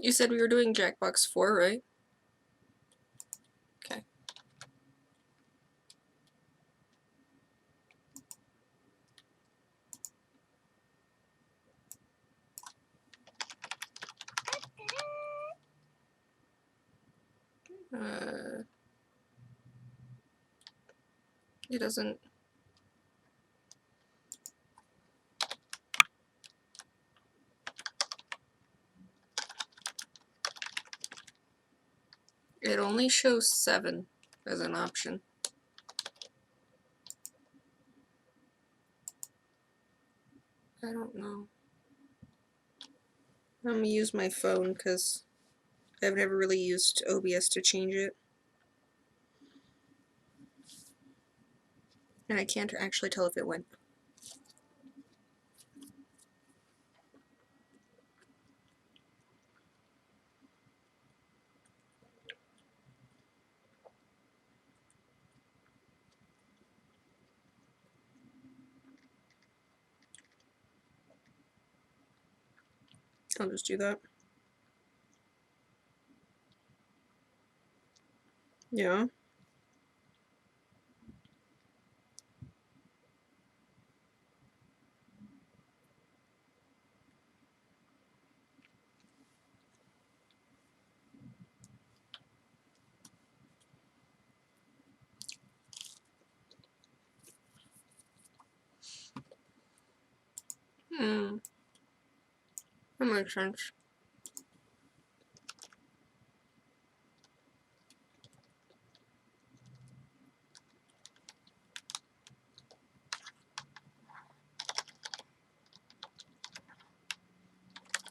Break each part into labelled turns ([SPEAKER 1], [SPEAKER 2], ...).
[SPEAKER 1] You said we were doing Jackbox 4, right? Okay. It doesn't... It only shows 7 as an option. I don't know. I'm gonna use my phone because I've never really used OBS to change it. And I can't actually tell if it went. I'll just do that. Yeah. That makes sense.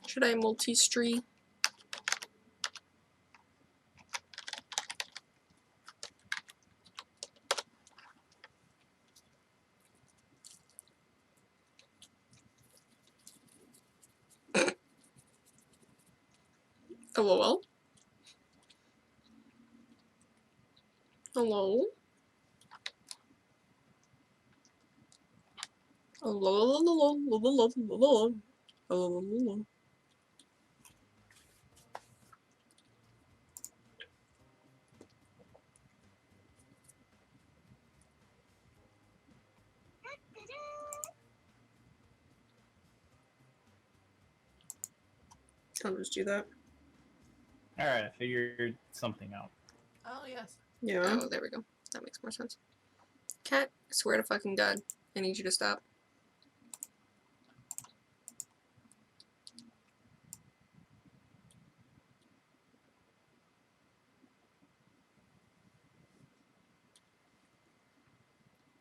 [SPEAKER 1] Should I multi-stream? LOL? Hello? Hello? I'll just do that.
[SPEAKER 2] Alright, I figured something out.
[SPEAKER 3] Oh, yes.
[SPEAKER 1] Yeah. Oh, there we go. That makes more sense. Cat, I swear to fucking God, I need you to stop.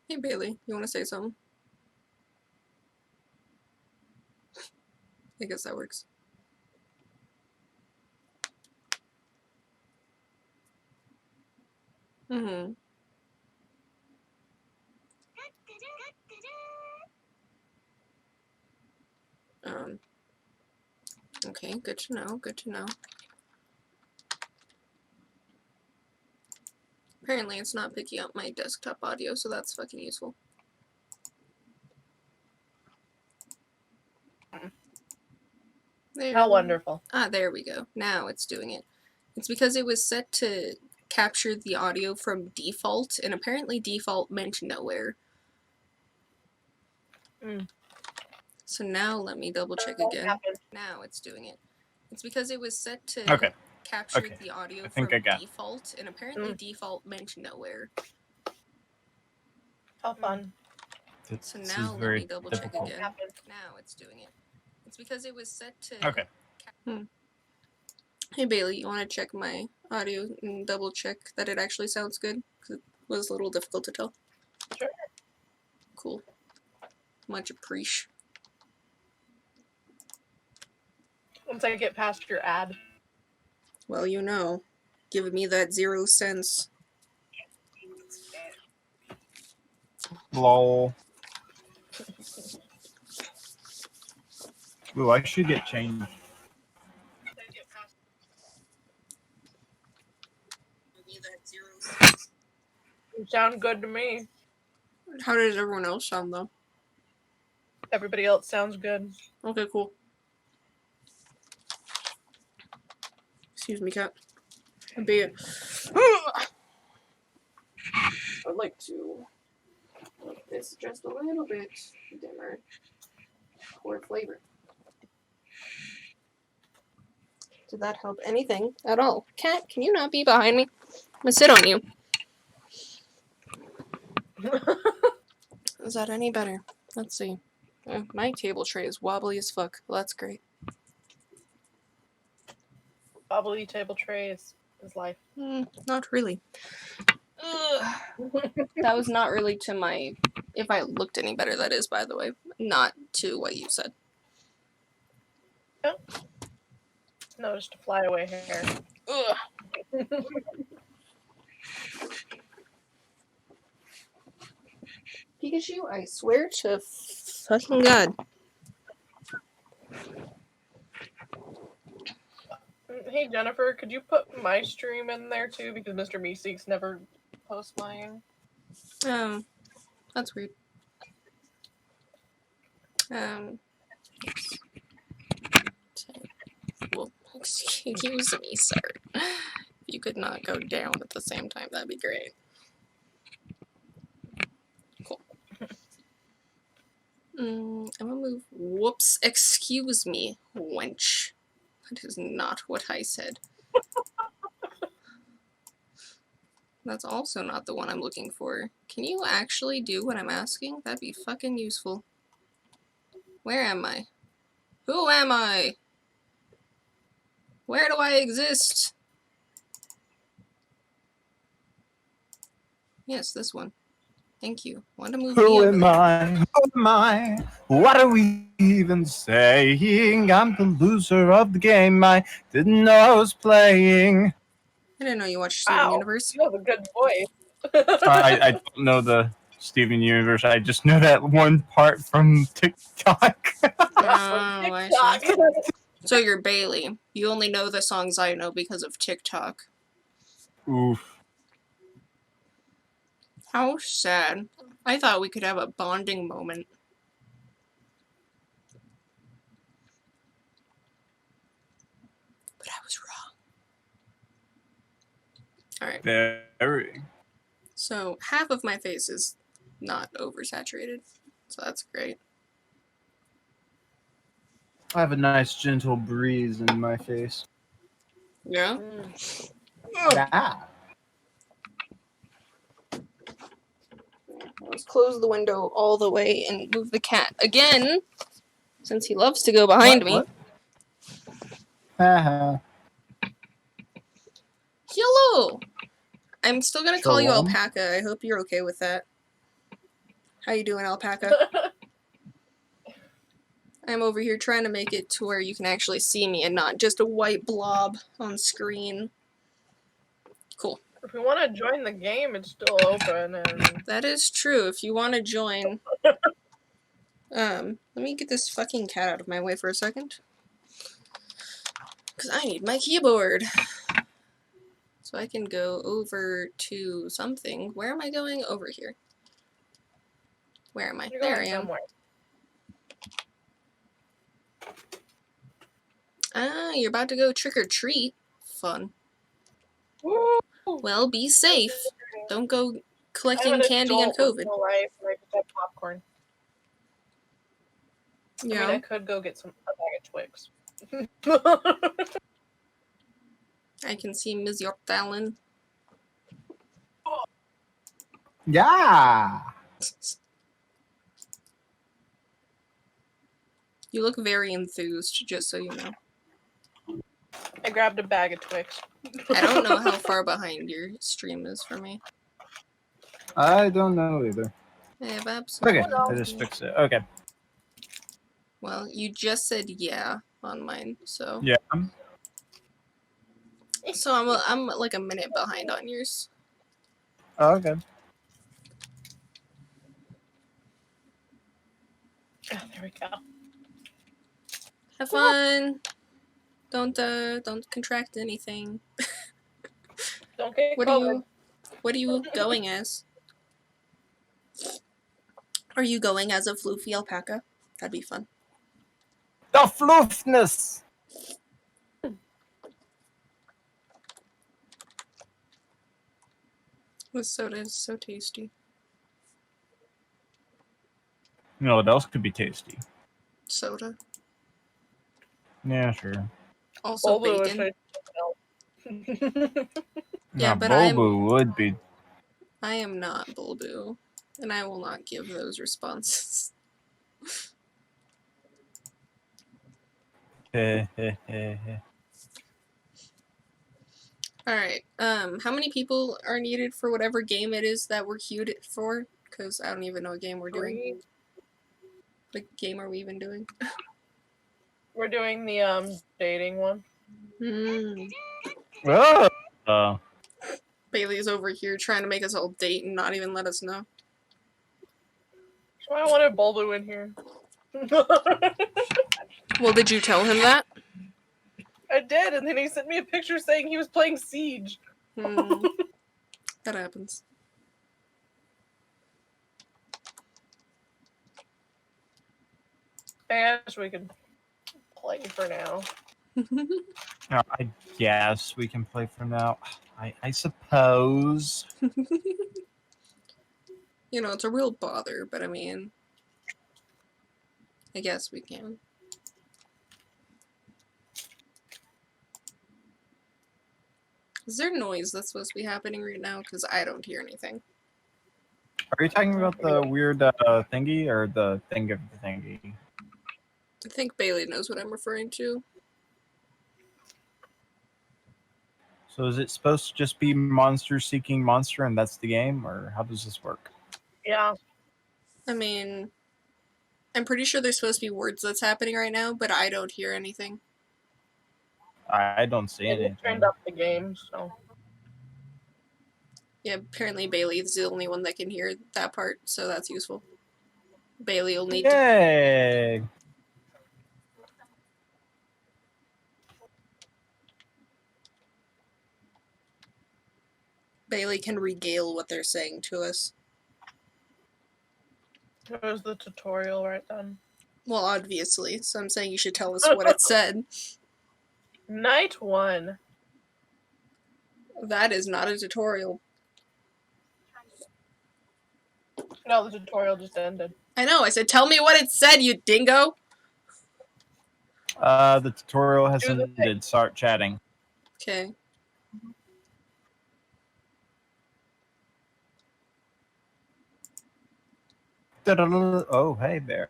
[SPEAKER 1] Hey, Bailey, you want to say something? I guess that works. Mm-hmm. Okay, good to know, good to know. Apparently it's not picking up my desktop audio, so that's fucking useful. There.
[SPEAKER 3] How wonderful.
[SPEAKER 1] Ah, there we go. Now it's doing it. It's because it was set to capture the audio from default, and apparently default meant nowhere. So now let me double check again. Now it's doing it. It's because it was set to capture the audio from default, and apparently default meant nowhere.
[SPEAKER 3] How fun.
[SPEAKER 1] So now let me double check again. Now it's doing it. It's because it was set to... Hey Bailey, you want to check my audio and double check that it actually sounds good? Because it was a little difficult to tell.
[SPEAKER 3] Sure.
[SPEAKER 1] Cool. Much appreciate.
[SPEAKER 3] Once I get past your ad.
[SPEAKER 1] Well, you know, giving me that 0 cents.
[SPEAKER 2] Lol. Ooh, I should get changed.
[SPEAKER 3] You sound good to me.
[SPEAKER 1] How does everyone else sound, though?
[SPEAKER 3] Everybody else sounds good.
[SPEAKER 1] Okay, cool. Excuse me, cat. I'd like to make this just a little bit dimmer for flavor. Did that help anything at all? Cat, can you not be behind me? I'm gonna sit on you. Is that any better? Let's see. My table tray is wobbly as fuck. Well, that's great.
[SPEAKER 3] Wobbly table tray is life.
[SPEAKER 1] Not really. That was not really to my... If I looked any better, that is, by the way. Not to what you said.
[SPEAKER 3] Yeah. No, just a flyaway hair.
[SPEAKER 1] Ugh. Pikachu, I swear to fucking God.
[SPEAKER 3] Hey, Jennifer, could you put my stream in there too? Because Mr. Meeseeks never posts mine.
[SPEAKER 1] That's weird. Well, excuse me, sir. If you could not go down at the same time, that'd be great. Cool. I'm gonna move. Whoops. Excuse me, wench. That is not what I said. That's also not the one I'm looking for. Can you actually do what I'm asking? That'd be fucking useful. Where am I? Who am I? Where do I exist? Yes, this one. Thank you. Want to move me
[SPEAKER 2] Who
[SPEAKER 1] over
[SPEAKER 2] am
[SPEAKER 1] there.
[SPEAKER 2] I? Who am I? What are we even saying? I'm the loser of the game. I didn't know I was playing.
[SPEAKER 1] I didn't know you watched Steven Universe.
[SPEAKER 3] You have a good voice.
[SPEAKER 2] I don't know the Steven Universe. I just know that one part from TikTok.
[SPEAKER 1] I see. So you're Bailey. You only know the songs I know because of TikTok.
[SPEAKER 2] Oof.
[SPEAKER 1] How sad. I thought we could have a bonding moment. But I was wrong. Alright.
[SPEAKER 2] Very.
[SPEAKER 1] So half of my face is not oversaturated. So that's great.
[SPEAKER 2] I have a nice gentle breeze in my face.
[SPEAKER 1] Yeah?
[SPEAKER 2] Yeah.
[SPEAKER 1] Let's close the window all the way and move the cat again, since he loves to go behind me.
[SPEAKER 2] Haha.
[SPEAKER 1] Hello! I'm still gonna call you
[SPEAKER 2] Shalom.
[SPEAKER 1] Alpaca. I hope you're okay with that. How you doing, Alpaca? I'm over here trying to make it to where you can actually see me and not just a white blob on screen. Cool.
[SPEAKER 3] If you want to join the game, it's still open. And
[SPEAKER 1] That is true. If you want to join... let me get this fucking cat out of my way for a second. Because I need my keyboard. So I can go over to something. Where am I going? Over here. Where am I?
[SPEAKER 3] You're
[SPEAKER 1] There I
[SPEAKER 3] going
[SPEAKER 1] am.
[SPEAKER 3] somewhere.
[SPEAKER 1] Ah, you're about to go trick-or-treat. Fun.
[SPEAKER 3] Woo!
[SPEAKER 1] Well, be safe. Don't go
[SPEAKER 3] I'm
[SPEAKER 1] collecting
[SPEAKER 3] an
[SPEAKER 1] candy and
[SPEAKER 3] adult with
[SPEAKER 1] COVID.
[SPEAKER 3] no life, and I just have popcorn.
[SPEAKER 1] Yeah.
[SPEAKER 3] I mean, I could go get a bag of Twix.
[SPEAKER 1] I can see Ms. Yorkdalen.
[SPEAKER 2] Yeah.
[SPEAKER 1] You look very enthused, just so you know.
[SPEAKER 3] I grabbed a bag of Twix.
[SPEAKER 1] I don't know how far behind your stream is for me.
[SPEAKER 2] I don't know either.
[SPEAKER 1] I have absolutely
[SPEAKER 2] Okay, I just fixed it. Okay.
[SPEAKER 1] Well, you just said yeah on mine, so...
[SPEAKER 2] Yeah.
[SPEAKER 1] So I'm like a minute behind on yours.
[SPEAKER 2] Oh, okay.
[SPEAKER 3] Oh, there we go.
[SPEAKER 1] Have fun. Don't contract anything.
[SPEAKER 3] Don't get
[SPEAKER 1] What
[SPEAKER 3] COVID.
[SPEAKER 1] are you going as? Are you going as a floofy alpaca? That'd be fun.
[SPEAKER 2] The floofness.
[SPEAKER 1] This soda is so tasty.
[SPEAKER 2] You know what else could be tasty?
[SPEAKER 1] Soda.
[SPEAKER 2] Yeah, sure.
[SPEAKER 1] Also
[SPEAKER 3] Bulbu
[SPEAKER 1] bacon.
[SPEAKER 2] Yeah, but Bulbu would be.
[SPEAKER 1] I am not Bulbu, and I will not give those responses. Alright, how many people are needed for whatever game it is that we're queued for? Because I don't even know what game we're doing. What game are we even doing?
[SPEAKER 3] We're doing the dating one.
[SPEAKER 1] Bailey's over here trying to make us all date and not even let us know.
[SPEAKER 3] That's why I wanted Bulbu in here.
[SPEAKER 1] Well, did you tell him that?
[SPEAKER 3] I did, and then he sent me a picture saying he was playing Siege.
[SPEAKER 1] That happens.
[SPEAKER 3] I guess we can play for now.
[SPEAKER 2] I guess we can play for now. I suppose.
[SPEAKER 1] You know, it's a real bother, but I mean, I guess we can. Is there noise that's supposed to be happening right now? Because I don't hear anything.
[SPEAKER 2] Are you talking about the weird thingy or the thing of the thingy?
[SPEAKER 1] I think Bailey knows what I'm referring to.
[SPEAKER 2] So is it supposed to just be monster seeking monster and that's the game? Or how does this work?
[SPEAKER 3] Yeah.
[SPEAKER 1] I mean, I'm pretty sure there's supposed to be words that's happening right now, but I don't hear anything.
[SPEAKER 2] I don't see anything.
[SPEAKER 3] I turned up the game, so.
[SPEAKER 1] Yeah, apparently Bailey is the only one that can hear that part, so that's useful. Bailey will need
[SPEAKER 2] to...
[SPEAKER 1] Bailey can regale what they're saying to us.
[SPEAKER 3] It was the tutorial right then.
[SPEAKER 1] Well, obviously, so I'm saying you should tell us what it said.
[SPEAKER 3] Night 1.
[SPEAKER 1] That is not a tutorial.
[SPEAKER 3] No, the tutorial just ended.
[SPEAKER 1] I know, I said tell me what it said, you dingo!
[SPEAKER 2] The tutorial has ended. Start chatting.
[SPEAKER 1] Okay.
[SPEAKER 2] Oh, hey there.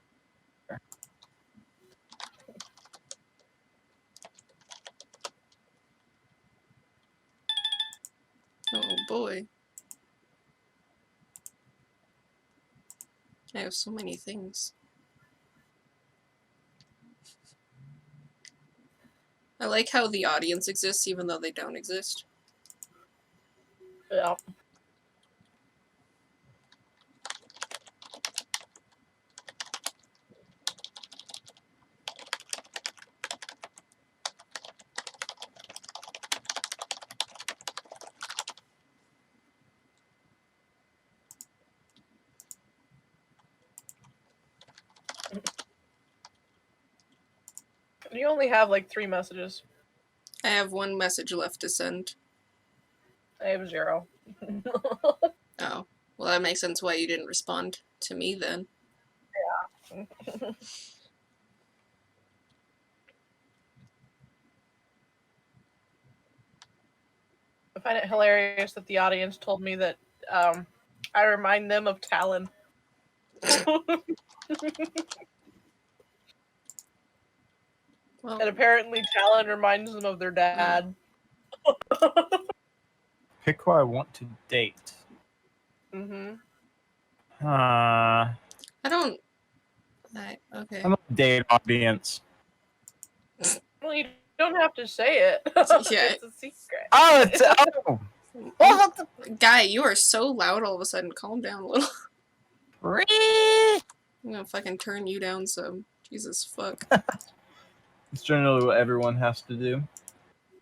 [SPEAKER 1] Oh boy. I have so many things. I like how the audience exists even though they don't exist.
[SPEAKER 3] Yeah. You only have like 3 messages.
[SPEAKER 1] I have 1 message left to send.
[SPEAKER 3] I have 0.
[SPEAKER 1] Oh. Well, that makes sense why you didn't respond to me then.
[SPEAKER 3] Yeah. I find it hilarious that the audience told me that I remind them of Talon.
[SPEAKER 1] Well,
[SPEAKER 3] and apparently Talon reminds them of their dad.
[SPEAKER 2] Pick who I want to date.
[SPEAKER 3] Mm-hmm.
[SPEAKER 1] I don't... okay.
[SPEAKER 2] I'm a date audience.
[SPEAKER 3] Well, you don't have to say it.
[SPEAKER 1] Yeah.
[SPEAKER 3] It's a secret.
[SPEAKER 2] Oh, it's... Oh!
[SPEAKER 1] Guy, you are so loud all of a sudden. Calm down a little. I'm gonna fucking turn you down some. Jesus fuck.
[SPEAKER 2] It's generally what everyone has to do.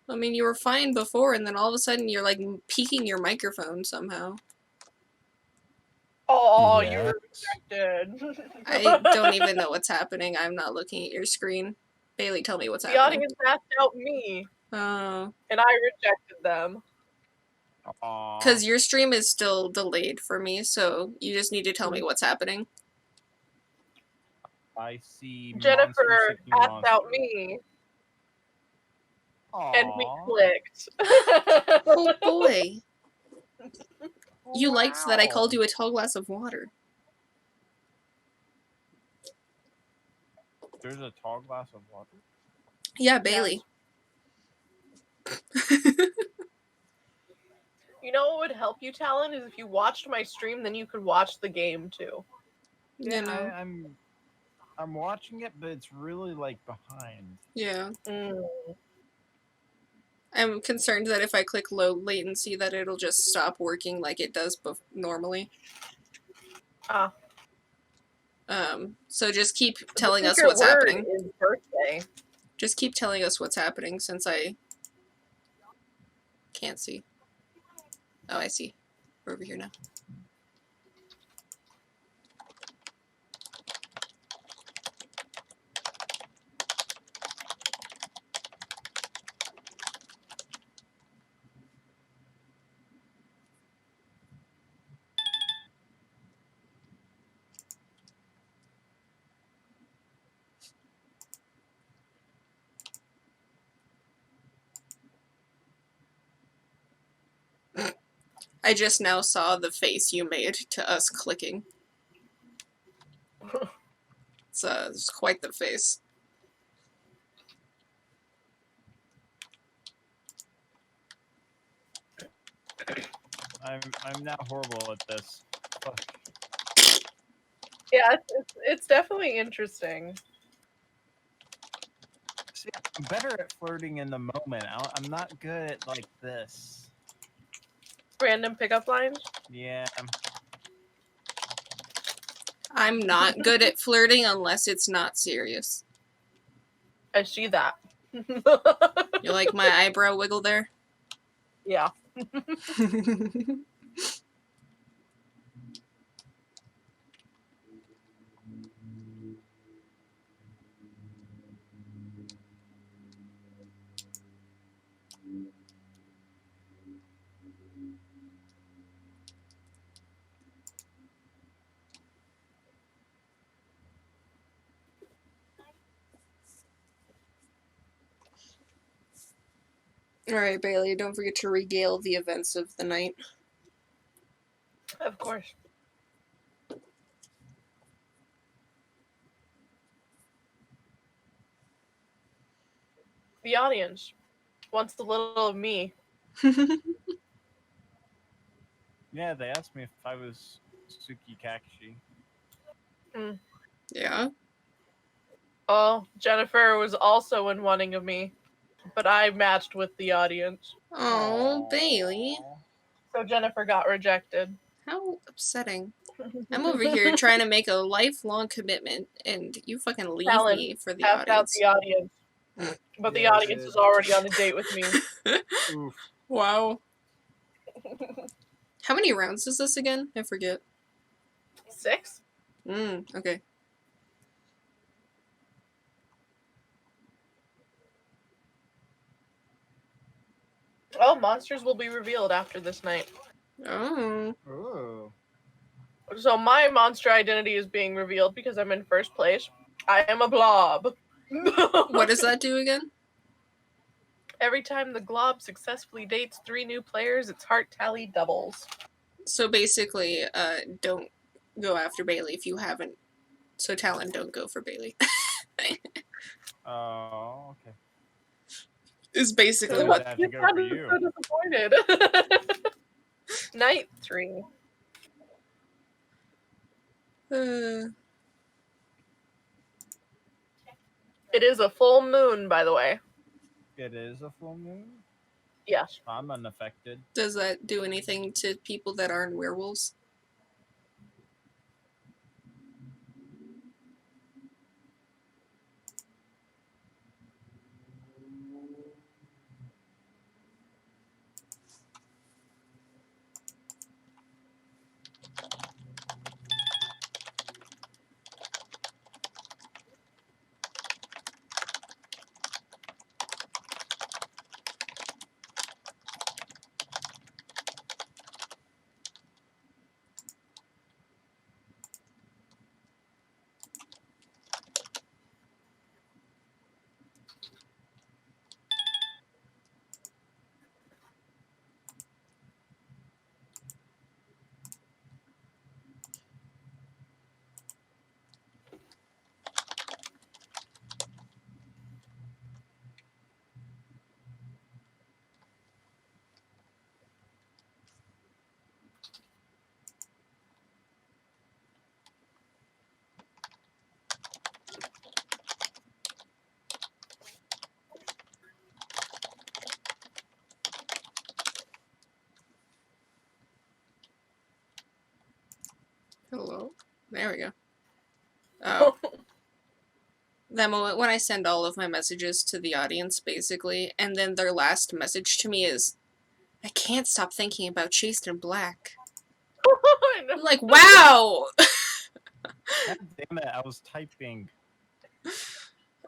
[SPEAKER 1] I mean, you were fine before, and then all of a sudden you're like peeking your microphone somehow.
[SPEAKER 3] Oh,
[SPEAKER 2] Yes.
[SPEAKER 3] you were rejected.
[SPEAKER 1] I don't even know what's happening. I'm not looking at your screen. Bailey, tell me what's happening.
[SPEAKER 3] The audience asked out me.
[SPEAKER 1] Oh.
[SPEAKER 3] And I rejected them.
[SPEAKER 1] Because your stream is still delayed for me, so you just need to tell me what's happening.
[SPEAKER 2] I see
[SPEAKER 3] Jennifer asked
[SPEAKER 2] monster.
[SPEAKER 3] out me.
[SPEAKER 2] Aww.
[SPEAKER 3] And we clicked.
[SPEAKER 1] Oh boy. You liked that I called you a tall glass of water.
[SPEAKER 2] There's a tall glass of water?
[SPEAKER 1] Yeah, Bailey.
[SPEAKER 3] You know what would help you, Talon, is if you watched my stream, then you could watch the game too.
[SPEAKER 1] Yeah, you know.
[SPEAKER 2] I'm watching it, but it's really like behind.
[SPEAKER 1] Yeah. I'm concerned that if I click low latency that it'll just stop working like it does normally. So just keep telling us what's happening.
[SPEAKER 3] Is birthday.
[SPEAKER 1] Just keep telling us what's happening since I can't see. Oh, I see. We're over here now. I just now saw the face you made to us clicking. It's quite the face.
[SPEAKER 2] I'm now horrible at this. Fuck.
[SPEAKER 3] Yeah, it's definitely interesting.
[SPEAKER 2] See, I'm better at flirting in the moment. I'm not good at like this.
[SPEAKER 3] Random pickup lines?
[SPEAKER 2] Yeah.
[SPEAKER 1] I'm not good at flirting unless it's not serious.
[SPEAKER 3] I see that.
[SPEAKER 1] You like my eyebrow wiggle there?
[SPEAKER 3] Yeah.
[SPEAKER 1] Alright, Bailey, don't forget to regale the events of the night.
[SPEAKER 3] Of course. The audience wants a little of me.
[SPEAKER 2] Yeah, they asked me if I was Suki Kakashi.
[SPEAKER 1] Yeah?
[SPEAKER 3] Oh, Jennifer was also in wanting of me, but I matched with the audience.
[SPEAKER 1] Oh, Bailey.
[SPEAKER 3] So Jennifer got rejected.
[SPEAKER 1] How upsetting. I'm over here trying to make a lifelong commitment, and you fucking leave
[SPEAKER 3] Talon
[SPEAKER 1] me for the
[SPEAKER 3] tapped
[SPEAKER 1] audience.
[SPEAKER 3] out the audience. But the audience is already on a date with me.
[SPEAKER 2] Oof.
[SPEAKER 1] Wow. How many rounds is this again? I forget.
[SPEAKER 3] 6?
[SPEAKER 1] Okay.
[SPEAKER 3] Oh, monsters will be revealed after this night.
[SPEAKER 1] Oh.
[SPEAKER 2] Oh.
[SPEAKER 3] So my monster identity is being revealed because I'm in first place. I am a glob.
[SPEAKER 1] What does that do again?
[SPEAKER 3] Every time the glob successfully dates 3 new players, its heart tally doubles.
[SPEAKER 1] So basically, don't go after Bailey if you haven't. So Talon, don't go for Bailey.
[SPEAKER 2] Oh, okay.
[SPEAKER 1] Is basically what.
[SPEAKER 2] I have to go for you.
[SPEAKER 3] So disappointed. Night 3. It is a full moon, by the way.
[SPEAKER 2] It is a full moon?
[SPEAKER 3] Yes.
[SPEAKER 2] I'm unaffected.
[SPEAKER 1] Does that do anything to people that aren't werewolves? Hello? There we go. Oh. That moment when I send all of my messages to the audience, basically, and then their last message to me is, I can't stop thinking about Chased in Black. I'm like, wow!
[SPEAKER 2] God damn it, I was typing.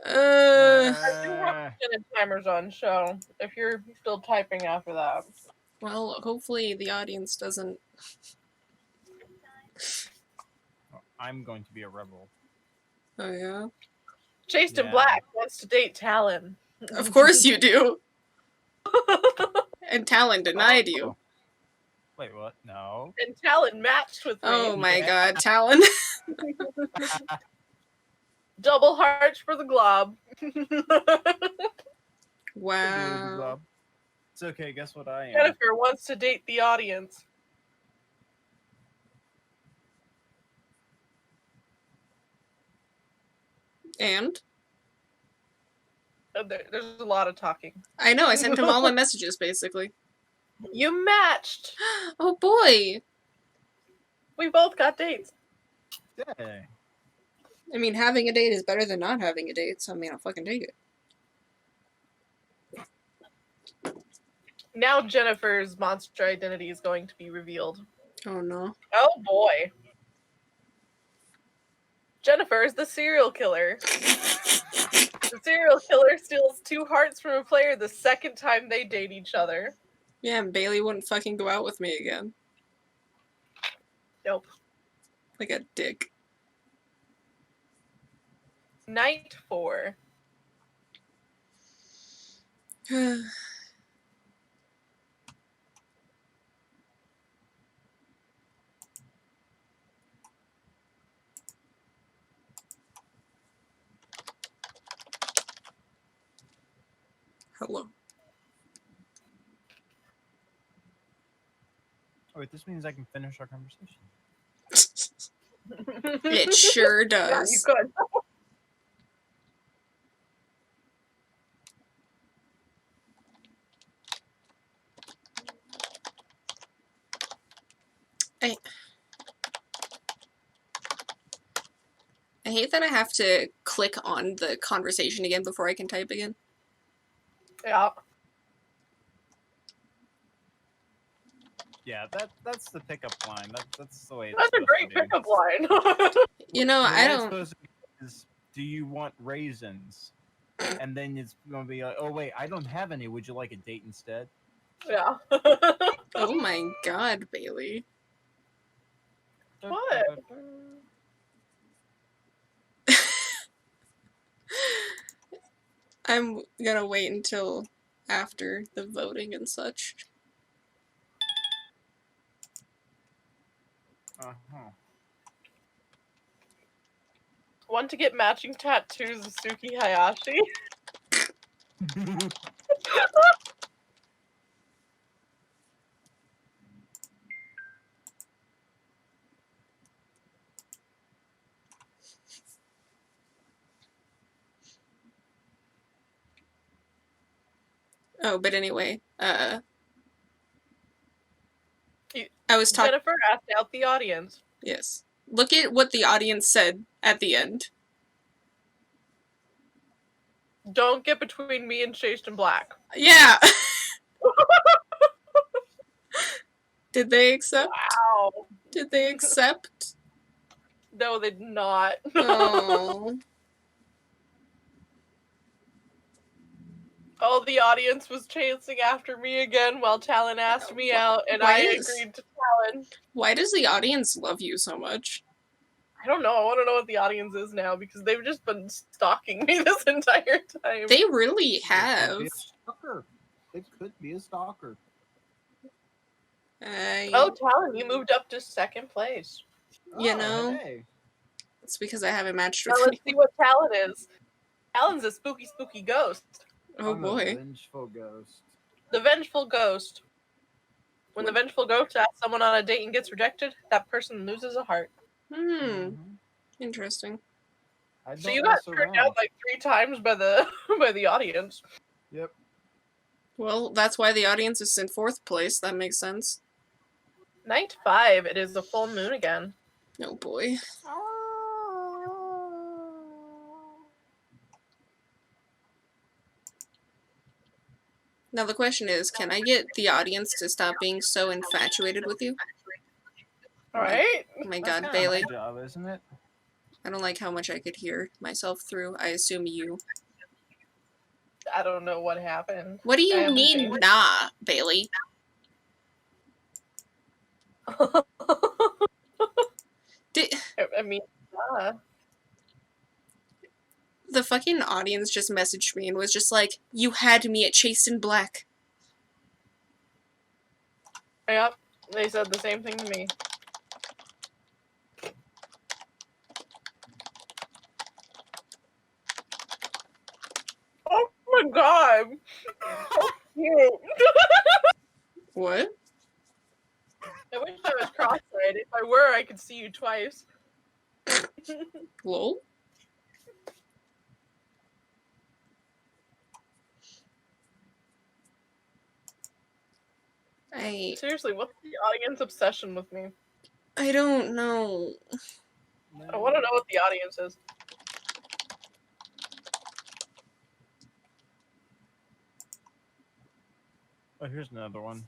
[SPEAKER 3] I do have timers on, so if you're still typing after that.
[SPEAKER 1] Well, hopefully the audience doesn't...
[SPEAKER 2] I'm going to be a rebel.
[SPEAKER 1] Oh, yeah?
[SPEAKER 3] Chased in Black wants to date Talon.
[SPEAKER 1] Of course you do! And Talon denied you.
[SPEAKER 2] Wait, what? No.
[SPEAKER 3] And Talon matched with me.
[SPEAKER 1] Oh my god, Talon.
[SPEAKER 3] Double hearts for the glob.
[SPEAKER 1] Wow.
[SPEAKER 2] It's okay, guess what I am?
[SPEAKER 3] Jennifer wants to date the audience.
[SPEAKER 1] And?
[SPEAKER 3] There's a lot of talking.
[SPEAKER 1] I know, I sent him all my messages, basically.
[SPEAKER 3] You matched!
[SPEAKER 1] Oh boy!
[SPEAKER 3] We both got dates.
[SPEAKER 2] Yeah.
[SPEAKER 1] I mean, having a date is better than not having a date, so I mean, I'll fucking take it.
[SPEAKER 3] Now Jennifer's monster identity is going to be revealed.
[SPEAKER 1] Oh no.
[SPEAKER 3] Oh boy. Jennifer is the serial killer. The serial killer steals 2 hearts from a player the second time they date each other.
[SPEAKER 1] Yeah, and Bailey wouldn't fucking go out with me again.
[SPEAKER 3] Nope.
[SPEAKER 1] Like a dick.
[SPEAKER 3] Night 4.
[SPEAKER 1] Hello.
[SPEAKER 2] Oh, wait, this means I can finish our conversation.
[SPEAKER 1] It sure does.
[SPEAKER 3] Yeah, you could.
[SPEAKER 1] I hate that I have to click on the conversation again before I can type again.
[SPEAKER 3] Yeah.
[SPEAKER 2] Yeah, that's the pickup line. That's the way it's
[SPEAKER 3] That's a
[SPEAKER 2] supposed
[SPEAKER 3] great
[SPEAKER 2] to be.
[SPEAKER 3] pickup line.
[SPEAKER 1] You know,
[SPEAKER 2] The way
[SPEAKER 1] I
[SPEAKER 2] it's
[SPEAKER 1] don't...
[SPEAKER 2] supposed to be is, do you want raisins? And then it's going to be like, oh wait, I don't have any. Would you like a date instead?
[SPEAKER 3] Yeah.
[SPEAKER 1] Oh my god, Bailey.
[SPEAKER 3] What?
[SPEAKER 1] I'm gonna wait until after the voting and such.
[SPEAKER 2] Uh-huh.
[SPEAKER 3] Want to get matching tattoos of Suki Hayashi?
[SPEAKER 1] Oh, but anyway, I was talking...
[SPEAKER 3] Jennifer asked out the audience.
[SPEAKER 1] Yes. Look at what the audience said at the end.
[SPEAKER 3] Don't get between me and Chased in Black.
[SPEAKER 1] Yeah! Did they accept?
[SPEAKER 3] Wow.
[SPEAKER 1] Did they accept?
[SPEAKER 3] No, they did not.
[SPEAKER 1] Oh.
[SPEAKER 3] Oh, the audience was chasing after me again while Talon asked me out, and I agreed to Talon.
[SPEAKER 1] Why does the audience love you so much?
[SPEAKER 3] I don't know. I want to know what the audience is now, because they've just been stalking me this entire time.
[SPEAKER 1] They really have.
[SPEAKER 2] They could be a stalker.
[SPEAKER 3] Oh, Talon, you moved up to 2nd place.
[SPEAKER 1] You know?
[SPEAKER 2] Hey.
[SPEAKER 1] It's because I haven't matched
[SPEAKER 3] Now
[SPEAKER 1] with
[SPEAKER 3] let's see what Talon is. Talon's a spooky, spooky ghost.
[SPEAKER 1] Oh
[SPEAKER 2] I'm
[SPEAKER 1] boy.
[SPEAKER 2] A vengeful ghost.
[SPEAKER 3] The vengeful ghost. When the vengeful ghost asks someone on a date and gets rejected, that person loses a heart.
[SPEAKER 1] Interesting.
[SPEAKER 3] So you got turned out like 3 times by the by the audience.
[SPEAKER 2] Yep.
[SPEAKER 1] Well, that's why the audience is in 4th place. That makes sense.
[SPEAKER 3] Night 5. It is the full moon again.
[SPEAKER 1] Oh boy. Now the question is, can I get the audience to stop being so infatuated with you?
[SPEAKER 3] Alright.
[SPEAKER 1] My
[SPEAKER 2] That's
[SPEAKER 1] god,
[SPEAKER 2] kinda
[SPEAKER 1] Bailey.
[SPEAKER 2] my job, isn't it?
[SPEAKER 1] I don't like how much I could hear myself through. I assume you.
[SPEAKER 3] I don't know what happened.
[SPEAKER 1] What do
[SPEAKER 3] I
[SPEAKER 1] you
[SPEAKER 3] haven't
[SPEAKER 1] mean,
[SPEAKER 3] changed.
[SPEAKER 1] nah, Bailey? Did
[SPEAKER 3] I mean,
[SPEAKER 1] the fucking audience just messaged me and was just like, you had me at Chased in Black.
[SPEAKER 3] yep. They said the same thing to me. Oh my god! Cute.
[SPEAKER 1] What?
[SPEAKER 3] I wish I was cross-eyed. If I were, I could see you twice.
[SPEAKER 1] Lol?
[SPEAKER 3] Seriously, what's the audience obsession with me?
[SPEAKER 1] I don't know.
[SPEAKER 3] I want to know what the audience is.
[SPEAKER 2] Oh, here's another one.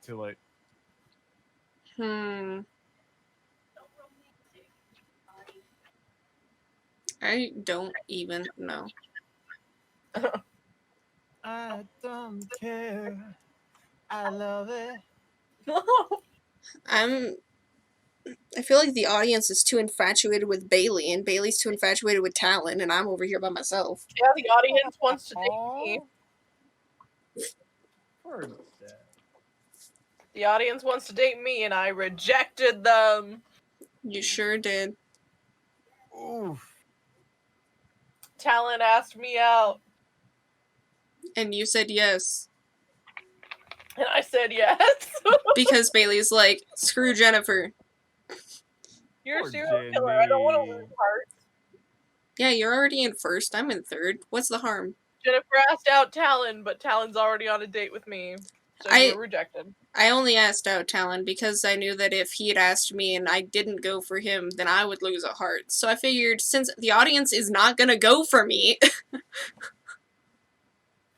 [SPEAKER 2] Too late.
[SPEAKER 1] I don't even know.
[SPEAKER 2] I don't care. I love it.
[SPEAKER 1] I feel like the audience is too infatuated with Bailey, and Bailey's too infatuated with Talon, and I'm over here by myself.
[SPEAKER 3] Yeah, the audience wants to date me. The audience wants to date me, and I rejected them.
[SPEAKER 1] You sure did.
[SPEAKER 2] Oof.
[SPEAKER 3] Talon asked me out,
[SPEAKER 1] And you said yes.
[SPEAKER 3] and I said yes.
[SPEAKER 1] Because Bailey's like, screw Jennifer.
[SPEAKER 3] You're a
[SPEAKER 2] Poor
[SPEAKER 3] serial killer. I don't want to lose hearts.
[SPEAKER 1] Yeah, you're already in first. I'm in third. What's the harm?
[SPEAKER 3] Jennifer asked out Talon, but Talon's already on a date with me, so you were rejected.
[SPEAKER 1] I only asked out Talon because I knew that if he had asked me and I didn't go for him, then I would lose a heart. So I figured, since the audience is not gonna go for me...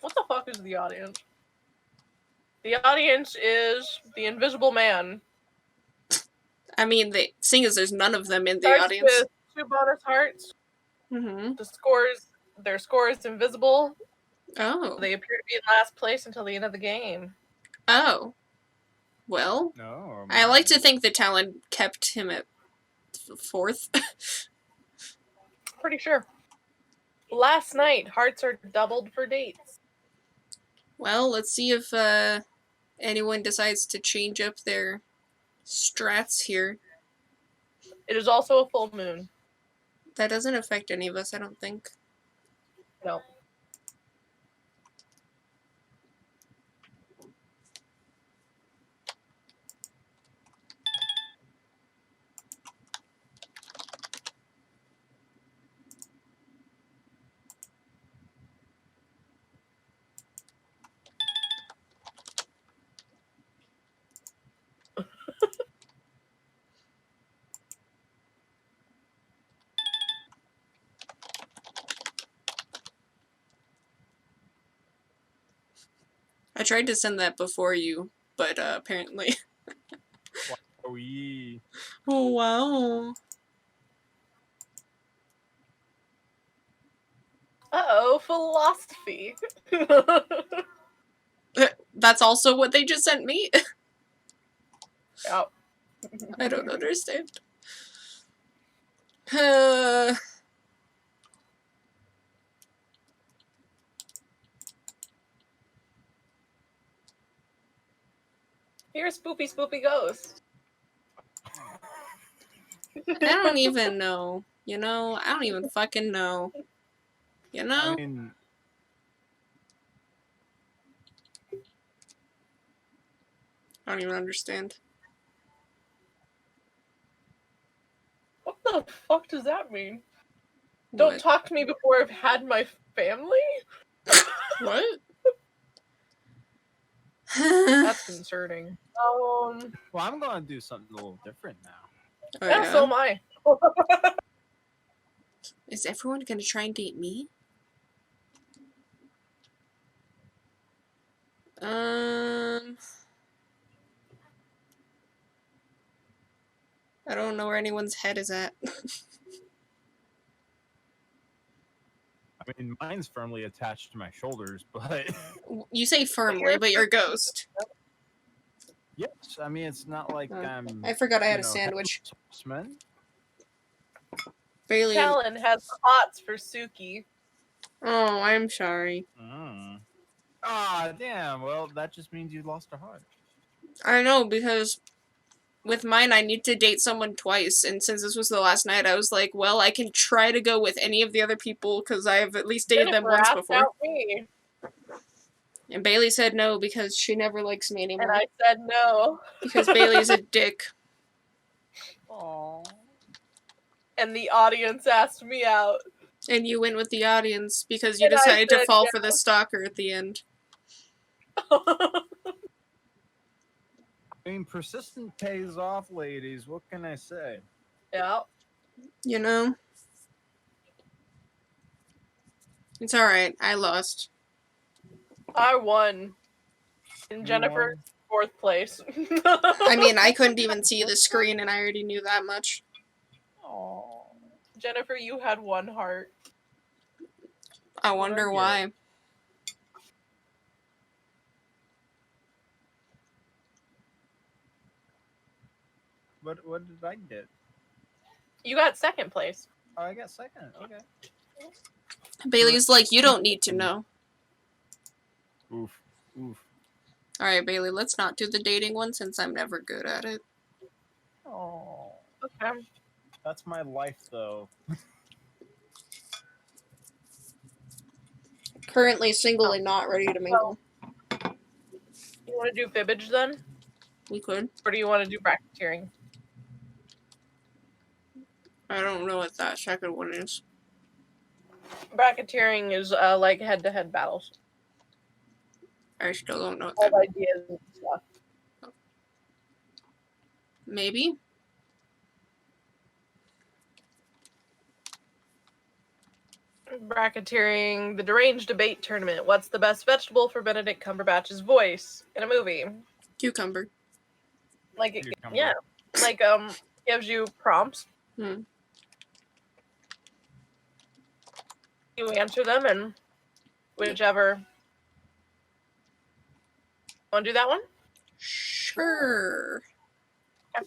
[SPEAKER 3] What the fuck is the audience? The audience is the Invisible Man.
[SPEAKER 1] I mean, seeing as there's none of them in the
[SPEAKER 3] Starts
[SPEAKER 1] audience...
[SPEAKER 3] with 2 bonus hearts.
[SPEAKER 1] Mm-hmm.
[SPEAKER 3] Their score is invisible.
[SPEAKER 1] Oh.
[SPEAKER 3] They appear to be in last place until the end of the game.
[SPEAKER 1] Oh. Well,
[SPEAKER 2] No.
[SPEAKER 1] I like to think that Talon kept him at fourth.
[SPEAKER 3] Pretty sure. Last night, hearts are doubled for dates.
[SPEAKER 1] Well, let's see if anyone decides to change up their strats here.
[SPEAKER 3] It is also a full moon.
[SPEAKER 1] That doesn't affect any of us, I don't think.
[SPEAKER 3] No.
[SPEAKER 1] I tried to send that before you, but apparently... Oh, wow.
[SPEAKER 3] Uh-oh, philosophy.
[SPEAKER 1] That's also what they just sent me?
[SPEAKER 3] Yep.
[SPEAKER 1] I don't understand.
[SPEAKER 3] Here's Spoopy Spoopy Ghost.
[SPEAKER 1] I don't even know. You know? I don't even fucking know. You know?
[SPEAKER 2] I mean,
[SPEAKER 1] I don't even understand.
[SPEAKER 3] What the the fuck does that mean? Don't
[SPEAKER 1] What?
[SPEAKER 3] talk to me before I've had my family?
[SPEAKER 1] What?
[SPEAKER 3] That's concerning.
[SPEAKER 2] Well, I'm gonna do something a little different now.
[SPEAKER 1] Oh,
[SPEAKER 3] Yeah, so am I.
[SPEAKER 1] Is everyone gonna try and date me? I don't know where anyone's head is at.
[SPEAKER 2] I mean, mine's firmly attached to my shoulders, but
[SPEAKER 1] You say firmly, but you're a ghost.
[SPEAKER 2] yes, I mean it's not like
[SPEAKER 1] Oh,
[SPEAKER 2] I'm.
[SPEAKER 1] I forgot I had
[SPEAKER 2] you
[SPEAKER 1] a
[SPEAKER 2] know,
[SPEAKER 1] sandwich.
[SPEAKER 2] horseman.
[SPEAKER 1] Bailey.
[SPEAKER 3] Talon has hots for Suki.
[SPEAKER 1] Oh, I'm sorry.
[SPEAKER 2] Ah, damn. Well, that just means you lost a heart.
[SPEAKER 1] I know, because with mine, I need to date someone twice, and since this was the last night, I was like, well, I can try to go with any of the other people, because I have at least dated them
[SPEAKER 3] Jennifer
[SPEAKER 1] once
[SPEAKER 3] asked
[SPEAKER 1] before.
[SPEAKER 3] out me,
[SPEAKER 1] And Bailey said no, because she never likes me anymore.
[SPEAKER 3] and I said no.
[SPEAKER 1] Because Bailey's a dick.
[SPEAKER 2] Aww.
[SPEAKER 3] And the audience asked me out.
[SPEAKER 1] And you went with the audience, because you
[SPEAKER 3] And I
[SPEAKER 1] decided to
[SPEAKER 3] said
[SPEAKER 1] fall
[SPEAKER 3] no.
[SPEAKER 1] for the stalker at the end.
[SPEAKER 2] I mean, persistent pays off, ladies. What can I say?
[SPEAKER 3] Yeah.
[SPEAKER 1] You know? It's alright, I lost.
[SPEAKER 3] I won. And
[SPEAKER 2] You
[SPEAKER 3] Jennifer,
[SPEAKER 2] won.
[SPEAKER 3] 4th place.
[SPEAKER 1] I mean, I couldn't even see the screen, and I already knew that much.
[SPEAKER 2] Aww.
[SPEAKER 3] Jennifer, you had 1 heart.
[SPEAKER 1] I
[SPEAKER 2] What'd I
[SPEAKER 1] wonder
[SPEAKER 2] get?
[SPEAKER 1] why.
[SPEAKER 2] What did I get?
[SPEAKER 3] You got 2nd place.
[SPEAKER 2] Oh, I got second. Okay.
[SPEAKER 1] Bailey's like, you don't need to know.
[SPEAKER 2] Oof. Oof.
[SPEAKER 1] Alright, Bailey, let's not do the dating one since I'm never good at it.
[SPEAKER 2] Oh,
[SPEAKER 3] Okay.
[SPEAKER 2] that's my life, though.
[SPEAKER 1] Currently single and not ready to mingle.
[SPEAKER 3] You want to do fibbage then?
[SPEAKER 1] We could.
[SPEAKER 3] Or do you want to do bracketeering?
[SPEAKER 1] I don't know what that second one is.
[SPEAKER 3] Bracketeering is like head-to-head battles.
[SPEAKER 1] I still don't know what
[SPEAKER 3] All
[SPEAKER 1] that
[SPEAKER 3] ideas and stuff.
[SPEAKER 1] Maybe?
[SPEAKER 3] Bracketeering, the deranged debate tournament. What's the best vegetable for Benedict Cumberbatch's voice in a movie?
[SPEAKER 1] Cucumber.
[SPEAKER 3] Like,
[SPEAKER 2] Cucumber.
[SPEAKER 3] yeah, like gives you prompts.
[SPEAKER 1] Hmm.
[SPEAKER 3] You answer them, and whichever. Want to do that one?
[SPEAKER 1] Sure.
[SPEAKER 3] Okay.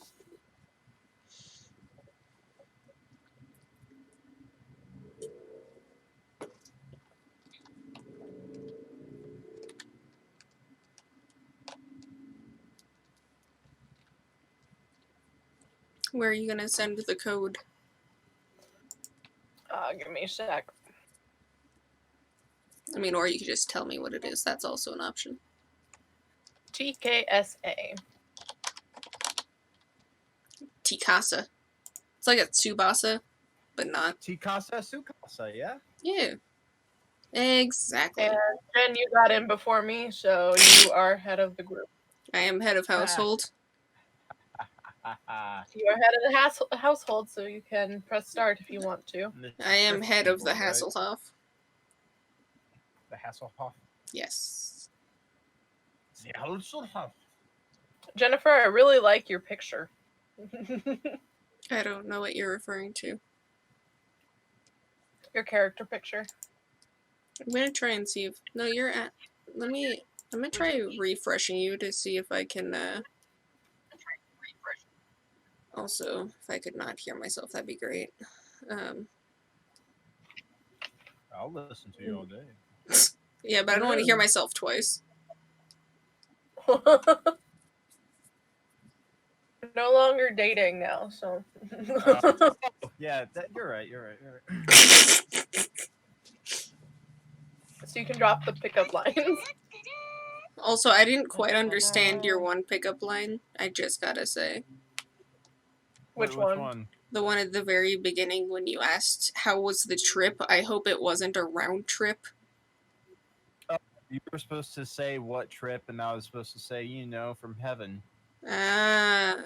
[SPEAKER 1] Where are you gonna send the code?
[SPEAKER 3] Give me a sec.
[SPEAKER 1] I mean, or you could just tell me what it is. That's also an option.
[SPEAKER 3] TKSA.
[SPEAKER 1] Tikasa. It's like a Tsubasa, but not.
[SPEAKER 2] Tikasa Sukasa, yeah?
[SPEAKER 1] Yeah. Exactly.
[SPEAKER 3] And Jen, you got in before me, so you are head of the group.
[SPEAKER 1] I am head of household.
[SPEAKER 3] You are head of the household, so you can press start if you want to.
[SPEAKER 1] I am head of the
[SPEAKER 2] Right?
[SPEAKER 1] Hasselhoff.
[SPEAKER 2] The Hasselhoff.
[SPEAKER 1] Yes.
[SPEAKER 2] The Hasselhoff.
[SPEAKER 3] Jennifer, I really like your picture.
[SPEAKER 1] I don't know what you're referring to.
[SPEAKER 3] Your character picture.
[SPEAKER 1] I'm gonna try and see if no, you're at. I'm gonna try refreshing you to see if I can. Also, if I could not hear myself, that'd be great.
[SPEAKER 2] I'll listen to you all day.
[SPEAKER 1] Yeah, but I don't want to hear myself twice.
[SPEAKER 3] No longer dating now, so.
[SPEAKER 2] Yeah, you're right. You're right.
[SPEAKER 3] So you can drop the pickup lines.
[SPEAKER 1] Also, I didn't quite understand your one pickup line. I just gotta say.
[SPEAKER 3] Which
[SPEAKER 2] Which
[SPEAKER 3] one?
[SPEAKER 2] one?
[SPEAKER 1] The one at the very beginning when you asked how was the trip. I hope it wasn't a round trip.
[SPEAKER 2] You were supposed to say what trip, and I was supposed to say, from heaven.
[SPEAKER 1] Ah,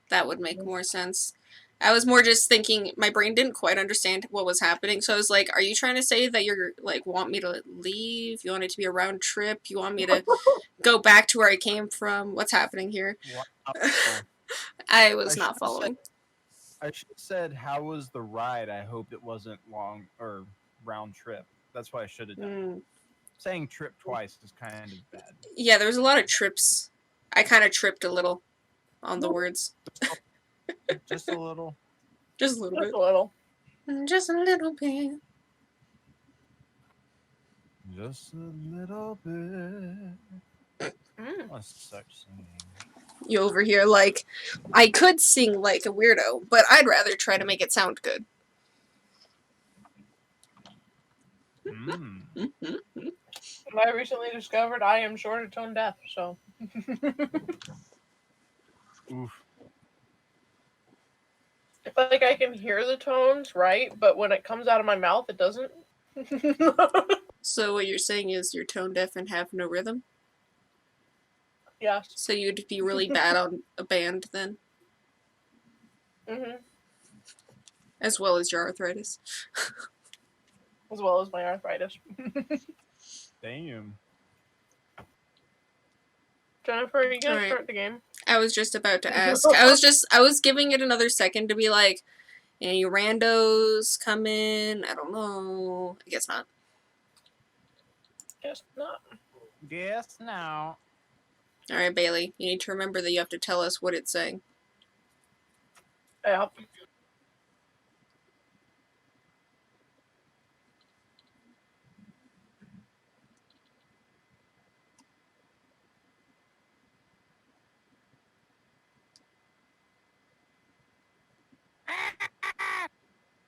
[SPEAKER 1] that would make more sense. I was more just thinking, my brain didn't quite understand what was happening, so I was like, are you trying to say that you're, like, want me to leave? You want it to be a round trip? You want me to go back to where I came from? What's happening here?
[SPEAKER 2] Wow.
[SPEAKER 1] I was
[SPEAKER 2] I
[SPEAKER 1] not
[SPEAKER 2] should've
[SPEAKER 1] following.
[SPEAKER 2] I should have said, how was the ride? I hope it wasn't long or round trip. That's what I should have done.
[SPEAKER 1] Mm.
[SPEAKER 2] Saying trip twice is kind of bad.
[SPEAKER 1] Yeah, there was a lot of trips. I kind of tripped a little on the words.
[SPEAKER 2] Just a little.
[SPEAKER 1] Just a little
[SPEAKER 3] Just
[SPEAKER 1] bit.
[SPEAKER 3] a little.
[SPEAKER 1] Just a little bit.
[SPEAKER 2] Just a little bit. What such singing?
[SPEAKER 1] You over here like, I could sing like a weirdo, but I'd rather try to make it sound good.
[SPEAKER 2] Mm.
[SPEAKER 3] I recently discovered I am short of tone deaf, so.
[SPEAKER 2] Oof.
[SPEAKER 3] I feel like I can hear the tones, right? But when it comes out of my mouth, it doesn't.
[SPEAKER 1] So what you're saying is you're tone deaf and have no rhythm?
[SPEAKER 3] Yes.
[SPEAKER 1] So you'd be really bad on a band then,
[SPEAKER 3] Hmm.
[SPEAKER 1] as well as your arthritis.
[SPEAKER 3] As well as my arthritis.
[SPEAKER 2] Damn.
[SPEAKER 3] Jennifer, are you gonna
[SPEAKER 1] Alright.
[SPEAKER 3] start the game?
[SPEAKER 1] I was just about to ask. I was giving it another second to be like, any randos come in? I don't know. I guess not.
[SPEAKER 3] Guess not.
[SPEAKER 2] Guess now.
[SPEAKER 1] Alright, Bailey, you need to remember that you have to tell us what it's saying.
[SPEAKER 3] Yeah.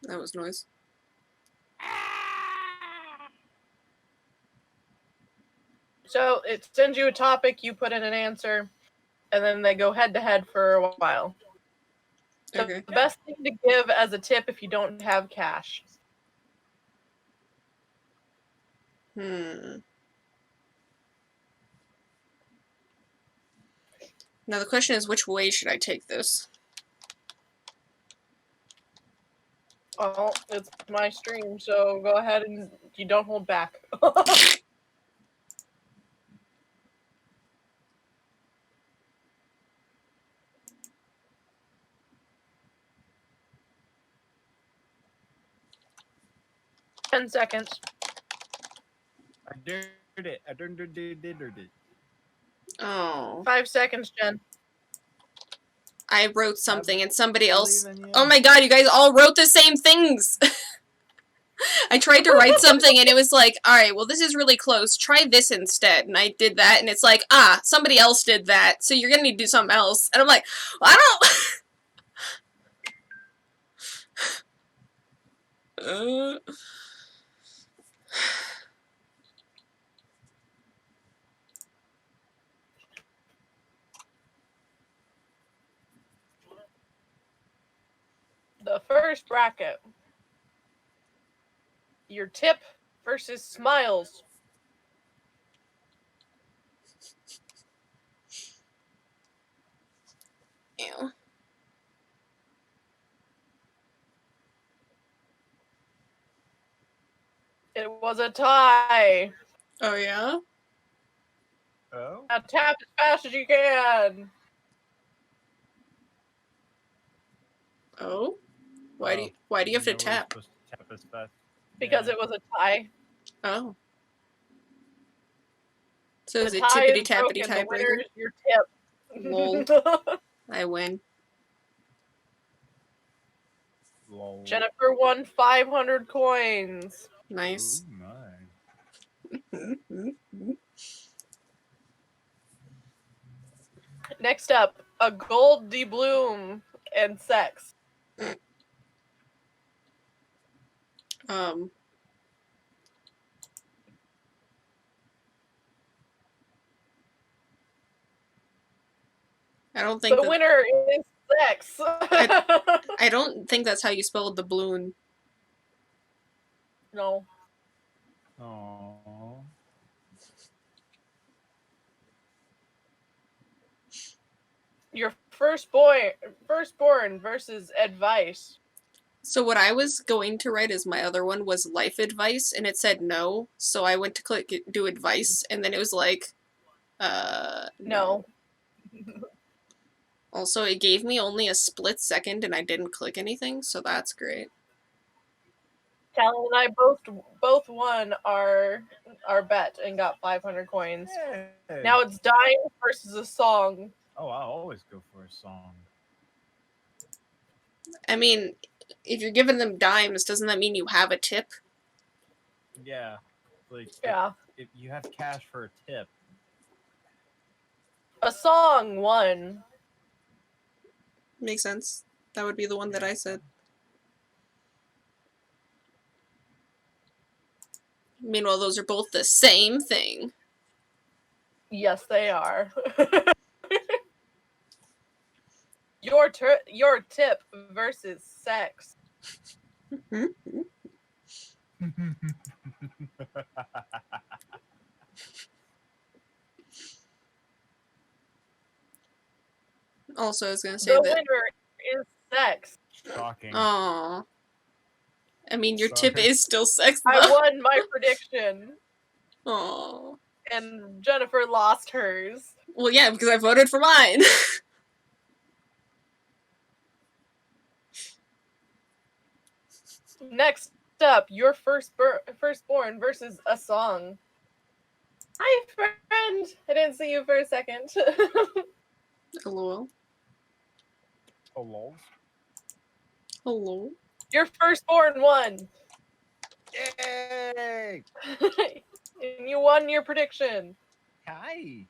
[SPEAKER 1] That was noise.
[SPEAKER 3] So it sends you a topic, you put in an answer, and then they go head to head for a while. So
[SPEAKER 1] Okay.
[SPEAKER 3] the best thing to give as a tip if you don't have cash.
[SPEAKER 1] Now the question is, which way should I take this?
[SPEAKER 3] Well, it's my stream, so go ahead and you don't hold back. 10 seconds.
[SPEAKER 2] I did it. I did it.
[SPEAKER 1] Oh.
[SPEAKER 3] 5 seconds, Jen.
[SPEAKER 1] I wrote something and somebody else...
[SPEAKER 2] Believe in you.
[SPEAKER 1] Oh my god, you guys all wrote the same things! I tried to write something and it was like, alright, well this is really close, try this instead. And I did that and it's like, somebody else did that, so you're gonna need to do something else. And I'm like, well, I don't...
[SPEAKER 3] The first bracket. Your tip versus smiles.
[SPEAKER 1] Ew.
[SPEAKER 3] It was a tie.
[SPEAKER 1] Oh yeah?
[SPEAKER 2] Oh?
[SPEAKER 3] Now tap as fast as you can.
[SPEAKER 1] Oh? Why do you have to
[SPEAKER 2] We're
[SPEAKER 1] tap?
[SPEAKER 2] supposed to tap as fast.
[SPEAKER 3] Because
[SPEAKER 2] Yeah.
[SPEAKER 3] it was a tie.
[SPEAKER 1] Oh. So is
[SPEAKER 3] The
[SPEAKER 1] it
[SPEAKER 3] tie
[SPEAKER 1] tippity
[SPEAKER 3] is
[SPEAKER 1] tappity
[SPEAKER 3] broken. The winner
[SPEAKER 1] tiebreaker?
[SPEAKER 3] is your tip.
[SPEAKER 1] Lol. I win.
[SPEAKER 2] Lol.
[SPEAKER 3] Jennifer won 500 coins.
[SPEAKER 1] Nice.
[SPEAKER 2] Oh my.
[SPEAKER 3] Next up, a gold doubloon and sex.
[SPEAKER 1] I don't think
[SPEAKER 3] The winner is sex.
[SPEAKER 1] I don't think that's how you spelled the balloon.
[SPEAKER 3] No.
[SPEAKER 2] Oh.
[SPEAKER 3] Your firstborn versus advice.
[SPEAKER 1] So what I was going to write as my other one was life advice, and it said no. So I went to click do advice, and then it was like, no. Also, it gave me only a split second, and I didn't click anything, so that's great.
[SPEAKER 3] Callan and I both won our bet and got 500 coins.
[SPEAKER 2] Hey.
[SPEAKER 3] Now it's dying versus a song.
[SPEAKER 2] Oh, I'll always go for a song.
[SPEAKER 1] I mean, if you're giving them dimes, doesn't that mean you have a tip?
[SPEAKER 2] Yeah. Like,
[SPEAKER 3] Yeah.
[SPEAKER 2] if you have cash for a tip.
[SPEAKER 3] A song won.
[SPEAKER 1] Makes sense. That would be the one that I said. Meanwhile, those are both the same thing.
[SPEAKER 3] Yes, they are. Your tip versus sex.
[SPEAKER 1] Also, I was gonna say
[SPEAKER 3] The
[SPEAKER 1] that.
[SPEAKER 3] winner is sex.
[SPEAKER 2] Shocking.
[SPEAKER 1] Aww. I mean, your
[SPEAKER 2] Sorry.
[SPEAKER 1] tip is still sex, though.
[SPEAKER 3] I won my prediction,
[SPEAKER 1] Aww.
[SPEAKER 3] and Jennifer lost hers.
[SPEAKER 1] Well, yeah, because I voted for mine.
[SPEAKER 3] Next up, your firstborn versus a song. Hi, friend. I didn't see you for a second.
[SPEAKER 1] Hello.
[SPEAKER 2] Oh,
[SPEAKER 1] Hello.
[SPEAKER 3] Your firstborn won.
[SPEAKER 2] Yay!
[SPEAKER 3] And you won your prediction.
[SPEAKER 2] Hi.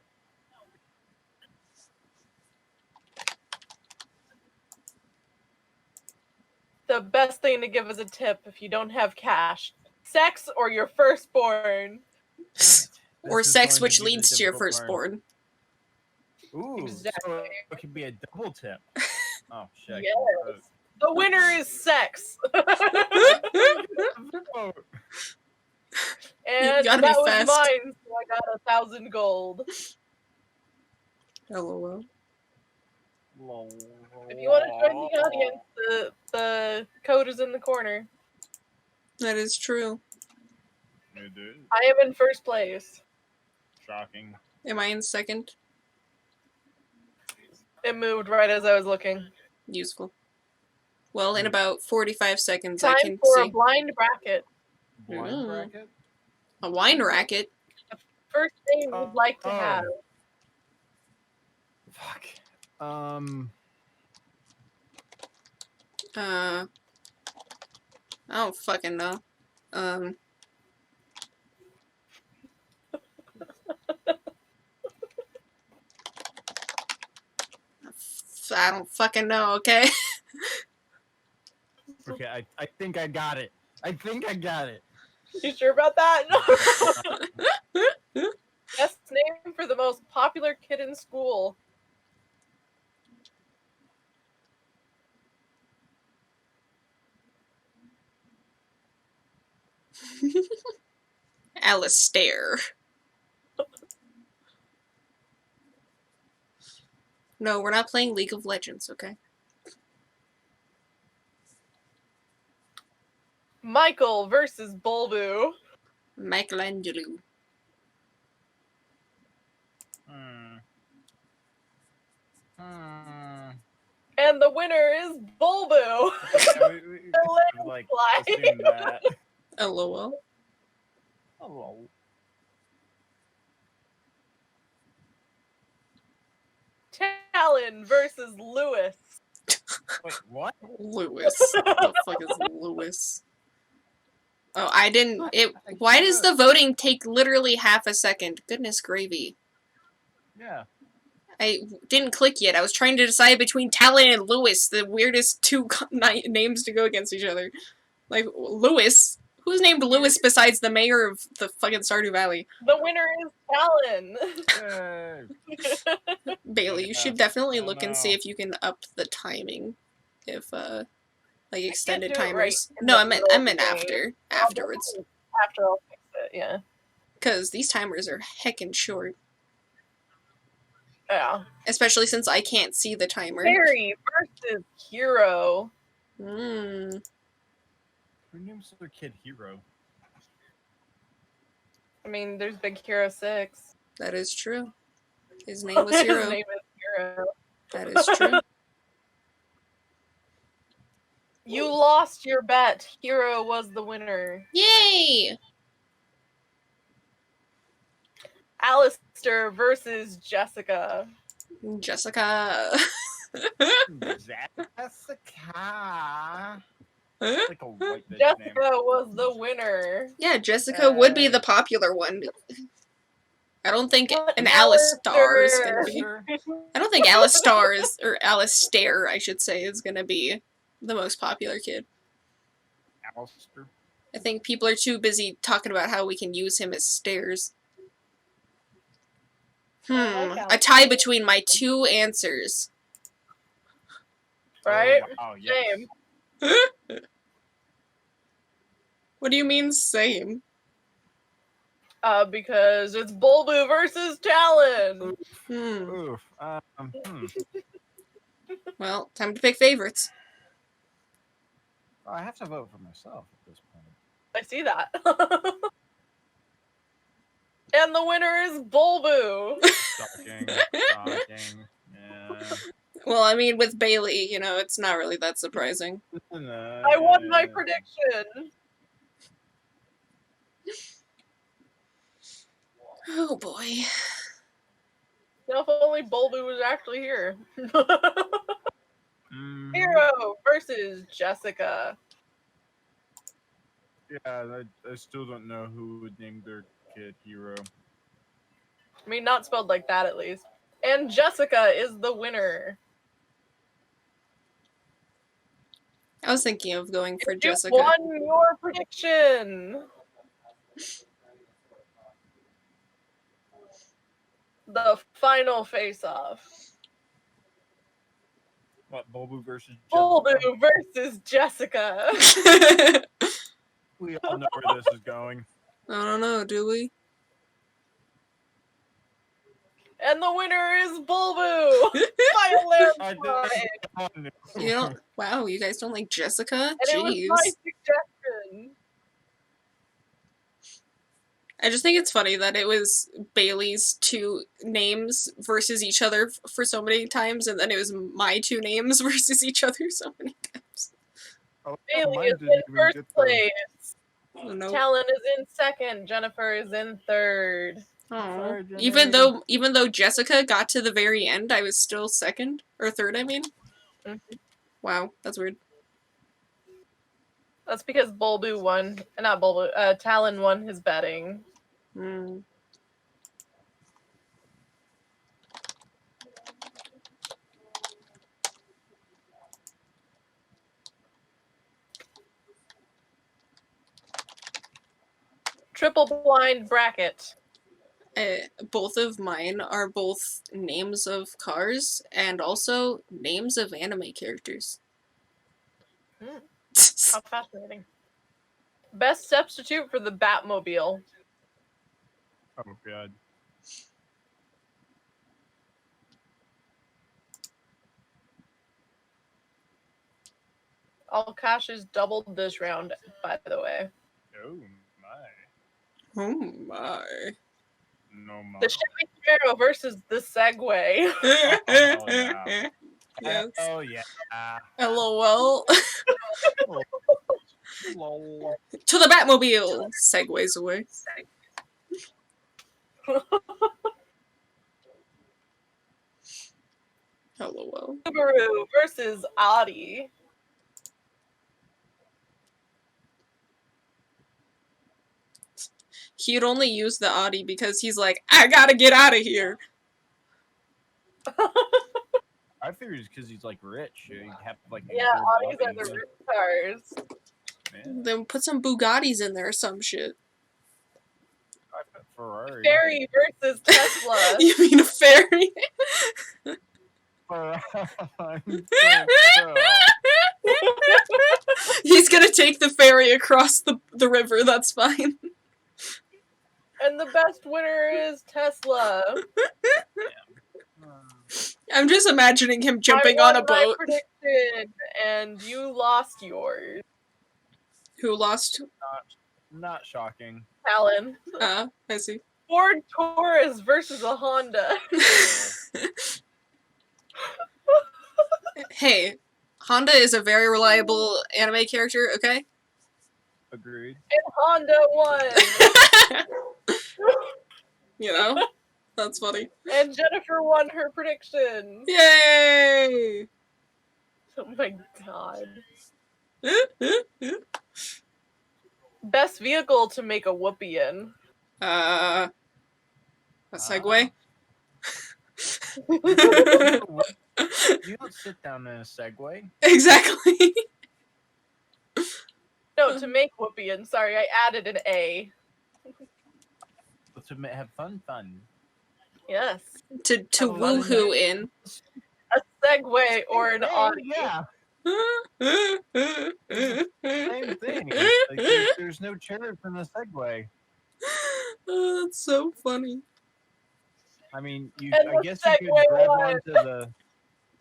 [SPEAKER 3] The best thing to give as a tip if you don't have cash: sex or your firstborn.
[SPEAKER 1] Or
[SPEAKER 2] This is
[SPEAKER 1] sex,
[SPEAKER 2] going to
[SPEAKER 1] which
[SPEAKER 2] be the
[SPEAKER 1] leads to your
[SPEAKER 2] difficult part.
[SPEAKER 1] firstborn.
[SPEAKER 2] Ooh,
[SPEAKER 3] Exactly.
[SPEAKER 2] so it could be a double tip. Oh shit.
[SPEAKER 3] Yes. The winner is sex.
[SPEAKER 2] Oh,
[SPEAKER 3] And
[SPEAKER 1] gotta be
[SPEAKER 3] that was
[SPEAKER 1] fast.
[SPEAKER 3] mine, so I got 1,000 gold.
[SPEAKER 1] LOL.
[SPEAKER 3] If you want to join the audience, the code is in the corner.
[SPEAKER 1] That is true.
[SPEAKER 2] It is
[SPEAKER 3] I am in first place.
[SPEAKER 2] shocking.
[SPEAKER 1] Am I in second?
[SPEAKER 3] It moved right as I was looking.
[SPEAKER 1] Useful. Well, in about 45 seconds,
[SPEAKER 3] Time
[SPEAKER 1] I can
[SPEAKER 3] for a
[SPEAKER 1] see.
[SPEAKER 3] blind bracket.
[SPEAKER 2] Blind
[SPEAKER 1] Ooh.
[SPEAKER 2] bracket?
[SPEAKER 1] A wine racket.
[SPEAKER 3] First thing we'd like to have.
[SPEAKER 2] Fuck.
[SPEAKER 1] I don't fucking know. I don't fucking know, okay?
[SPEAKER 2] Okay, I think I got it. I think I got it.
[SPEAKER 3] You sure about that? Best name for the most popular kid in school.
[SPEAKER 1] Alistair. No, we're not playing League of Legends, okay?
[SPEAKER 3] Michael versus Bulbu.
[SPEAKER 1] Michelangelo.
[SPEAKER 3] And the winner is Bulbu.
[SPEAKER 2] Yeah, we could, like, assume that.
[SPEAKER 1] LOL.
[SPEAKER 2] Hello.
[SPEAKER 3] Talon versus Lewis.
[SPEAKER 2] Wait, what?
[SPEAKER 1] Lewis. What the fuck is Lewis? Oh, I didn't. Why does the voting take literally half a second? Goodness gravy.
[SPEAKER 2] Yeah.
[SPEAKER 1] I didn't click yet. I was trying to decide between Talon and Lewis, the weirdest two names to go against each other. Like, Lewis? Who's named Lewis besides the mayor of the fucking Stardew Valley?
[SPEAKER 3] The winner is Talon.
[SPEAKER 2] Yay.
[SPEAKER 1] Bailey, you should definitely look and see if you can up the timing. If, like extended
[SPEAKER 3] do it
[SPEAKER 1] timers.
[SPEAKER 3] right in
[SPEAKER 1] No,
[SPEAKER 3] the
[SPEAKER 1] I meant
[SPEAKER 3] middle of the
[SPEAKER 1] afterwards.
[SPEAKER 3] After I'll fix it, yeah.
[SPEAKER 1] Because these timers are heckin' short.
[SPEAKER 3] Yeah.
[SPEAKER 1] Especially since I can't see the timer.
[SPEAKER 3] Fairy versus Hero.
[SPEAKER 1] Hmm.
[SPEAKER 2] Who names their kid Hero?
[SPEAKER 3] I mean, there's Big Hero 6.
[SPEAKER 1] That is true. His name was
[SPEAKER 3] His
[SPEAKER 1] Hero.
[SPEAKER 3] name is Hero.
[SPEAKER 1] That is true.
[SPEAKER 3] You lost your bet. Hero was the winner.
[SPEAKER 1] Yay!
[SPEAKER 3] Alistair versus Jessica.
[SPEAKER 1] Jessica.
[SPEAKER 2] Jessica. Like a white bitch
[SPEAKER 3] Jessica
[SPEAKER 2] name.
[SPEAKER 3] was the winner.
[SPEAKER 1] Yeah, Jessica would be the popular one. I don't think an Alistar is gonna be. I don't think Alistar is, or Alistair, I should say, is gonna be the most popular kid.
[SPEAKER 2] Alistair.
[SPEAKER 1] I think people are too busy talking about how we can use him as stairs. A tie between my two answers.
[SPEAKER 3] Right?
[SPEAKER 2] Oh, wow, yes.
[SPEAKER 3] Same.
[SPEAKER 1] What do you mean same?
[SPEAKER 3] Because it's Bulbu versus Talon.
[SPEAKER 2] Oof.
[SPEAKER 1] Well, time to pick favorites.
[SPEAKER 2] I have to vote for myself at this point.
[SPEAKER 3] I see that. And the winner is Bulbu.
[SPEAKER 2] Shocking. Yeah.
[SPEAKER 1] Well, I mean, with Bailey, you know, it's not really that surprising.
[SPEAKER 3] I won my prediction.
[SPEAKER 1] Oh boy.
[SPEAKER 3] If only Bulbu was actually here. Hero versus Jessica.
[SPEAKER 2] Yeah, I still don't know who would name their kid Hero.
[SPEAKER 3] I mean, not spelled like that at least. And Jessica is the winner.
[SPEAKER 1] I was thinking of going for Jessica.
[SPEAKER 3] You won your prediction. The final face-off.
[SPEAKER 2] What, Bulbu versus Jessica?
[SPEAKER 3] Bulbu versus Jessica.
[SPEAKER 2] We all know where this is going.
[SPEAKER 1] I don't know, do we?
[SPEAKER 3] And the winner is Bulbu. By a landslide.
[SPEAKER 1] You don't. Wow, you guys don't like Jessica?
[SPEAKER 3] And it was my suggestion.
[SPEAKER 1] I just think it's funny that it was Bailey's two names versus each other for so many times, and then it was my two names versus each other so many times.
[SPEAKER 2] Oh,
[SPEAKER 3] Bailey is in first place.
[SPEAKER 1] Oh, no.
[SPEAKER 3] Talon is in second. Jennifer is in third.
[SPEAKER 1] Oh. Even though Jessica got to the very end, I was still second or third. I mean, Wow, that's weird.
[SPEAKER 3] That's because Bulbu won, not Bulbu. Talon won his betting. Triple blind bracket.
[SPEAKER 1] Both of mine are both names of cars and also names of anime characters.
[SPEAKER 3] How fascinating. Best substitute for the Batmobile.
[SPEAKER 2] Oh, God.
[SPEAKER 3] All cash is doubled this round, by the way.
[SPEAKER 2] Oh, my.
[SPEAKER 1] Oh, my.
[SPEAKER 2] No, my.
[SPEAKER 3] The Chevy Camaro versus the Segway.
[SPEAKER 2] Oh, yeah.
[SPEAKER 1] Yes.
[SPEAKER 2] Oh, yeah.
[SPEAKER 1] LOL.
[SPEAKER 2] Lol.
[SPEAKER 1] To the Batmobile! Segways away. LOL.
[SPEAKER 3] Subaru versus Audi.
[SPEAKER 1] He'd only use the Audi because he's like, I gotta get out of here.
[SPEAKER 2] I figured it's because he's like rich. He'd have like
[SPEAKER 3] Yeah, Audis are the rich cars.
[SPEAKER 2] Man.
[SPEAKER 1] Then put some Bugattis in there or some shit.
[SPEAKER 2] I bet Ferrari.
[SPEAKER 3] Ferry versus Tesla.
[SPEAKER 1] You mean a ferry?
[SPEAKER 2] Ferrari.
[SPEAKER 1] gonna take the ferry across the river, that's fine.
[SPEAKER 3] And the best winner is Tesla.
[SPEAKER 1] I'm just imagining him jumping
[SPEAKER 3] I
[SPEAKER 1] on
[SPEAKER 3] won
[SPEAKER 1] a boat.
[SPEAKER 3] my prediction, and you lost yours.
[SPEAKER 1] Who lost?
[SPEAKER 2] Not shocking.
[SPEAKER 3] Alan.
[SPEAKER 1] I see.
[SPEAKER 3] Ford Taurus versus a Honda.
[SPEAKER 1] Hey, Honda is a very reliable anime character, okay?
[SPEAKER 2] Agreed.
[SPEAKER 3] And Honda won.
[SPEAKER 1] You know? That's funny.
[SPEAKER 3] And Jennifer won her prediction.
[SPEAKER 1] Yay!
[SPEAKER 3] Oh my god. Best vehicle to make a whoopee in.
[SPEAKER 1] A Segway?
[SPEAKER 2] You don't sit down in a Segway.
[SPEAKER 1] Exactly.
[SPEAKER 3] No, to make whoopee in. Sorry, I added an A.
[SPEAKER 2] To have fun.
[SPEAKER 3] Yes.
[SPEAKER 1] to woohoo in.
[SPEAKER 3] A Segway or an Audi.
[SPEAKER 2] Yeah, same thing. Like, there's no chairs in the Segway.
[SPEAKER 1] Oh, that's so funny.
[SPEAKER 2] I mean,
[SPEAKER 3] And
[SPEAKER 2] I
[SPEAKER 3] the
[SPEAKER 2] guess you could
[SPEAKER 3] Segway
[SPEAKER 2] grab
[SPEAKER 3] won.
[SPEAKER 2] onto the.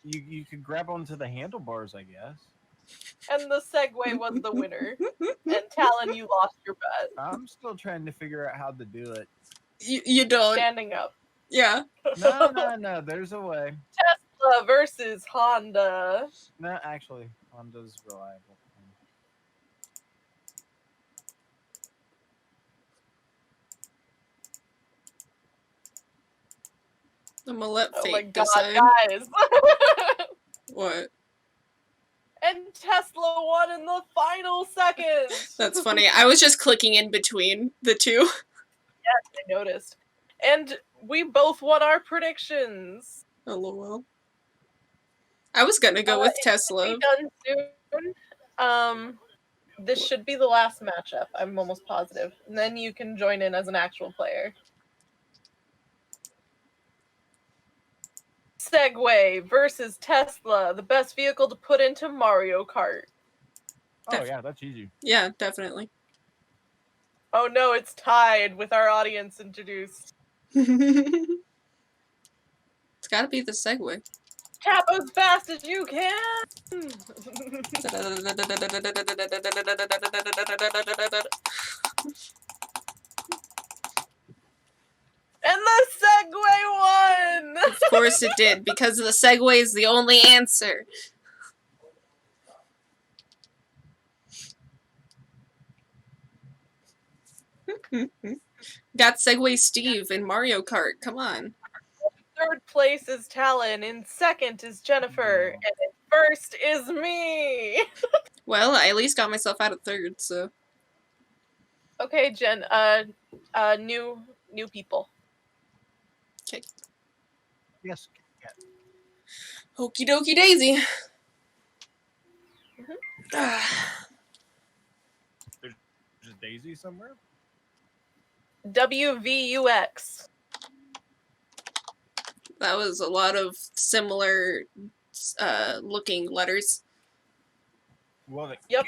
[SPEAKER 2] You could grab onto the handlebars, I guess.
[SPEAKER 3] And the Segway was the winner. And Talon, you lost your bet.
[SPEAKER 2] I'm still trying to figure out how to do it.
[SPEAKER 1] You don't.
[SPEAKER 3] Standing up.
[SPEAKER 1] Yeah.
[SPEAKER 2] No. There's a way.
[SPEAKER 3] Tesla versus Honda.
[SPEAKER 2] No, actually, Honda's reliable.
[SPEAKER 1] I'm gonna let
[SPEAKER 3] Oh
[SPEAKER 1] fate
[SPEAKER 3] my god,
[SPEAKER 1] decide.
[SPEAKER 3] guys.
[SPEAKER 1] What?
[SPEAKER 3] And Tesla won in the final second.
[SPEAKER 1] That's funny. I was just clicking in between the two.
[SPEAKER 3] I noticed. And we both won our predictions.
[SPEAKER 1] Oh, lol. I was gonna go with
[SPEAKER 3] It
[SPEAKER 1] Tesla.
[SPEAKER 3] should be done soon. This should be the last matchup. I'm almost positive. And then you can join in as an actual player. Segway versus Tesla, the best vehicle to put into Mario Kart.
[SPEAKER 2] Oh yeah, that's easy.
[SPEAKER 1] Yeah, definitely.
[SPEAKER 3] Oh no, it's tied with our audience introduced.
[SPEAKER 1] It's gotta be the Segway.
[SPEAKER 3] Tap as fast as you can! And the Segway won!
[SPEAKER 1] Of course it did, because the Segway is the only answer. Got Segway Steve in Mario Kart. Come on.
[SPEAKER 3] Third place is Talon, in second is Jennifer, and in first is me!
[SPEAKER 1] Well, I at least got myself out of third, so.
[SPEAKER 3] Okay, Jen, new people.
[SPEAKER 1] Okay.
[SPEAKER 2] Yes.
[SPEAKER 1] Okie dokie daisy.
[SPEAKER 2] There's a Daisy somewhere.
[SPEAKER 3] WVUX.
[SPEAKER 1] That was a lot of similar looking letters.
[SPEAKER 2] Well,
[SPEAKER 3] Yep.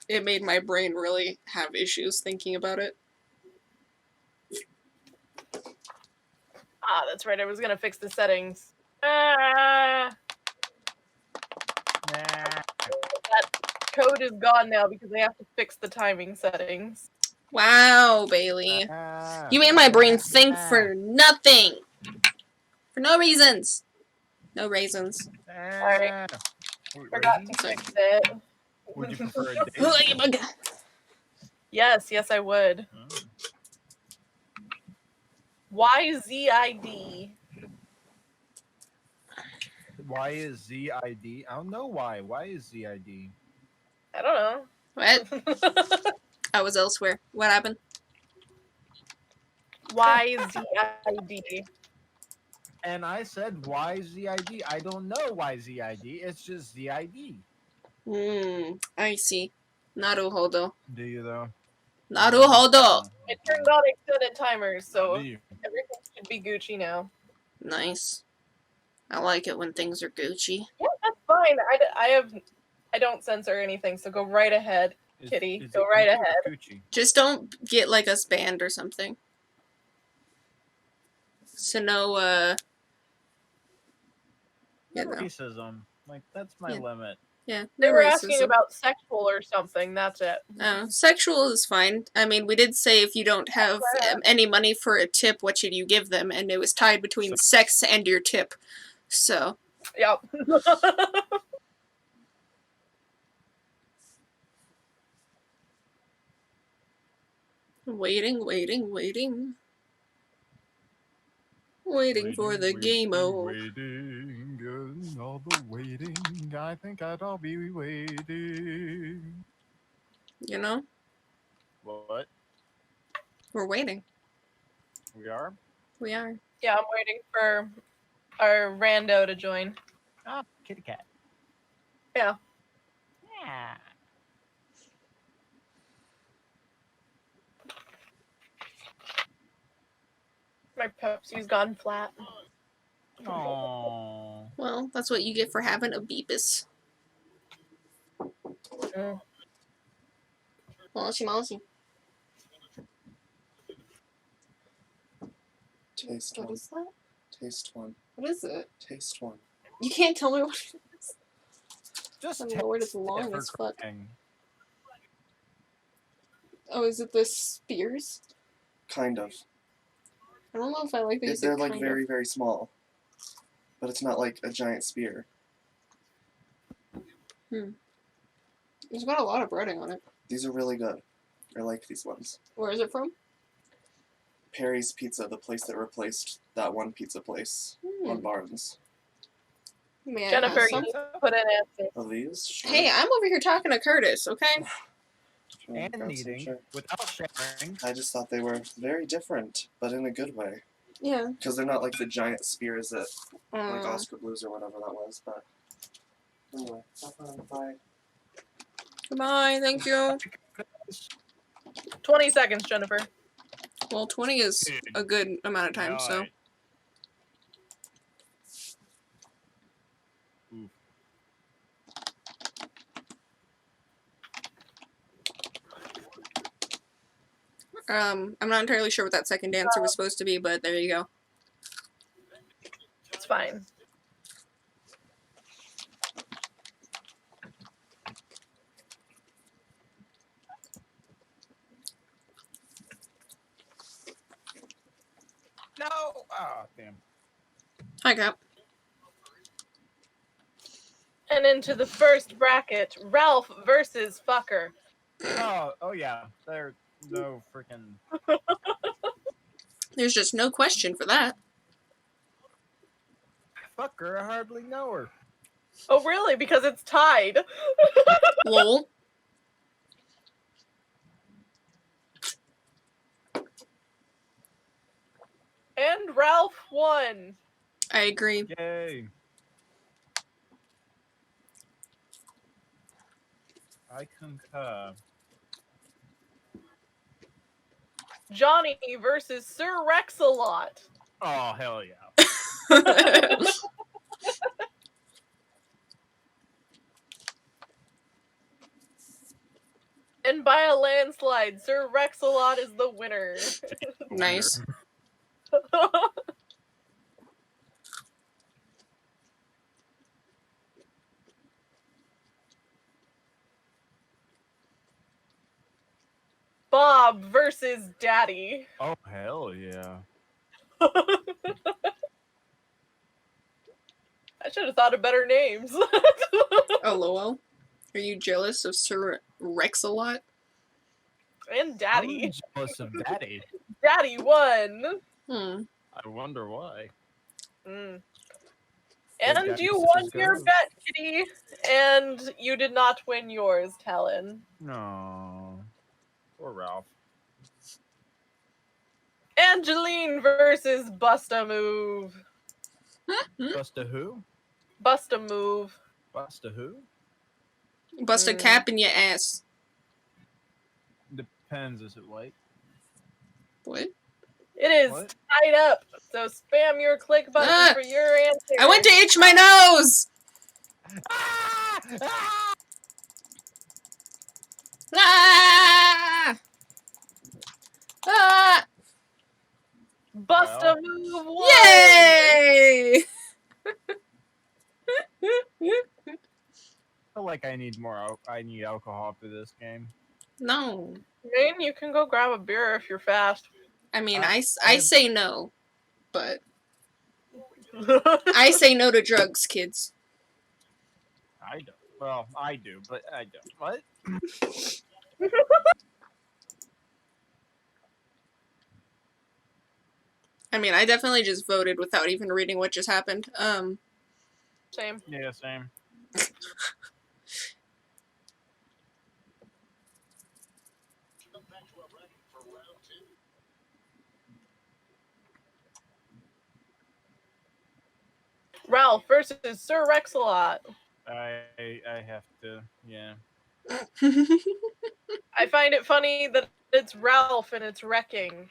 [SPEAKER 1] It made my brain really have issues thinking about it.
[SPEAKER 3] Ah, that's right. I was gonna fix the settings. Ah, that code is gone now because I have to fix the timing settings.
[SPEAKER 1] Wow, Bailey. You made my brain think for nothing. For no reasons. No raisins.
[SPEAKER 3] Sorry. Forgot to
[SPEAKER 1] Sorry.
[SPEAKER 3] fix it.
[SPEAKER 2] Would you prefer a Daisy?
[SPEAKER 3] Yes, I would. YZID.
[SPEAKER 2] Why is ZID? I don't know why. Why is ZID?
[SPEAKER 3] I don't know.
[SPEAKER 1] What? I was elsewhere. What happened?
[SPEAKER 3] YZID.
[SPEAKER 2] And I said why ZID? I don't know why ZID. It's just ZID.
[SPEAKER 1] I see. Naruhodo.
[SPEAKER 2] Do you though?
[SPEAKER 1] Naruhodo.
[SPEAKER 3] It turned on extended timers, so
[SPEAKER 2] Do you?
[SPEAKER 3] everything should be Gucci now.
[SPEAKER 1] Nice. I like it when things are Gucci.
[SPEAKER 3] Yeah, that's fine. I don't censor anything, so go right ahead, Kitty.
[SPEAKER 2] Is
[SPEAKER 3] Go
[SPEAKER 2] it
[SPEAKER 3] right
[SPEAKER 2] Gucci or
[SPEAKER 3] ahead.
[SPEAKER 2] Gucci?
[SPEAKER 1] Just don't get like us banned or something. So no, you know,
[SPEAKER 2] Racism. Like, that's my
[SPEAKER 1] Yeah.
[SPEAKER 2] limit.
[SPEAKER 1] yeah,
[SPEAKER 3] They
[SPEAKER 1] no
[SPEAKER 3] were asking
[SPEAKER 1] racism.
[SPEAKER 3] about sexual or something. That's it.
[SPEAKER 1] Sexual is fine. I mean, we did say if you don't have any money for a tip, what should you give them? And it was tied between sex and your tip. So,
[SPEAKER 3] Yep.
[SPEAKER 1] waiting. Waiting for the game-o.
[SPEAKER 2] Waiting, and all the waiting. I think I'll be waiting.
[SPEAKER 1] You know?
[SPEAKER 2] What?
[SPEAKER 1] We're waiting.
[SPEAKER 2] We are?
[SPEAKER 1] We are.
[SPEAKER 3] Yeah, I'm waiting for our rando to join.
[SPEAKER 2] Ah, kitty cat.
[SPEAKER 3] Yeah.
[SPEAKER 2] Yeah.
[SPEAKER 3] My Pepsi's gone flat.
[SPEAKER 2] Aww.
[SPEAKER 1] Well, that's what you get for having a Beepus.
[SPEAKER 3] Mm.
[SPEAKER 1] Mousy.
[SPEAKER 4] Taste
[SPEAKER 1] What
[SPEAKER 4] one.
[SPEAKER 1] is that?
[SPEAKER 4] Taste one.
[SPEAKER 1] What is it?
[SPEAKER 4] Taste one.
[SPEAKER 1] You can't tell me what it is.
[SPEAKER 2] Just
[SPEAKER 1] Oh, Lord, it's
[SPEAKER 2] taste it
[SPEAKER 1] long
[SPEAKER 2] for
[SPEAKER 1] as fuck.
[SPEAKER 2] crying.
[SPEAKER 1] Oh, is it the spears?
[SPEAKER 4] Kind of.
[SPEAKER 1] I don't know if I like that you said
[SPEAKER 4] They're like
[SPEAKER 1] kind
[SPEAKER 4] very, very small. But it's not like a giant spear.
[SPEAKER 1] There's got a lot of breading on it.
[SPEAKER 4] These are really good. I like these ones.
[SPEAKER 1] Where is it from?
[SPEAKER 4] Perry's Pizza, the place that replaced that one pizza place on Barnes.
[SPEAKER 1] May I
[SPEAKER 3] Jennifer,
[SPEAKER 1] have
[SPEAKER 3] you
[SPEAKER 1] some?
[SPEAKER 3] need to put in answers.
[SPEAKER 4] Of these? Sure.
[SPEAKER 1] Hey, I'm over here talking to Curtis, okay?
[SPEAKER 4] Sure,
[SPEAKER 2] And
[SPEAKER 4] grab some,
[SPEAKER 2] eating
[SPEAKER 4] sure.
[SPEAKER 2] without sharing.
[SPEAKER 4] I just thought they were very different, but in a good way.
[SPEAKER 1] Yeah.
[SPEAKER 4] Because they're not like the giant spears that like Oscar Blues or whatever that was, but anyway, bye.
[SPEAKER 1] Goodbye, thank you.
[SPEAKER 3] 20 seconds, Jennifer.
[SPEAKER 1] Well, 20 is a good amount of time, so.
[SPEAKER 2] Right. Oof.
[SPEAKER 1] I'm not entirely sure what that second answer was supposed to be, but there you go.
[SPEAKER 3] It's fine.
[SPEAKER 2] No! Ah, damn.
[SPEAKER 1] Hi, Cap.
[SPEAKER 3] And into the first bracket, Ralph versus Fucker.
[SPEAKER 2] Oh yeah. There's no freaking.
[SPEAKER 1] There's just no question for that.
[SPEAKER 2] Fuck her, I hardly know her.
[SPEAKER 3] Oh, really? Because it's tied.
[SPEAKER 1] Lol.
[SPEAKER 3] And Ralph won.
[SPEAKER 1] I agree.
[SPEAKER 2] Yay. I concur.
[SPEAKER 3] Johnny versus Sir Rex-a-Lot.
[SPEAKER 2] Oh, hell yeah.
[SPEAKER 3] And by a landslide, Sir Rex-a-Lot is the winner.
[SPEAKER 1] Nice.
[SPEAKER 3] Bob versus Daddy.
[SPEAKER 2] Oh, hell yeah.
[SPEAKER 3] I should have thought of better names.
[SPEAKER 1] Oh, lol. Are you jealous of Sir Rex-a-Lot?
[SPEAKER 3] And Daddy.
[SPEAKER 2] I'm jealous of Daddy.
[SPEAKER 3] Daddy won.
[SPEAKER 2] I wonder why.
[SPEAKER 3] Mm.
[SPEAKER 2] Well,
[SPEAKER 3] And
[SPEAKER 2] Daddy
[SPEAKER 3] you
[SPEAKER 2] says
[SPEAKER 3] won your
[SPEAKER 2] go.
[SPEAKER 3] bet, Kitty. And you did not win yours, Talon.
[SPEAKER 2] No. Poor Ralph.
[SPEAKER 3] Angeline versus Busta Move.
[SPEAKER 2] Busta who?
[SPEAKER 3] Busta Move.
[SPEAKER 2] Busta who?
[SPEAKER 1] Bust a cap in your ass.
[SPEAKER 2] Depends, is it white?
[SPEAKER 1] What?
[SPEAKER 3] It is
[SPEAKER 2] What?
[SPEAKER 3] tied up. So spam your click button
[SPEAKER 1] Ah!
[SPEAKER 3] for your answer.
[SPEAKER 1] I went to itch my nose!
[SPEAKER 2] Ah! Ah!
[SPEAKER 1] Ah! Ah!
[SPEAKER 3] Bust
[SPEAKER 2] Well.
[SPEAKER 3] a move one.
[SPEAKER 1] Yay!
[SPEAKER 2] I feel like I need more. I need alcohol for this game.
[SPEAKER 1] No.
[SPEAKER 3] Man, you can go grab a beer if you're fast.
[SPEAKER 1] I mean,
[SPEAKER 2] I
[SPEAKER 1] I
[SPEAKER 2] have-
[SPEAKER 1] say no, but I say no to drugs, kids.
[SPEAKER 2] I don't. Well, I do, but I don't. What?
[SPEAKER 1] I mean, I definitely just voted without even reading what just happened.
[SPEAKER 3] Same.
[SPEAKER 2] Yeah, same.
[SPEAKER 3] Ralph versus Sir Rex-a-Lot.
[SPEAKER 2] I have to. Yeah.
[SPEAKER 3] I find it funny that it's Ralph and it's wrecking.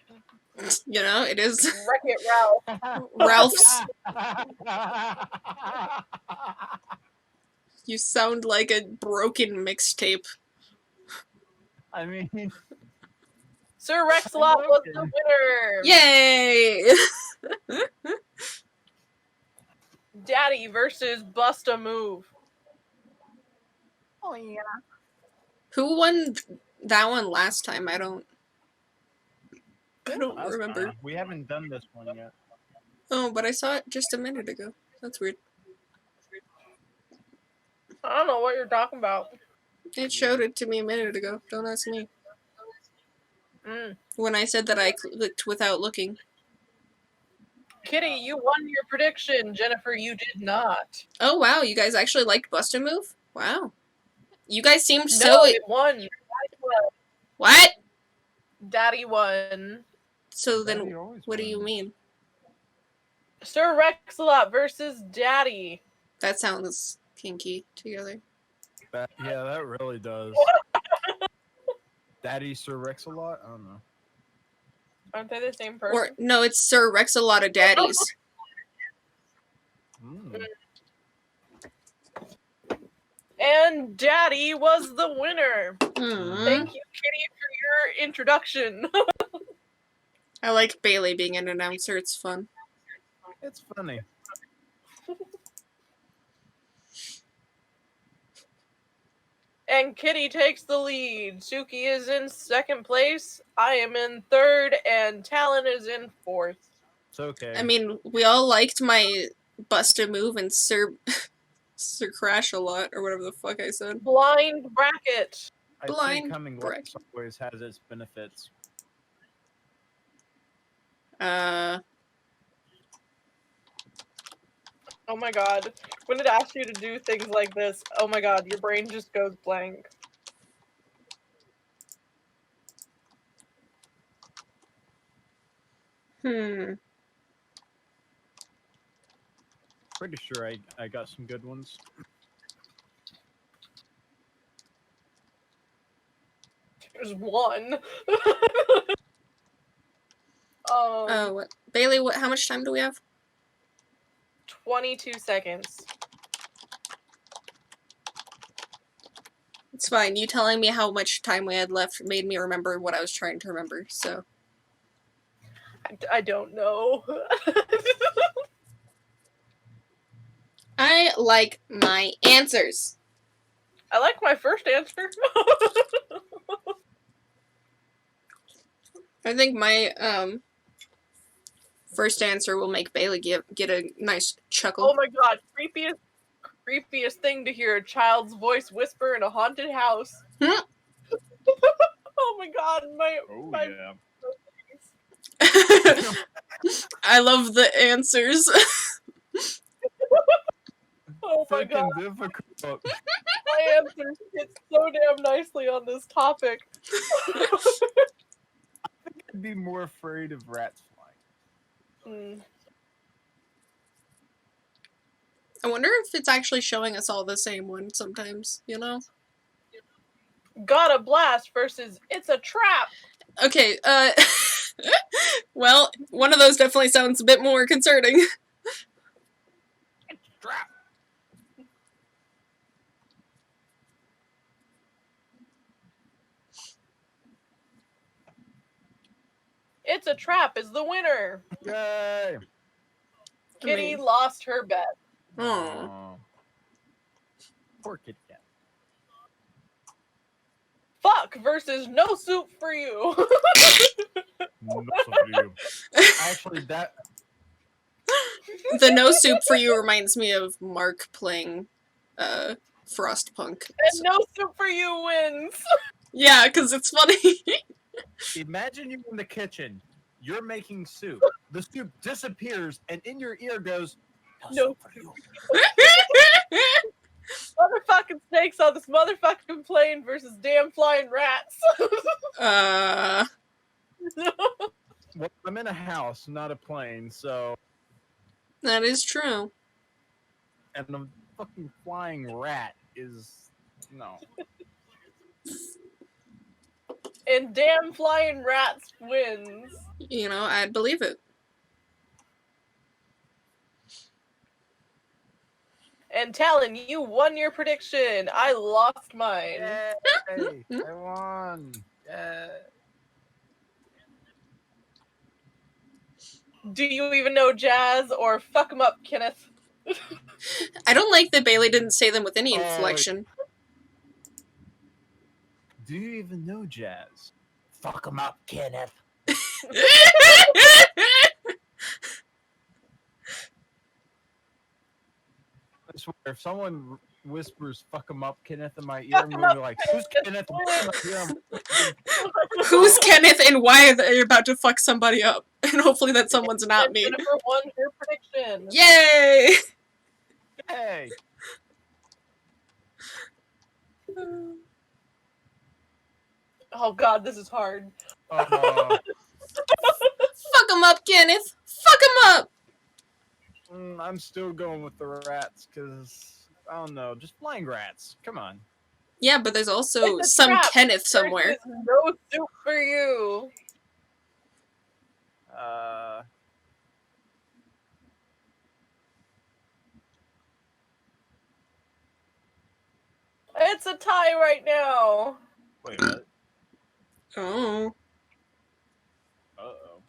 [SPEAKER 1] You know, it is
[SPEAKER 3] Wreck it, Ralph.
[SPEAKER 1] Ralph's. You sound like a broken mixtape.
[SPEAKER 2] I mean,
[SPEAKER 3] Sir Rex-a-Lot was the winner.
[SPEAKER 1] Yay!
[SPEAKER 3] Daddy versus Bust a Move.
[SPEAKER 2] oh yeah.
[SPEAKER 1] Who won that one last time? I don't
[SPEAKER 2] That's
[SPEAKER 1] remember.
[SPEAKER 2] fine. We haven't done this one yet.
[SPEAKER 1] Oh, but I saw it just a minute ago. That's weird.
[SPEAKER 3] I don't know what you're talking about.
[SPEAKER 1] It showed it to me a minute ago. Don't ask me.
[SPEAKER 3] Mm.
[SPEAKER 1] When I said that I clicked without looking.
[SPEAKER 3] Kitty, you won your prediction. Jennifer, you did not.
[SPEAKER 1] Oh wow, you guys actually liked Bust a Move? Wow. You guys seemed
[SPEAKER 3] No,
[SPEAKER 1] so
[SPEAKER 3] it won. Daddy won.
[SPEAKER 1] What?
[SPEAKER 3] Daddy won.
[SPEAKER 1] So
[SPEAKER 2] Daddy
[SPEAKER 1] then
[SPEAKER 2] always
[SPEAKER 1] what do you
[SPEAKER 2] wins.
[SPEAKER 1] mean?
[SPEAKER 3] Sir Rex-a-Lot versus Daddy.
[SPEAKER 1] That sounds kinky together.
[SPEAKER 2] Yeah, that really does. Daddy Sir Rex-a-Lot? I don't know.
[SPEAKER 3] Aren't they the same person?
[SPEAKER 1] Or no, it's Sir Rex a lot of daddies.
[SPEAKER 2] Mm.
[SPEAKER 3] And Daddy was the winner.
[SPEAKER 1] Hmm.
[SPEAKER 3] Thank you, Kitty, for your introduction.
[SPEAKER 1] I like Bailey being an announcer. It's fun.
[SPEAKER 2] It's funny.
[SPEAKER 3] And Kitty takes the lead. Suki is in second place. I am in third, and Talon is in fourth.
[SPEAKER 2] It's okay.
[SPEAKER 1] I mean, we all liked my Bust a Move and Sir Crash a lot, or whatever the fuck I said.
[SPEAKER 3] Blind bracket.
[SPEAKER 2] I
[SPEAKER 1] blind
[SPEAKER 2] think coming
[SPEAKER 1] brick.
[SPEAKER 2] last always has its benefits.
[SPEAKER 3] Oh my god. When it asks you to do things like this, oh my god, your brain just goes blank.
[SPEAKER 2] Pretty sure I got some good ones.
[SPEAKER 3] There's one.
[SPEAKER 1] Oh, what? Bailey, how much time do we have?
[SPEAKER 3] 22 seconds.
[SPEAKER 1] It's fine. You telling me how much time we had left made me remember what I was trying to remember, so.
[SPEAKER 3] I don't know.
[SPEAKER 1] I like my answers.
[SPEAKER 3] I like my first answer.
[SPEAKER 1] I think my first answer will make Bailey get a nice chuckle.
[SPEAKER 3] Oh my god, creepiest thing to hear a child's voice whisper in a haunted house.
[SPEAKER 1] Hmm?
[SPEAKER 3] Oh my god, my
[SPEAKER 2] yeah.
[SPEAKER 1] I love the answers.
[SPEAKER 3] oh my god,
[SPEAKER 2] Freaking difficult.
[SPEAKER 3] my answers fit so damn nicely on this topic.
[SPEAKER 2] I'd be more afraid of rats flying.
[SPEAKER 1] I wonder if it's actually showing us all the same one sometimes, you know?
[SPEAKER 3] Got a blast versus it's a trap.
[SPEAKER 1] Okay, Well, one of those definitely sounds a bit more concerning.
[SPEAKER 2] Trap.
[SPEAKER 3] It's a trap is the winner.
[SPEAKER 2] Yay.
[SPEAKER 3] Kitty
[SPEAKER 1] mean-
[SPEAKER 3] lost her bet.
[SPEAKER 1] Aw.
[SPEAKER 2] Aw. Poor Kitty Cat.
[SPEAKER 3] Fuck versus no soup for you.
[SPEAKER 2] No soup for you. Actually, that
[SPEAKER 1] The no soup for you reminds me of Mark playing Frostpunk.
[SPEAKER 3] And no soup for you wins.
[SPEAKER 1] Yeah, because it's funny.
[SPEAKER 2] imagine you're in the kitchen. You're making soup. The soup disappears, and in your ear goes,
[SPEAKER 3] No
[SPEAKER 2] soup for you.
[SPEAKER 3] Motherfucking snakes on this motherfucking plane versus damn flying rats.
[SPEAKER 2] Well, I'm in a house, not a plane, so.
[SPEAKER 1] That is true.
[SPEAKER 2] And the fucking flying rat is. No.
[SPEAKER 3] And damn flying rats wins.
[SPEAKER 1] You know, I'd believe it.
[SPEAKER 3] And Talon, you won your prediction. I lost mine.
[SPEAKER 2] Yay! I won! Yeah.
[SPEAKER 3] Do you even know Jazz or fuck 'em up, Kenneth?
[SPEAKER 1] I don't like that Bailey didn't say them with any
[SPEAKER 2] Oh,
[SPEAKER 1] inflection.
[SPEAKER 2] Do you even know Jazz? Fuck him up, Kenneth. I swear, if someone whispers "fuck him up, Kenneth" in my ear, I'm gonna be like, "Who's Kenneth?"
[SPEAKER 1] Who's Kenneth and why are they about to fuck somebody up? And hopefully that someone's not
[SPEAKER 3] And
[SPEAKER 1] me.
[SPEAKER 3] Jennifer won her prediction.
[SPEAKER 1] Yay!
[SPEAKER 2] Hey,
[SPEAKER 3] Oh god, this is hard.
[SPEAKER 1] Fuck him up, Kenneth! Fuck him up!
[SPEAKER 2] I'm still going with the rats because I don't know, just flying rats. Come on.
[SPEAKER 1] Yeah, but there's also
[SPEAKER 3] It's a
[SPEAKER 1] some
[SPEAKER 3] trap.
[SPEAKER 1] Kenneth somewhere.
[SPEAKER 3] There's no soup for you. It's a tie right now.
[SPEAKER 2] Wait, what?
[SPEAKER 1] Oh.
[SPEAKER 2] Uh-oh.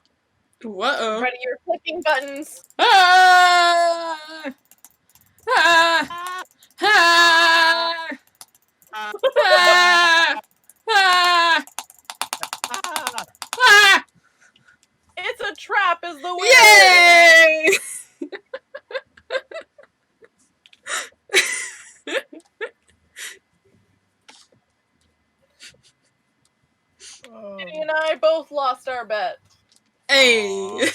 [SPEAKER 1] Whoa.
[SPEAKER 3] Ready your clicking buttons.
[SPEAKER 1] Ah! Ah! Ah! Ah! Ah! Ah!
[SPEAKER 3] It's a trap is the winner.
[SPEAKER 1] Yay!
[SPEAKER 3] Kitty and I both lost our bet.
[SPEAKER 1] Hey!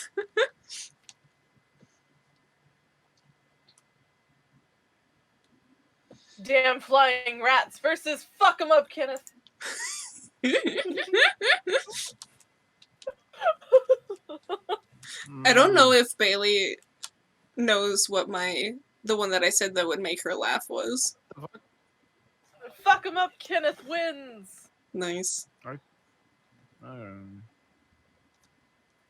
[SPEAKER 3] Damn flying rats versus fuck 'em up, Kenneth.
[SPEAKER 1] I don't know if Bailey knows what the one that I said that would make her laugh was.
[SPEAKER 3] Fuck 'em up, Kenneth wins.
[SPEAKER 1] Nice.
[SPEAKER 2] Mm.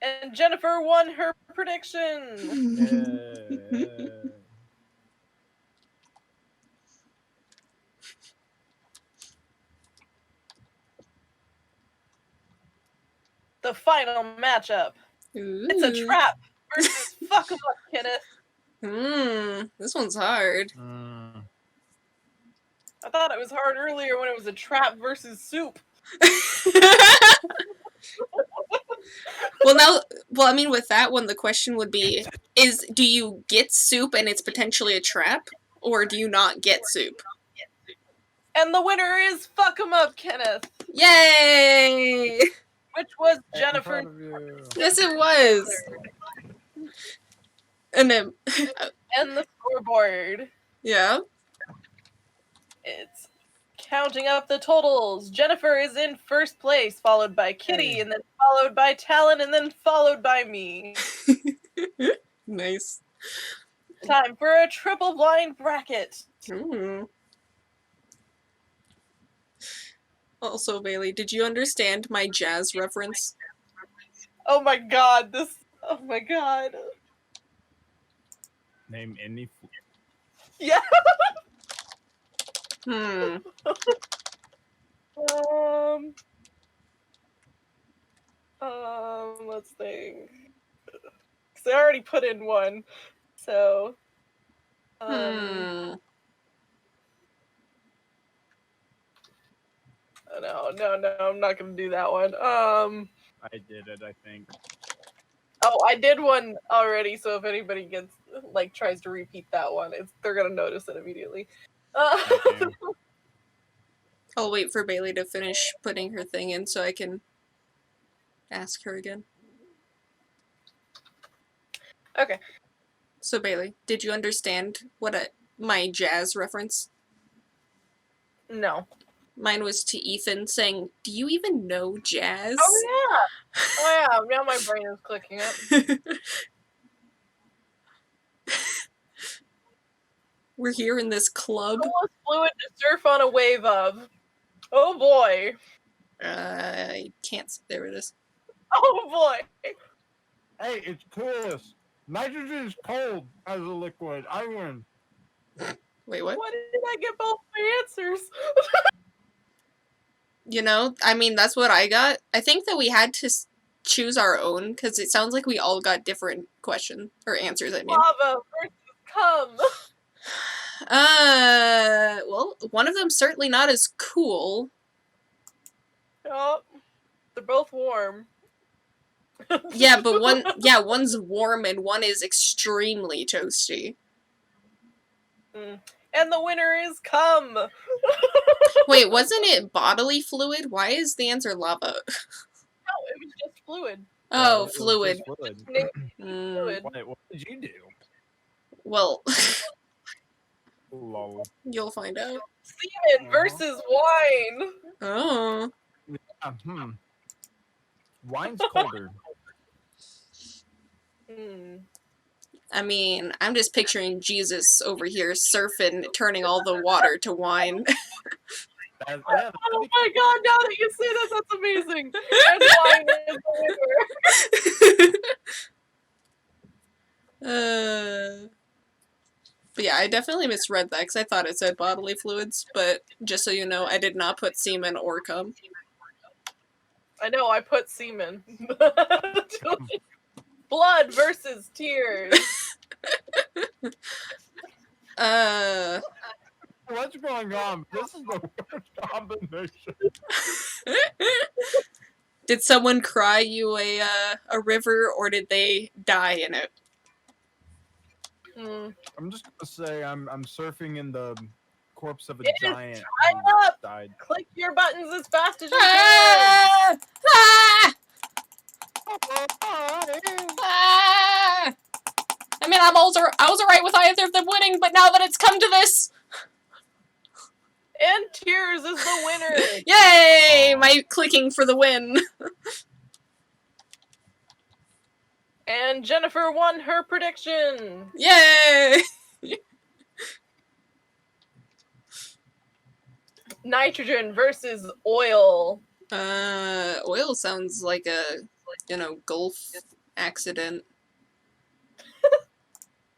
[SPEAKER 3] And Jennifer won her prediction.
[SPEAKER 2] Yeah.
[SPEAKER 3] The final matchup. It's a trap versus fuck 'em up, Kenneth.
[SPEAKER 1] This one's hard.
[SPEAKER 3] I thought it was hard earlier when it was a trap versus soup.
[SPEAKER 1] Well, I mean, with that one, the question would be, do you get soup and it's potentially a trap? Or do you not get soup?
[SPEAKER 3] And the winner is fuck 'em up, Kenneth.
[SPEAKER 1] Yay!
[SPEAKER 3] Which was
[SPEAKER 2] In
[SPEAKER 3] Jennifer.
[SPEAKER 2] front of you.
[SPEAKER 1] Yes, it was. And then,
[SPEAKER 3] And the scoreboard.
[SPEAKER 1] yeah.
[SPEAKER 3] It's counting up the totals. Jennifer is in first place, followed by Kitty,
[SPEAKER 2] Hey.
[SPEAKER 3] and then followed by Talon, and then followed by me.
[SPEAKER 1] Nice.
[SPEAKER 3] Time for a triple blind bracket.
[SPEAKER 1] Ooh. Also, Bailey, did you understand my jazz reference?
[SPEAKER 3] Oh my god, this. Oh my god.
[SPEAKER 2] Name any.
[SPEAKER 3] Yeah.
[SPEAKER 1] Hmm.
[SPEAKER 3] Let's think. Because I already put in one. So.
[SPEAKER 1] Hmm.
[SPEAKER 3] No, I'm not gonna do that one.
[SPEAKER 2] I did it, I think.
[SPEAKER 3] Oh, I did one already, so if anybody gets, like, tries to repeat that one, they're gonna notice it immediately.
[SPEAKER 2] Okay.
[SPEAKER 1] I'll wait for Bailey to finish putting her thing in so I can ask her again.
[SPEAKER 3] Okay.
[SPEAKER 1] So Bailey, did you understand my jazz reference?
[SPEAKER 3] No.
[SPEAKER 1] Mine was to Ethan saying, "Do you even know jazz?"
[SPEAKER 3] Oh yeah. Now my brain is clicking up.
[SPEAKER 1] We're here in this club.
[SPEAKER 3] Almost fluid to surf on a wave of. Oh boy.
[SPEAKER 1] I can't. There it is.
[SPEAKER 3] Oh boy.
[SPEAKER 2] Hey, it's Chris. Nitrogen is cold as a liquid. I win.
[SPEAKER 1] Wait, what?
[SPEAKER 3] Why did I get both my answers?
[SPEAKER 1] You know, I mean, that's what I got. I think that we had to choose our own because it sounds like we all got different questions or answers. I mean,
[SPEAKER 3] Lava versus cum.
[SPEAKER 1] well, one of them certainly not as cool.
[SPEAKER 3] Oh, they're both warm.
[SPEAKER 1] Yeah, but one's warm and one is extremely toasty.
[SPEAKER 3] And the winner is cum.
[SPEAKER 1] Wait, wasn't it bodily fluid? Why is the answer lava?
[SPEAKER 3] No, it was just fluid.
[SPEAKER 1] Oh,
[SPEAKER 2] it was
[SPEAKER 1] fluid.
[SPEAKER 2] just fluid.
[SPEAKER 3] Fluid.
[SPEAKER 2] What did you do?
[SPEAKER 1] Well,
[SPEAKER 2] Lol.
[SPEAKER 1] you'll find out.
[SPEAKER 3] Semen versus wine.
[SPEAKER 1] Oh.
[SPEAKER 2] Wine's colder.
[SPEAKER 1] I mean, I'm just picturing Jesus over here surfing, turning all the water to wine.
[SPEAKER 3] Oh my god, now that you say that, that's amazing. And wine is the winner.
[SPEAKER 1] But yeah, I definitely misread that because I thought it said bodily fluids, but just so you know, I did not put semen or cum.
[SPEAKER 3] I know, I put semen. Blood versus tears.
[SPEAKER 2] What's going on? This is the worst combination.
[SPEAKER 1] Did someone cry you a river, or did they die in it?
[SPEAKER 2] I'm just gonna say I'm surfing in the corpse of a
[SPEAKER 3] It is
[SPEAKER 2] giant
[SPEAKER 3] time
[SPEAKER 2] who
[SPEAKER 3] up.
[SPEAKER 2] died.
[SPEAKER 3] Click your buttons as fast as you can.
[SPEAKER 1] I mean, I was alright with either of them winning, but now that it's come to this,
[SPEAKER 3] And tears is the winner.
[SPEAKER 1] yay! My clicking for the win.
[SPEAKER 3] And Jennifer won her prediction.
[SPEAKER 1] Yay!
[SPEAKER 3] Nitrogen versus oil.
[SPEAKER 1] Oil sounds like a, Gulf accident.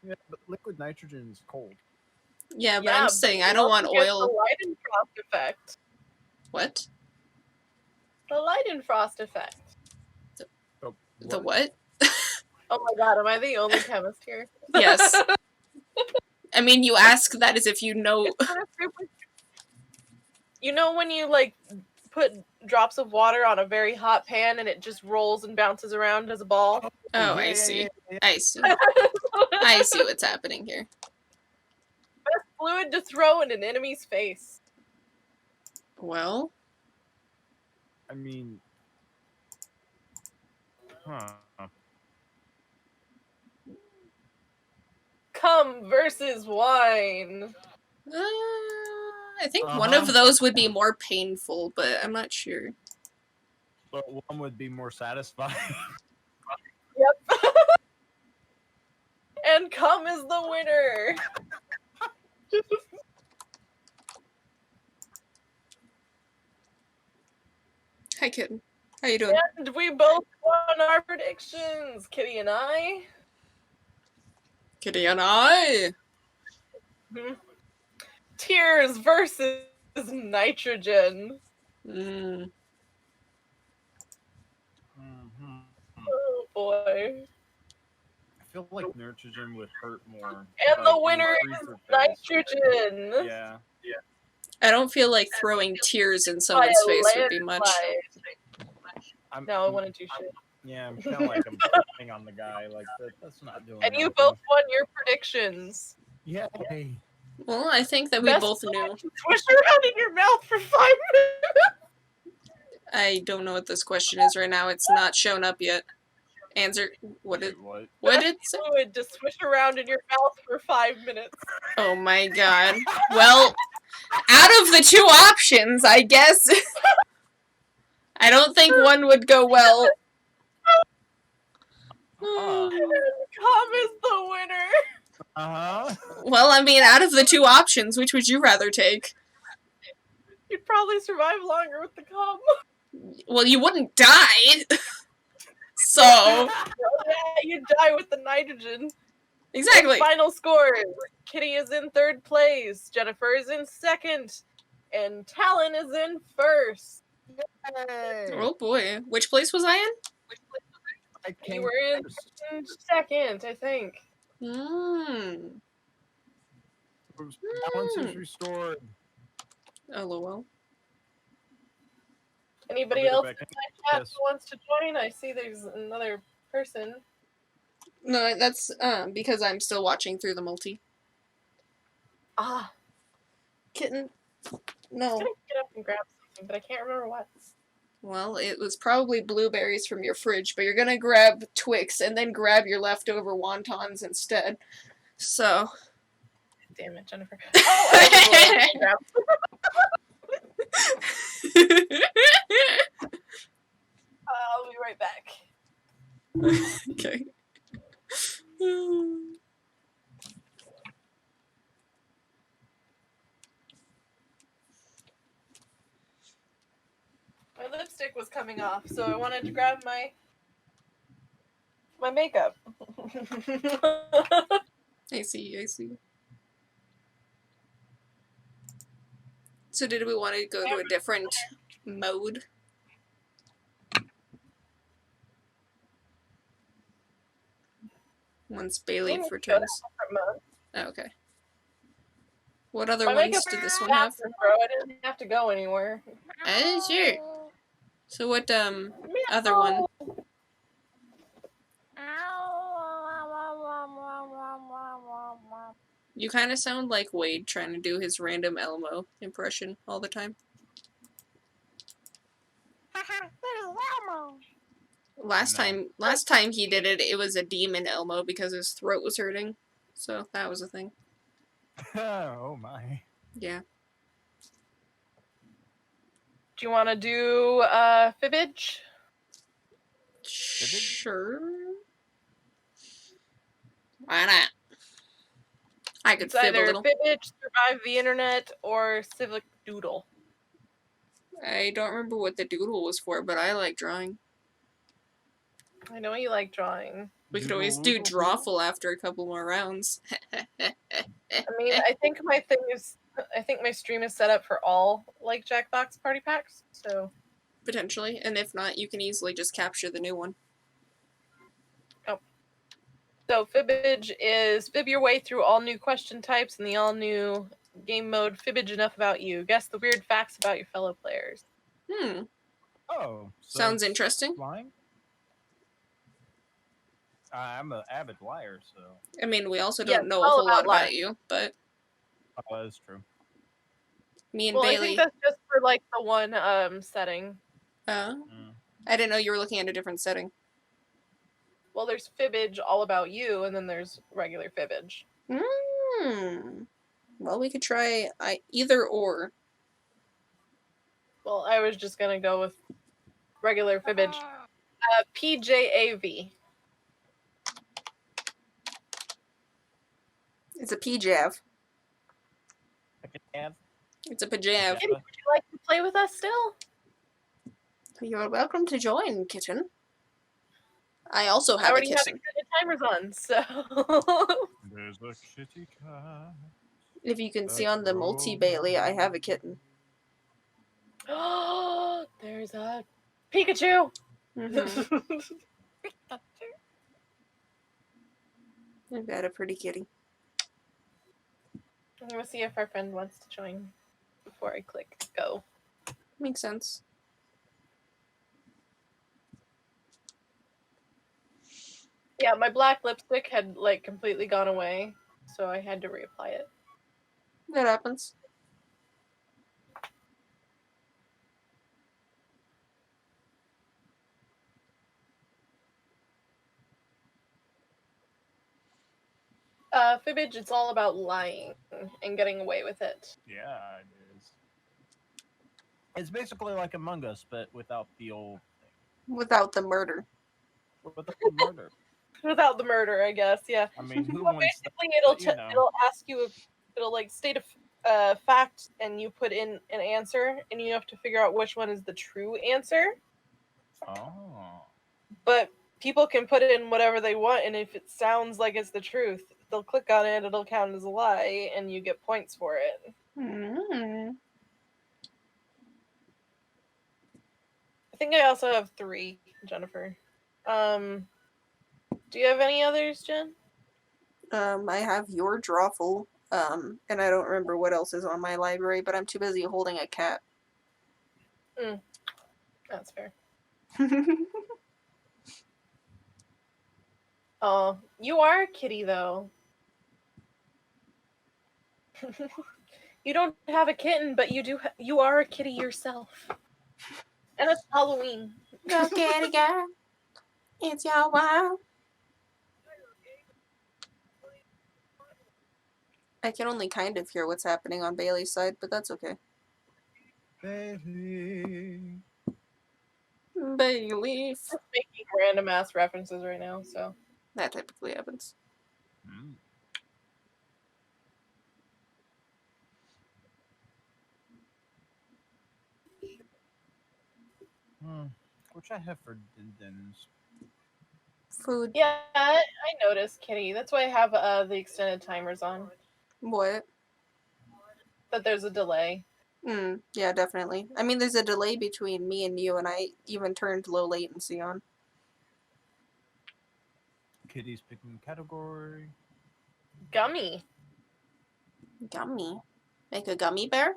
[SPEAKER 2] Yeah, but liquid nitrogen is cold.
[SPEAKER 1] Yeah, but I'm saying I don't want oil.
[SPEAKER 3] The Leidenfrost effect.
[SPEAKER 1] What?
[SPEAKER 3] The Leidenfrost effect.
[SPEAKER 1] The what?
[SPEAKER 3] Oh my god, am I the only chemist here?
[SPEAKER 1] Yes. I mean, you ask that as if you know.
[SPEAKER 3] You know when you, like, put drops of water on a very hot pan and it just rolls and bounces around as a ball?
[SPEAKER 1] Oh, I see. I see. I see what's happening here.
[SPEAKER 3] Best fluid to throw in an enemy's face.
[SPEAKER 1] Well,
[SPEAKER 2] I mean,
[SPEAKER 3] Cum versus wine.
[SPEAKER 1] I think one of those would be more painful, but I'm not sure.
[SPEAKER 2] But one would be more satisfying.
[SPEAKER 3] Yep. And cum is the winner.
[SPEAKER 1] Hi, kitten. How you doing?
[SPEAKER 3] And we both won our predictions, Kitty and I.
[SPEAKER 1] Kitty and I.
[SPEAKER 3] Tears versus nitrogen.
[SPEAKER 1] Mm.
[SPEAKER 2] Mhm.
[SPEAKER 3] Oh boy.
[SPEAKER 2] I feel like nitrogen would hurt more.
[SPEAKER 3] And the
[SPEAKER 2] like,
[SPEAKER 3] winner
[SPEAKER 2] in
[SPEAKER 3] is
[SPEAKER 2] freezer phase.
[SPEAKER 3] nitrogen.
[SPEAKER 2] Yeah.
[SPEAKER 1] I don't feel like throwing tears in
[SPEAKER 3] By
[SPEAKER 1] someone's
[SPEAKER 3] a
[SPEAKER 1] face would be much.
[SPEAKER 3] landslide. No, I wouldn't do shit.
[SPEAKER 2] Yeah, I'm kind of like I'm putting on the guy. Like that's not doing.
[SPEAKER 3] And you
[SPEAKER 2] nothing.
[SPEAKER 3] both won your predictions.
[SPEAKER 2] Yeah.
[SPEAKER 1] Well, I think that we
[SPEAKER 3] Best
[SPEAKER 1] both knew.
[SPEAKER 3] Swish around in your mouth for 5 minutes.
[SPEAKER 1] I don't know what this question is right now. It's not shown up yet. Answer. What did?
[SPEAKER 2] What?
[SPEAKER 1] What did it say?
[SPEAKER 3] Fluid to swish around in your mouth for 5 minutes.
[SPEAKER 1] Oh my god. Well, out of the two options, I guess. I don't think one would go well.
[SPEAKER 2] Uh
[SPEAKER 3] Calm is the winner.
[SPEAKER 2] huh.
[SPEAKER 1] Well, I mean, out of the two options, which would you rather take?
[SPEAKER 3] You'd probably survive longer with the calm.
[SPEAKER 1] Well, you wouldn't die. So,
[SPEAKER 3] Yeah, you die with the nitrogen.
[SPEAKER 1] exactly.
[SPEAKER 3] Final score: Kitty is in 3rd place, Jennifer is in 2nd, and Talon is in 1st.
[SPEAKER 1] Oh boy. Which place was I in?
[SPEAKER 2] I
[SPEAKER 3] You
[SPEAKER 2] came
[SPEAKER 3] were in
[SPEAKER 2] first.
[SPEAKER 3] 2nd, I think.
[SPEAKER 1] Hmm.
[SPEAKER 2] Balance is restored.
[SPEAKER 1] LOL.
[SPEAKER 3] Anybody
[SPEAKER 2] I'll
[SPEAKER 3] else
[SPEAKER 2] be
[SPEAKER 3] in
[SPEAKER 2] right back.
[SPEAKER 3] my chat
[SPEAKER 2] Yes.
[SPEAKER 3] who wants to join? I see there's another person.
[SPEAKER 1] No, that's because I'm still watching through the multi.
[SPEAKER 3] Ah,
[SPEAKER 1] Kitten.
[SPEAKER 3] I was
[SPEAKER 1] No.
[SPEAKER 3] gonna get up and grab something, but I can't remember what.
[SPEAKER 1] Well, it was probably blueberries from your fridge, but you're gonna grab Twix and then grab your leftover wontons instead. So.
[SPEAKER 3] Damn it, Jennifer. Oh, I remember what I was gonna grab. I'll be right back.
[SPEAKER 1] Okay.
[SPEAKER 3] My lipstick was coming off, so I wanted to grab my makeup.
[SPEAKER 1] I see, I see. So did we want to go to a different mode? Once Bailey returns. Oh, okay. What other
[SPEAKER 3] My
[SPEAKER 1] ones
[SPEAKER 3] makeup
[SPEAKER 1] did this one have?
[SPEAKER 3] bathroom, bro. I didn't have to go anywhere.
[SPEAKER 1] Sure. So what other one? You kind of sound like Wade trying to do his random Elmo impression all the time. Last time he did it, it was a demon Elmo because his throat was hurting. So that was a thing.
[SPEAKER 2] Oh my.
[SPEAKER 1] Yeah.
[SPEAKER 3] Do you want to do fibbage?
[SPEAKER 1] Sure. Why not? I could
[SPEAKER 3] It's
[SPEAKER 1] fib a
[SPEAKER 3] either
[SPEAKER 1] little.
[SPEAKER 3] fibbage, survive the internet, or civic doodle.
[SPEAKER 1] I don't remember what the doodle was for, but I like drawing.
[SPEAKER 3] I know you like drawing.
[SPEAKER 1] We could always do drawful after a couple more rounds.
[SPEAKER 3] I mean, I think my stream is set up for all like Jackbox party packs. So
[SPEAKER 1] Potentially, and if not, you can easily just capture the new one.
[SPEAKER 3] So fibbage is fib your way through all new question types in the all new game mode. Fibbage enough about you. Guess the weird facts about your fellow players.
[SPEAKER 2] Oh. So
[SPEAKER 1] Sounds
[SPEAKER 2] it's
[SPEAKER 1] interesting.
[SPEAKER 2] Lying? I'm an avid liar, so.
[SPEAKER 1] I mean, we also
[SPEAKER 3] Yeah,
[SPEAKER 1] don't know a
[SPEAKER 3] all
[SPEAKER 1] whole lot
[SPEAKER 3] about
[SPEAKER 1] about
[SPEAKER 3] lying.
[SPEAKER 1] you, but
[SPEAKER 2] Oh, that's true.
[SPEAKER 1] me and
[SPEAKER 3] Well, I
[SPEAKER 1] Bailey.
[SPEAKER 3] think that's just for like the one setting.
[SPEAKER 2] Mm.
[SPEAKER 1] I didn't know you were looking at a different setting.
[SPEAKER 3] Well, there's fibbage all about you, and then there's regular fibbage.
[SPEAKER 1] Well, we could try either or.
[SPEAKER 3] Well, I was just gonna go with regular fibbage. PJAV.
[SPEAKER 1] It's a PJAV.
[SPEAKER 2] I can have.
[SPEAKER 1] It's a pajav.
[SPEAKER 3] Would you like to play with us still?
[SPEAKER 1] You're welcome to join, kitten. I also
[SPEAKER 3] I
[SPEAKER 1] have a
[SPEAKER 3] already have
[SPEAKER 1] kitten.
[SPEAKER 3] extended timers on, so.
[SPEAKER 2] There's a kitty cat.
[SPEAKER 1] If you can see on the multi-Bailey, I have a kitten.
[SPEAKER 3] There's a Pikachu!
[SPEAKER 1] Mm-hmm. I've got a pretty kitty.
[SPEAKER 3] I'm gonna see if our friend wants to join before I click go.
[SPEAKER 1] Makes sense.
[SPEAKER 3] Yeah, my black lipstick had like completely gone away, so I had to reapply it.
[SPEAKER 1] That happens.
[SPEAKER 3] Fibbage, it's all about lying and getting away with it.
[SPEAKER 2] Yeah, it is. It's basically like Among Us, but without the old thing.
[SPEAKER 1] Without the murder.
[SPEAKER 2] Without the murder.
[SPEAKER 3] Without the murder, I guess, yeah.
[SPEAKER 2] I mean, who
[SPEAKER 3] Well,
[SPEAKER 2] wants that?
[SPEAKER 3] basically, it'll
[SPEAKER 2] But, you know.
[SPEAKER 3] it'll ask you, it'll like state a fact, and you put in an answer, and you have to figure out which one is the true answer.
[SPEAKER 2] Oh.
[SPEAKER 3] But people can put in whatever they want, and if it sounds like it's the truth, they'll click on it, it'll count as a lie, and you get points for it.
[SPEAKER 1] Mm-hmm.
[SPEAKER 3] I think I also have 3, Jennifer. Do you have any others, Jen?
[SPEAKER 1] I have your drawful, and I don't remember what else is on my library, but I'm too busy holding a cat.
[SPEAKER 3] That's fair. Oh, you are a kitty, though. You don't have a kitten, but you do. You are a kitty yourself. And it's Halloween.
[SPEAKER 1] Go kitty girl, it's your wow. I can only kind of hear what's happening on Bailey's side, but that's okay.
[SPEAKER 2] Bailey.
[SPEAKER 1] Bailey.
[SPEAKER 3] Just making random ass references right now, so.
[SPEAKER 1] That typically happens.
[SPEAKER 2] Mm. Which I have for Dindins.
[SPEAKER 1] Food.
[SPEAKER 3] Yeah, I noticed, Kitty. That's why I have the extended timers on.
[SPEAKER 1] What?
[SPEAKER 3] That there's a delay.
[SPEAKER 1] Yeah, definitely. I mean, there's a delay between me and you, and I even turned low latency on.
[SPEAKER 2] Kitty's picking category.
[SPEAKER 3] Gummy.
[SPEAKER 1] Gummy. Make a gummy bear?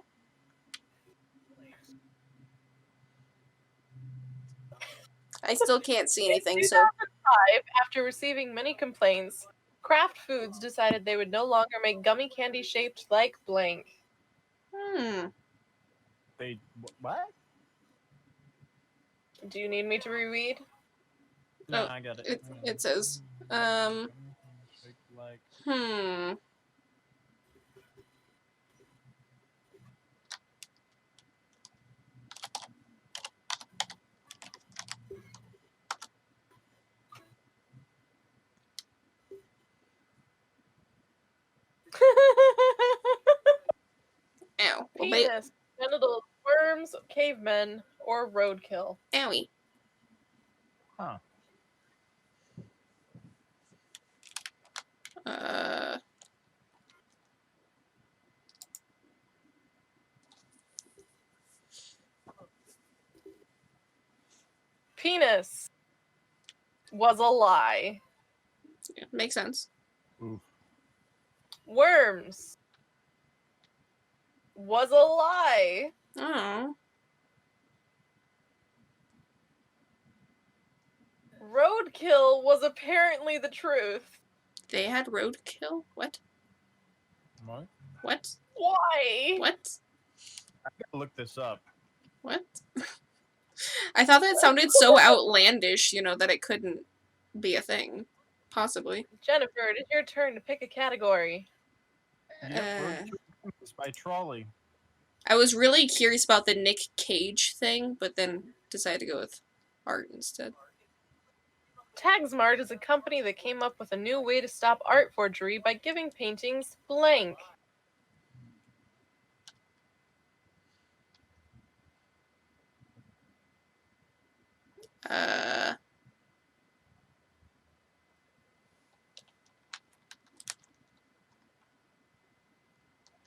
[SPEAKER 1] I still can't see anything, so...
[SPEAKER 3] 2005, after receiving many complaints, Kraft Foods decided they would no longer make gummy candy shaped like blank.
[SPEAKER 2] They what?
[SPEAKER 3] Do you need me to reread?
[SPEAKER 2] No,
[SPEAKER 1] Oh,
[SPEAKER 2] I got it.
[SPEAKER 1] it says,
[SPEAKER 2] Like
[SPEAKER 1] Ow. Well,
[SPEAKER 3] Penis, genitals, worms, cavemen, or roadkill.
[SPEAKER 1] Owie.
[SPEAKER 2] huh.
[SPEAKER 3] Penis was a lie.
[SPEAKER 1] Yeah, makes sense.
[SPEAKER 2] Oof.
[SPEAKER 3] Worms was a lie.
[SPEAKER 1] Oh.
[SPEAKER 3] Roadkill was apparently the truth.
[SPEAKER 1] They had roadkill? What?
[SPEAKER 2] What?
[SPEAKER 1] What?
[SPEAKER 3] Why?
[SPEAKER 1] What?
[SPEAKER 2] I gotta look this up.
[SPEAKER 1] What? I thought that sounded so outlandish, you know, that it couldn't be a thing. Possibly.
[SPEAKER 3] Jennifer, it is your turn to pick a category.
[SPEAKER 2] Yep, it's by Trolley.
[SPEAKER 1] I was really curious about the Nick Cage thing, but then decided to go with art instead.
[SPEAKER 3] Tagsmart is a company that came up with a new way to stop art forgery by giving paintings blank.
[SPEAKER 1] Uh,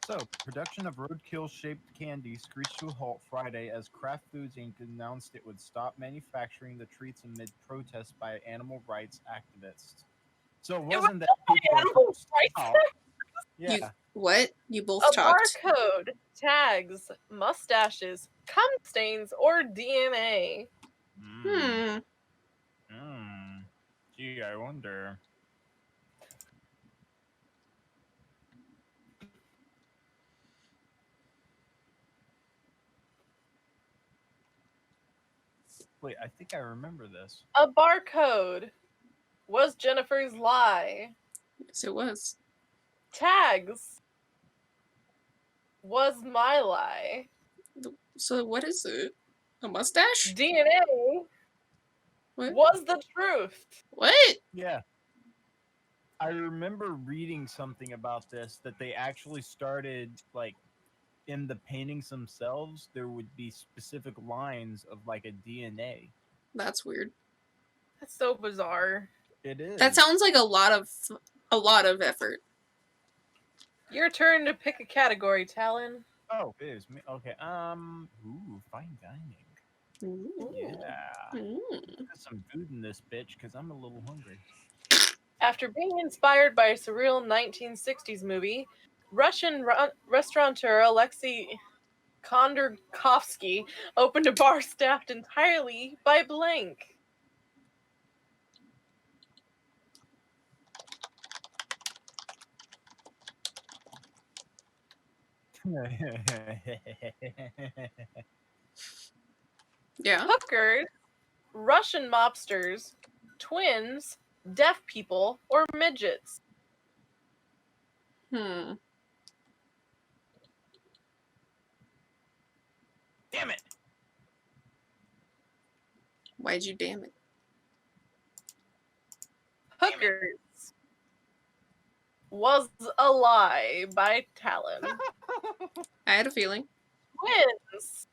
[SPEAKER 2] So, production of roadkill-shaped candy screeched to a halt Friday as Kraft Foods Inc. announced it would stop manufacturing the treats amid protests by animal rights activists. So it wasn't that people
[SPEAKER 3] Animal rights
[SPEAKER 2] stopped. Yeah.
[SPEAKER 1] You what? You both
[SPEAKER 3] A
[SPEAKER 1] talked.
[SPEAKER 3] barcode, tags, mustaches, cum stains, or DNA.
[SPEAKER 1] Hmm.
[SPEAKER 2] Gee, I wonder. Wait, I think I remember this.
[SPEAKER 3] A barcode was Jennifer's lie.
[SPEAKER 1] Yes, it was.
[SPEAKER 3] Tags was my lie.
[SPEAKER 1] So what is it? A mustache?
[SPEAKER 3] DNA
[SPEAKER 1] What?
[SPEAKER 3] was the truth.
[SPEAKER 1] What?
[SPEAKER 2] Yeah. I remember reading something about this, that they actually started, like, in the paintings themselves, there would be specific lines of, like, a DNA.
[SPEAKER 1] That's weird.
[SPEAKER 3] That's so bizarre.
[SPEAKER 2] It is.
[SPEAKER 1] That sounds like a lot of effort.
[SPEAKER 3] Your turn to pick a category, Talon.
[SPEAKER 2] Oh, it is me. Okay. Ooh, fine dining.
[SPEAKER 1] Ooh.
[SPEAKER 2] Yeah.
[SPEAKER 1] Ooh.
[SPEAKER 2] Put some food in this bitch, because I'm a little hungry.
[SPEAKER 3] After being inspired by a surreal 1960s movie, Russian restaurateur Alexei Kondorkovsky opened a bar staffed entirely by blank.
[SPEAKER 1] Yeah.
[SPEAKER 3] Hookers, Russian mobsters, twins, deaf people, or midgets.
[SPEAKER 1] Hmm.
[SPEAKER 2] Damn it!
[SPEAKER 1] Why'd you damn it?
[SPEAKER 3] Hookers was a lie by Talon.
[SPEAKER 1] I had a feeling.
[SPEAKER 3] Twins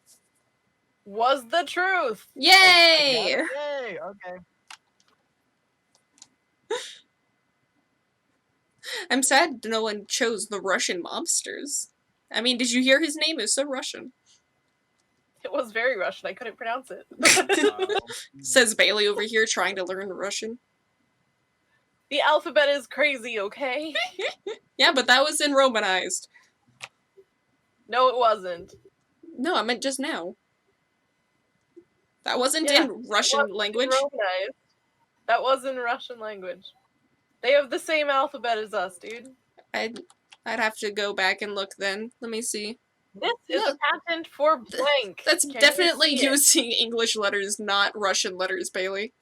[SPEAKER 3] was the truth.
[SPEAKER 1] Yay!
[SPEAKER 2] Yay! Okay.
[SPEAKER 1] I'm sad no one chose the Russian mobsters. I mean, did you hear his name? It's so Russian.
[SPEAKER 3] It was very Russian. I couldn't pronounce it.
[SPEAKER 1] Says Bailey over here trying to learn Russian.
[SPEAKER 3] The alphabet is crazy, okay?
[SPEAKER 1] Yeah, but that was in Romanized.
[SPEAKER 3] No, it wasn't.
[SPEAKER 1] No, I meant just now. That wasn't
[SPEAKER 3] Yeah,
[SPEAKER 1] in Russian language.
[SPEAKER 3] Romanized. That was in Russian language. They have the same alphabet as us, dude.
[SPEAKER 1] I'd have to go back and look then. Let me see.
[SPEAKER 3] This is
[SPEAKER 1] No.
[SPEAKER 3] a patent for blank.
[SPEAKER 1] That's
[SPEAKER 3] Can you
[SPEAKER 1] definitely
[SPEAKER 3] see it?
[SPEAKER 1] using English letters, not Russian letters, Bailey.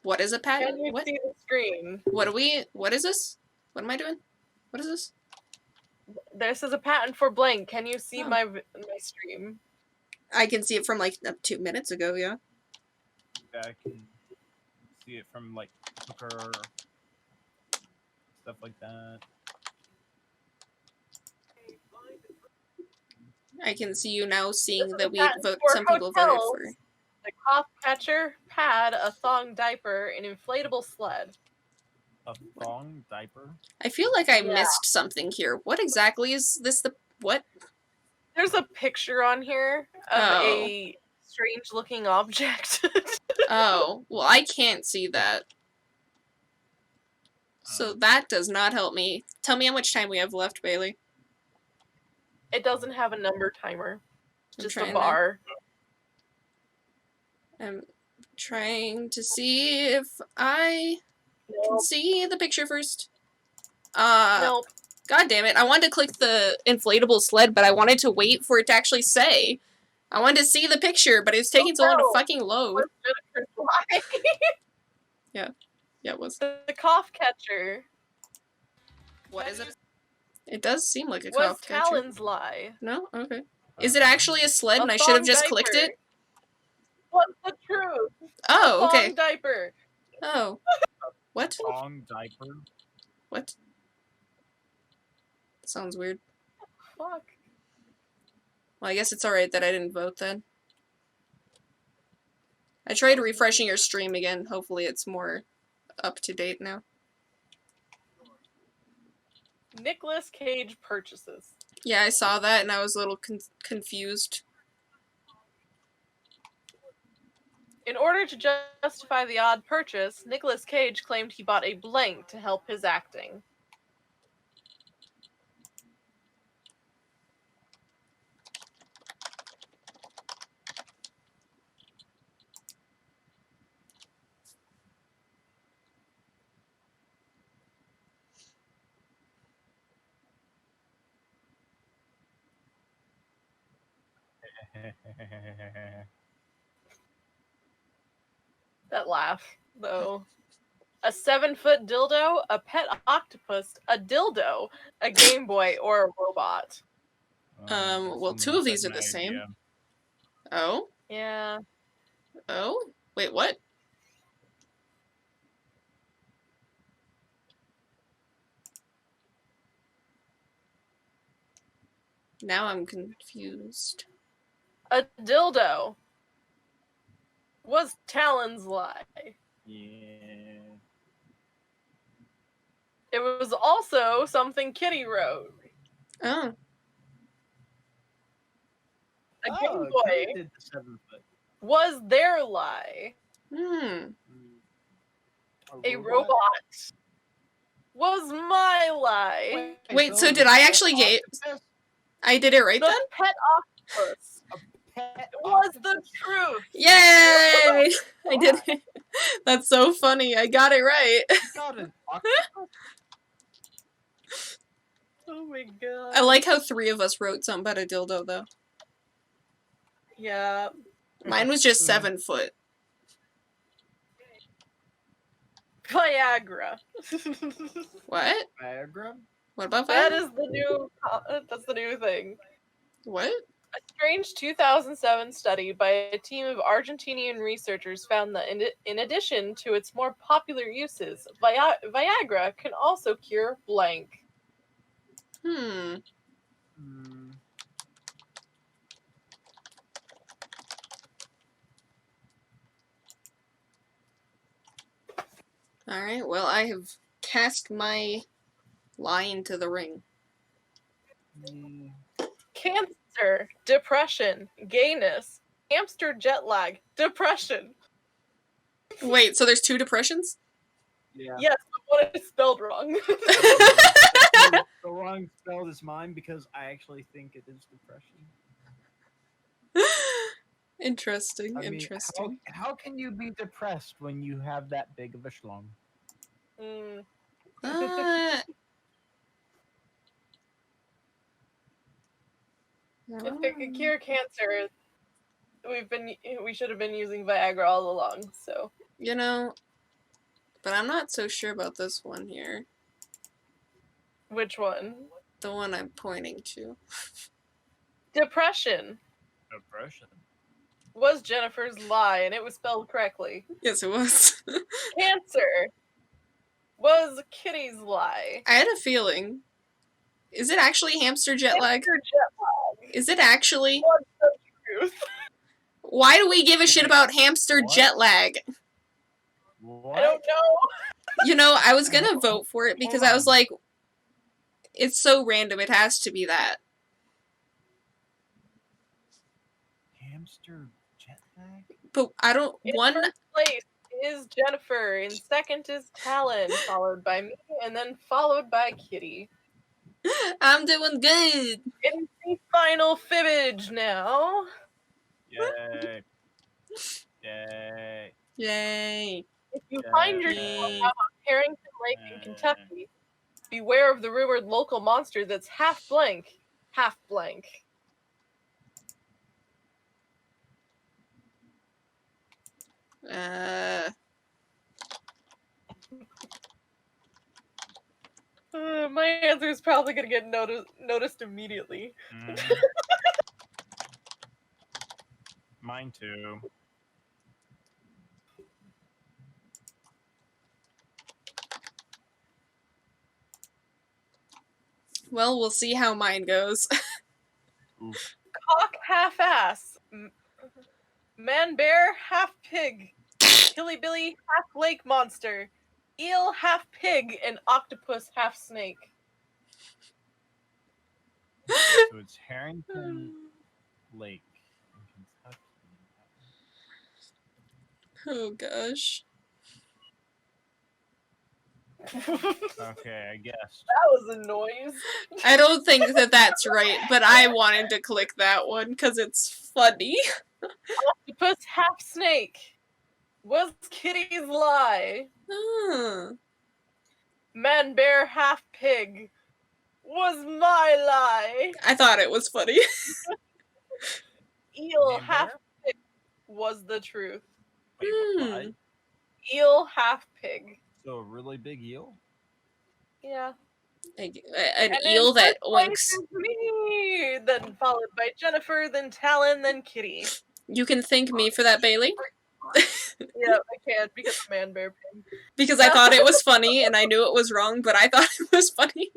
[SPEAKER 1] What is a patent?
[SPEAKER 3] Can you
[SPEAKER 1] What?
[SPEAKER 3] see the screen?
[SPEAKER 1] What is this? What am I doing? What is this?
[SPEAKER 3] This is a patent for blank. Can you see
[SPEAKER 1] Oh.
[SPEAKER 3] my stream?
[SPEAKER 1] I can see it from like 2 minutes ago, yeah.
[SPEAKER 2] I can see it from, like, Hooker, stuff like that.
[SPEAKER 1] I can see you now seeing
[SPEAKER 3] This is
[SPEAKER 1] that
[SPEAKER 3] a
[SPEAKER 1] we
[SPEAKER 3] patent
[SPEAKER 1] vote.
[SPEAKER 3] for
[SPEAKER 1] Some people voted
[SPEAKER 3] hotels.
[SPEAKER 1] for.
[SPEAKER 3] The cough catcher, pad, a thong diaper, an inflatable sled.
[SPEAKER 2] A thong diaper?
[SPEAKER 1] I feel like I
[SPEAKER 3] Yeah.
[SPEAKER 1] missed something here. What exactly is this? The what?
[SPEAKER 3] There's a picture on here of
[SPEAKER 1] Oh.
[SPEAKER 3] a strange looking object.
[SPEAKER 1] Oh, well, I can't see that. So that does not help me. Tell me how much time we have left, Bailey.
[SPEAKER 3] It doesn't have a number timer. It's
[SPEAKER 1] I'm
[SPEAKER 3] just
[SPEAKER 1] trying
[SPEAKER 3] a
[SPEAKER 1] to-
[SPEAKER 3] bar.
[SPEAKER 1] I'm trying to see if I can
[SPEAKER 3] Nope.
[SPEAKER 1] see the picture first.
[SPEAKER 3] Nope.
[SPEAKER 1] God damn it. I wanted to click the inflatable sled, but I wanted to wait for it to actually say. I wanted to see the picture, but it's taking so long to
[SPEAKER 3] no.
[SPEAKER 1] fucking load.
[SPEAKER 3] What's Jennifer's lie?
[SPEAKER 1] Yeah, it was.
[SPEAKER 3] The cough catcher
[SPEAKER 1] What is it? It does seem like a
[SPEAKER 3] was
[SPEAKER 1] cough catcher.
[SPEAKER 3] Talon's lie.
[SPEAKER 1] No? Okay. Is it actually a sled and I should have
[SPEAKER 3] thong
[SPEAKER 1] just
[SPEAKER 3] diaper
[SPEAKER 1] clicked it?
[SPEAKER 3] What's the truth?
[SPEAKER 1] Oh,
[SPEAKER 3] Thong
[SPEAKER 1] okay.
[SPEAKER 3] diaper.
[SPEAKER 1] Oh. What?
[SPEAKER 2] Thong diaper?
[SPEAKER 1] What? Sounds weird.
[SPEAKER 3] Fuck.
[SPEAKER 1] Well, I guess it's alright that I didn't vote then. I tried refreshing your stream again. Hopefully it's more up to date now.
[SPEAKER 3] Nicolas Cage purchases.
[SPEAKER 1] Yeah, I saw that and I was a little confused.
[SPEAKER 3] In order to justify the odd purchase, Nicolas Cage claimed he bought a blank to help his acting. That laugh, though. A 7-foot dildo, a pet octopus, a dildo, a Game Boy, or a robot.
[SPEAKER 1] Well, two of these are the same. Oh?
[SPEAKER 3] Yeah.
[SPEAKER 1] Oh? Wait, what? Now I'm confused.
[SPEAKER 3] A dildo was Talon's lie.
[SPEAKER 2] Yeah.
[SPEAKER 3] It was also something Kitty wrote.
[SPEAKER 1] Oh.
[SPEAKER 3] A Game Boy
[SPEAKER 2] Kitty did the 7-foot.
[SPEAKER 3] was their lie.
[SPEAKER 1] Hmm.
[SPEAKER 3] A robot was my lie.
[SPEAKER 1] Wait, so did I actually get... I did it right
[SPEAKER 3] The
[SPEAKER 1] then?
[SPEAKER 3] pet octopus
[SPEAKER 2] Pet
[SPEAKER 3] was
[SPEAKER 2] octopus?
[SPEAKER 3] the truth.
[SPEAKER 1] Yay! I did it. That's so funny. I got it right.
[SPEAKER 2] Got an octopus?
[SPEAKER 3] Oh my god.
[SPEAKER 1] I like how 3 of us wrote something about a dildo, though.
[SPEAKER 3] Yeah.
[SPEAKER 1] Mine was just 7 foot.
[SPEAKER 3] Viagra.
[SPEAKER 1] What?
[SPEAKER 2] Viagra?
[SPEAKER 1] What about
[SPEAKER 3] That
[SPEAKER 1] that?
[SPEAKER 3] is the new. That's the new thing.
[SPEAKER 1] What?
[SPEAKER 3] A strange 2007 study by a team of Argentinian researchers found that in addition to its more popular uses, Viagra can also cure blank.
[SPEAKER 1] Hmm.
[SPEAKER 2] Hmm.
[SPEAKER 1] Alright, well, I have cast my lie into the ring.
[SPEAKER 2] Hmm.
[SPEAKER 3] Cancer, depression, gayness, hamster jet lag, depression.
[SPEAKER 1] Wait, so there's 2 depressions?
[SPEAKER 2] Yeah.
[SPEAKER 3] Yes, but one is spelled wrong.
[SPEAKER 2] The wrong spell is mine because I actually think it is depression.
[SPEAKER 1] Interesting,
[SPEAKER 2] I mean,
[SPEAKER 1] interesting.
[SPEAKER 2] how can you be depressed when you have that big of a schlong?
[SPEAKER 3] Mm. If it could cure cancer, we should have been using Viagra all along. So
[SPEAKER 1] You know, but I'm not so sure about this one here.
[SPEAKER 3] which one?
[SPEAKER 1] The one I'm pointing to.
[SPEAKER 3] Depression
[SPEAKER 2] Depression.
[SPEAKER 3] was Jennifer's lie, and it was spelled correctly.
[SPEAKER 1] Yes, it was.
[SPEAKER 3] Cancer was Kitty's lie.
[SPEAKER 1] I had a feeling. Is it actually hamster jet lag?
[SPEAKER 3] Hamster jet lag
[SPEAKER 1] Is it actually?
[SPEAKER 3] was the truth.
[SPEAKER 1] Why do we give a shit about hamster
[SPEAKER 2] What?
[SPEAKER 1] jet lag?
[SPEAKER 2] What?
[SPEAKER 3] I don't know.
[SPEAKER 1] You know, I was gonna vote for it because I was like, it's so random, it has to be that.
[SPEAKER 2] Hamster jet lag?
[SPEAKER 1] But I don't,
[SPEAKER 3] In
[SPEAKER 1] one,
[SPEAKER 3] first place is Jennifer. In second is Talon, followed by me, and then followed by Kitty.
[SPEAKER 1] I'm doing good.
[SPEAKER 3] In the final fibbage now.
[SPEAKER 2] Yay. Yay.
[SPEAKER 1] Yay.
[SPEAKER 3] If you find yourself out on Harrington Lake in Kentucky, beware of the rumored local monster that's half blank, half blank. My answer is probably going to get noticed immediately.
[SPEAKER 2] Mine too.
[SPEAKER 1] Well, we'll see how mine goes.
[SPEAKER 2] Oof.
[SPEAKER 3] Hawk half ass. Man bear half pig. Hilly Billy half lake monster. Eel half pig and octopus half snake.
[SPEAKER 2] So it's Harrington Lake in Kentucky.
[SPEAKER 1] Oh gosh.
[SPEAKER 2] Okay, I guess.
[SPEAKER 3] That was a noise.
[SPEAKER 1] I don't think that that's right, but I wanted to click that one because it's funny.
[SPEAKER 3] Octopus half snake. Was kitty's lie.
[SPEAKER 1] Ah.
[SPEAKER 3] Man bear half pig. Was my lie.
[SPEAKER 1] I thought it was funny.
[SPEAKER 3] Eel
[SPEAKER 2] Man
[SPEAKER 3] half
[SPEAKER 2] bear?
[SPEAKER 3] pig was the truth.
[SPEAKER 2] Wait,
[SPEAKER 1] Hmm.
[SPEAKER 2] what?
[SPEAKER 3] Eel half pig.
[SPEAKER 2] So a really big eel?
[SPEAKER 3] Yeah.
[SPEAKER 1] An
[SPEAKER 3] And
[SPEAKER 1] eel
[SPEAKER 3] in
[SPEAKER 1] that
[SPEAKER 3] first place
[SPEAKER 1] oinks.
[SPEAKER 3] is me, then followed by Jennifer, then Talon, then Kitty.
[SPEAKER 1] You can thank me for that, Bailey.
[SPEAKER 3] Yeah, I can't because of man bear pig.
[SPEAKER 1] Because I thought it was funny and I knew it was wrong, but I thought it was funny.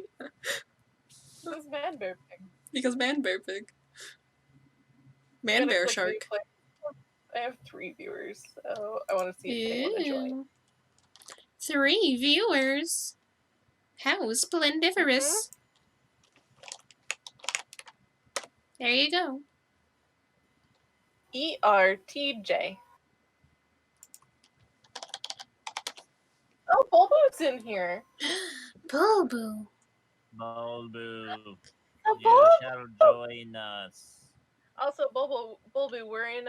[SPEAKER 3] Who's man bear pig?
[SPEAKER 1] Because man bear pig.
[SPEAKER 3] I'm
[SPEAKER 1] Man
[SPEAKER 3] gonna
[SPEAKER 1] bear
[SPEAKER 3] click
[SPEAKER 1] shark.
[SPEAKER 3] replay. I have 3 viewers, so I want to see if they want to join.
[SPEAKER 1] Ew. 3 viewers. How splendiferous. There you go.
[SPEAKER 3] ERTJ. Oh, Bulbo's in here.
[SPEAKER 1] Bulboo.
[SPEAKER 2] Bulbu,
[SPEAKER 3] Oh,
[SPEAKER 2] you
[SPEAKER 3] Bulbo!
[SPEAKER 2] shall join us.
[SPEAKER 3] Also, Bulbo, we're in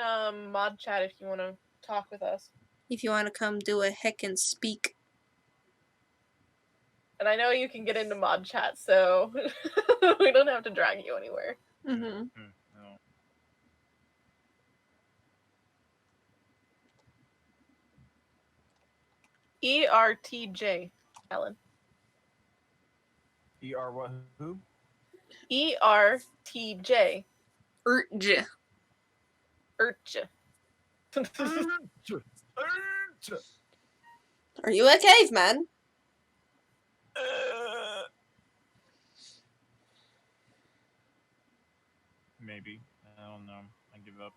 [SPEAKER 3] mod chat if you want to talk with us.
[SPEAKER 1] If you want to come do a heck and speak.
[SPEAKER 3] And I know you can get into mod chat, so we don't have to drag you anywhere.
[SPEAKER 1] Mm-hmm.
[SPEAKER 2] No.
[SPEAKER 3] ERTJ, Ellen.
[SPEAKER 2] ER what? Who?
[SPEAKER 3] ERTJ.
[SPEAKER 1] Urge.
[SPEAKER 3] Urcha.
[SPEAKER 1] Are you a caveman?
[SPEAKER 2] Maybe. I don't know. I give up.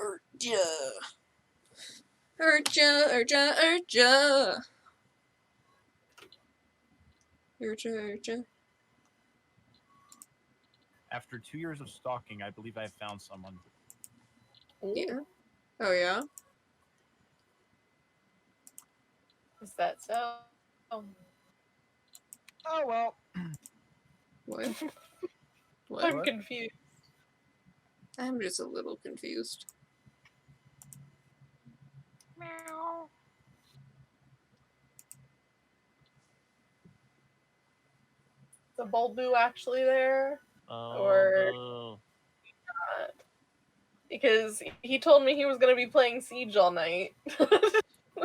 [SPEAKER 1] Urja. Urja, Urja, Urja. Urja, Urja.
[SPEAKER 2] After 2 years of stalking, I believe I found someone.
[SPEAKER 1] Yeah. Oh, yeah?
[SPEAKER 3] Is that so? Oh.
[SPEAKER 2] Oh well.
[SPEAKER 1] What?
[SPEAKER 3] I'm
[SPEAKER 1] What?
[SPEAKER 3] confused.
[SPEAKER 1] I'm just a little confused.
[SPEAKER 3] Meow. Is the Bulbu actually there? Or
[SPEAKER 2] Oh.
[SPEAKER 3] not? Because he told me he was going to be playing Siege all night.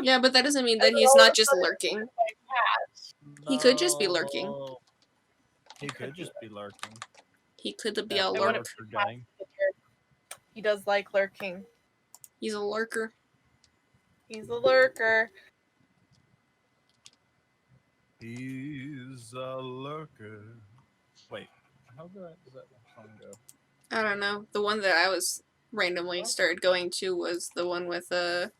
[SPEAKER 1] Yeah, but that doesn't mean that
[SPEAKER 3] And then
[SPEAKER 1] he's
[SPEAKER 3] all of
[SPEAKER 1] not
[SPEAKER 3] a
[SPEAKER 1] just
[SPEAKER 3] sudden,
[SPEAKER 1] lurking.
[SPEAKER 2] No.
[SPEAKER 1] He could just be lurking.
[SPEAKER 2] He could just be lurking.
[SPEAKER 1] He could be
[SPEAKER 2] That
[SPEAKER 1] a
[SPEAKER 3] I wouldn't
[SPEAKER 1] lurk.
[SPEAKER 2] lurker guy.
[SPEAKER 3] He does like lurking.
[SPEAKER 1] He's a lurker.
[SPEAKER 3] He's a lurker.
[SPEAKER 2] He's a lurker. Wait, how does that song go?
[SPEAKER 1] I don't know. The one that I was randomly started going to was the one with Shia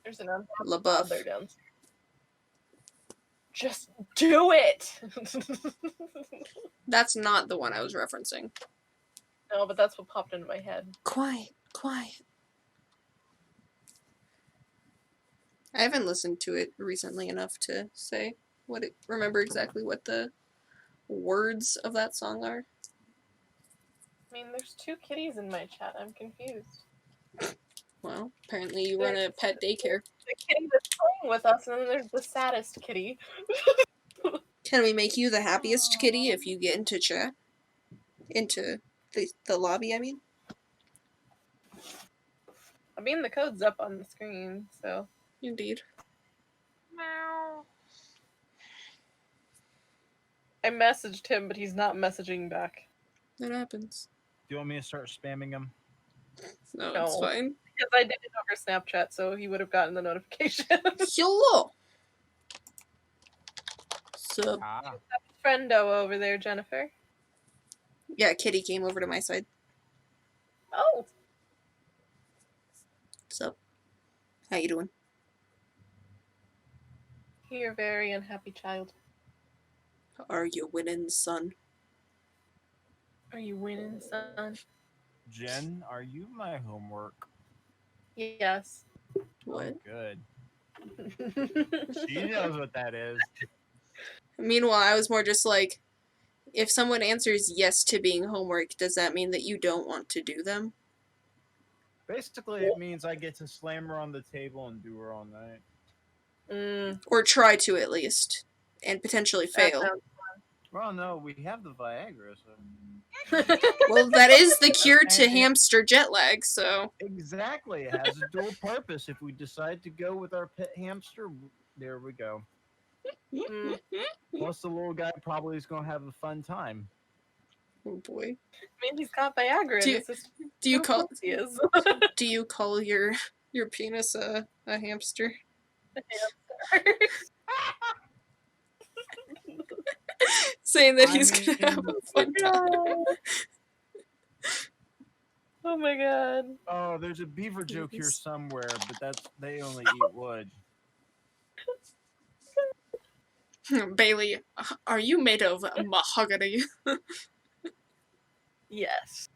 [SPEAKER 3] There's an
[SPEAKER 1] LaBeouf.
[SPEAKER 3] there downstairs. Just do it!
[SPEAKER 1] That's not the one I was referencing.
[SPEAKER 3] No, but that's what popped into my head.
[SPEAKER 1] Quiet, quiet. I haven't listened to it recently enough to say remember exactly what the words of that song are.
[SPEAKER 3] I mean, there's 2 kitties in my chat. I'm confused.
[SPEAKER 1] Well, apparently you run a pet daycare.
[SPEAKER 3] The kitty that's playing with us, and then there's the saddest kitty.
[SPEAKER 1] Can we make you the happiest kitty if you get into chat? Into the lobby, I mean?
[SPEAKER 3] I mean, the code's up on the screen, so.
[SPEAKER 1] Indeed.
[SPEAKER 3] Meow. I messaged him, but he's not messaging back.
[SPEAKER 1] That happens.
[SPEAKER 2] Do you want me to start spamming him?
[SPEAKER 1] No,
[SPEAKER 3] No.
[SPEAKER 1] it's fine.
[SPEAKER 3] Because I did it over Snapchat, so he would have gotten the notification.
[SPEAKER 1] Hello. Sup?
[SPEAKER 2] Ah,
[SPEAKER 3] Friendo over there, Jennifer.
[SPEAKER 1] Yeah, Kitty came over to my side.
[SPEAKER 3] Oh,
[SPEAKER 1] Sup? How you doing?
[SPEAKER 3] you're a very unhappy child.
[SPEAKER 1] Are you winning, son?
[SPEAKER 3] Are you winning, son?
[SPEAKER 2] Jen, are you my homework?
[SPEAKER 3] Yes.
[SPEAKER 1] What?
[SPEAKER 2] Oh, good. She knows what that is.
[SPEAKER 1] Meanwhile, I was more just like, if someone answers yes to being homework, does that mean that you don't want to do them?
[SPEAKER 2] Basically, it means I get to slam her on the table and do her all night.
[SPEAKER 1] Or try to at least. And potentially
[SPEAKER 3] That
[SPEAKER 1] fail.
[SPEAKER 3] sounds-
[SPEAKER 2] Well, no, we have the Viagra, so.
[SPEAKER 1] Well, that is the cure to
[SPEAKER 2] And-
[SPEAKER 1] hamster jet lag, so.
[SPEAKER 2] Exactly. It has a dual purpose. If we decide to go with our pet hamster, there we go.
[SPEAKER 3] Mm.
[SPEAKER 2] Plus, the little guy probably is going to have a fun time.
[SPEAKER 1] Oh boy.
[SPEAKER 3] I mean, he's got Viagra
[SPEAKER 1] Do-
[SPEAKER 3] in his system.
[SPEAKER 1] Do you
[SPEAKER 3] Of
[SPEAKER 1] call
[SPEAKER 3] course he is.
[SPEAKER 1] do you call your penis a hamster? Saying that
[SPEAKER 2] I
[SPEAKER 1] he's gonna have a
[SPEAKER 2] mean-
[SPEAKER 1] fun time.
[SPEAKER 3] Oh my god.
[SPEAKER 2] Oh, there's a beaver joke here
[SPEAKER 1] Jeez.
[SPEAKER 2] somewhere, but they only eat wood.
[SPEAKER 1] Bailey, are you made of mahogany?
[SPEAKER 3] Yes.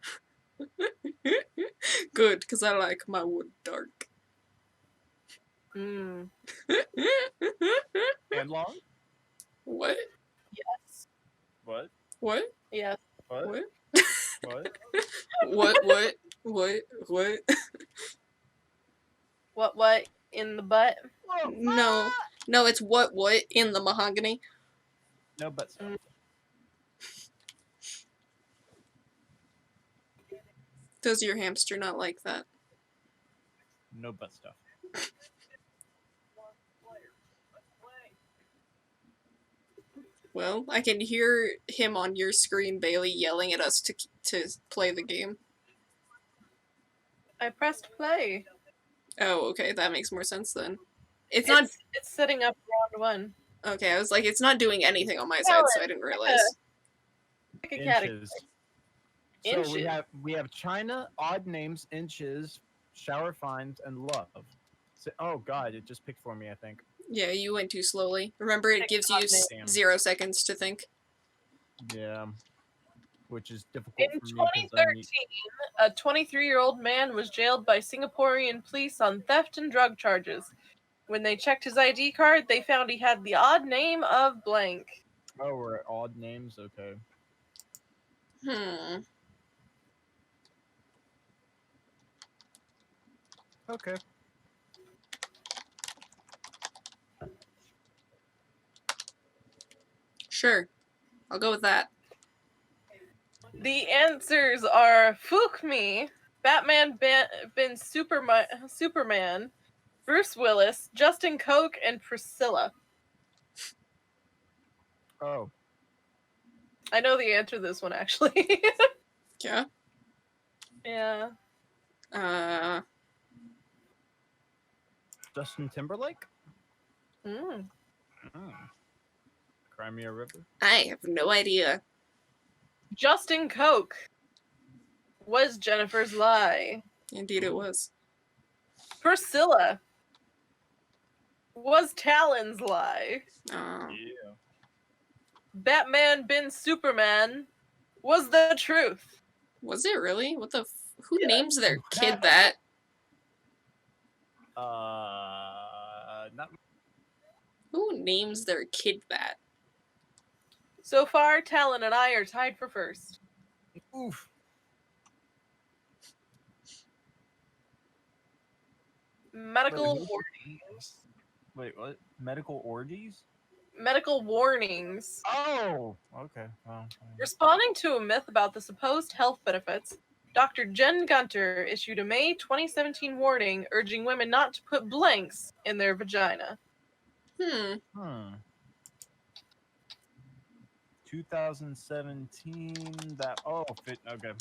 [SPEAKER 1] Good, because I like my wood dark.
[SPEAKER 3] Mm.
[SPEAKER 2] And long?
[SPEAKER 1] What?
[SPEAKER 3] Yes.
[SPEAKER 2] What?
[SPEAKER 1] What?
[SPEAKER 3] Yes.
[SPEAKER 2] What?
[SPEAKER 1] What?
[SPEAKER 2] What?
[SPEAKER 1] What? What?
[SPEAKER 3] What in the butt?
[SPEAKER 1] No. No, it's what in the mahogany.
[SPEAKER 2] No, but stuff.
[SPEAKER 1] Does your hamster not like that?
[SPEAKER 2] No butt stuff.
[SPEAKER 1] Well, I can hear him on your screen, Bailey, yelling at us to play the game.
[SPEAKER 3] I pressed play.
[SPEAKER 1] Oh, okay, that makes more sense then. It's
[SPEAKER 3] It's setting up round one.
[SPEAKER 1] not okay. I was like, it's not doing anything on my side, so I didn't realize.
[SPEAKER 3] Pick a category.
[SPEAKER 2] Inches. So
[SPEAKER 3] Inches.
[SPEAKER 2] we have China, odd names, inches, shower finds, and love. So, oh god, it just picked for me, I think.
[SPEAKER 1] Yeah, you went too slowly. Remember, it gives you
[SPEAKER 2] Damn.
[SPEAKER 1] 0 seconds to think.
[SPEAKER 2] Yeah. Which is difficult
[SPEAKER 3] In
[SPEAKER 2] for me because I
[SPEAKER 3] 2013, a 23-year-old man was jailed by Singaporean police on theft and drug charges. When they checked his ID card, they found he had the odd name of blank.
[SPEAKER 2] Oh, we're at odd names? Okay. Okay.
[SPEAKER 1] Sure. I'll go with that.
[SPEAKER 3] The answers are Fook Me, Batman Ben Superman, Bruce Willis, Justin Koch, and Priscilla.
[SPEAKER 2] Oh.
[SPEAKER 3] I know the answer to this one, actually.
[SPEAKER 1] Yeah.
[SPEAKER 3] Yeah.
[SPEAKER 2] Justin Timberlake?
[SPEAKER 3] Mm.
[SPEAKER 2] Crimea River?
[SPEAKER 1] I have no idea.
[SPEAKER 3] Justin Koch was Jennifer's lie.
[SPEAKER 1] Indeed it was.
[SPEAKER 3] Priscilla was Talon's lie.
[SPEAKER 1] Oh.
[SPEAKER 2] Yeah.
[SPEAKER 3] Batman Ben Superman was the truth.
[SPEAKER 1] Was it really? What the who
[SPEAKER 3] Yeah.
[SPEAKER 1] names their kid that?
[SPEAKER 2] Not
[SPEAKER 1] Who names their kid that?
[SPEAKER 3] So far, Talon and I are tied for first.
[SPEAKER 2] oof.
[SPEAKER 3] Medical
[SPEAKER 2] Wait, Wait, what? Medical orgies?
[SPEAKER 3] medical warnings.
[SPEAKER 2] Oh, okay. Well,
[SPEAKER 3] Responding to a myth about the supposed health benefits, Dr. Jen Gunter issued a May 2017 warning urging women not to put blanks in their vagina.
[SPEAKER 2] 2017. That okay.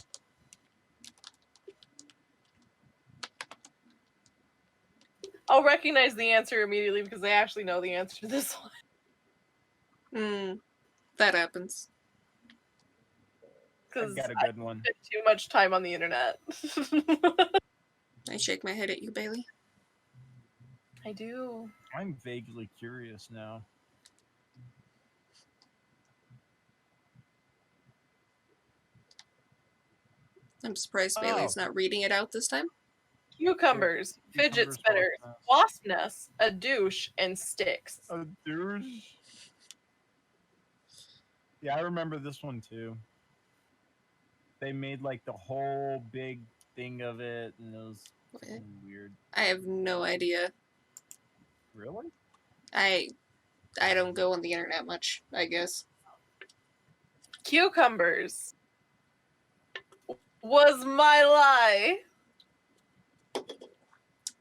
[SPEAKER 3] I'll recognize the answer immediately because I actually know the answer to this one.
[SPEAKER 1] That happens.
[SPEAKER 3] Because
[SPEAKER 2] I've got a
[SPEAKER 3] I
[SPEAKER 2] good one.
[SPEAKER 3] spend too much time on the internet.
[SPEAKER 1] I shake my head at you, Bailey.
[SPEAKER 3] I do.
[SPEAKER 2] I'm vaguely curious now.
[SPEAKER 1] I'm surprised
[SPEAKER 2] Oh.
[SPEAKER 1] Bailey's not reading it out this time.
[SPEAKER 3] Cucumbers, fidget
[SPEAKER 2] Cucumbers,
[SPEAKER 3] spinners, wasp nests, a douche, and sticks.
[SPEAKER 2] A douche. Yeah, I remember this one too. They made like the whole big thing of it, and it was weird.
[SPEAKER 1] I have no idea.
[SPEAKER 2] Really?
[SPEAKER 1] I don't go on the internet much, I guess.
[SPEAKER 3] Cucumbers was my lie.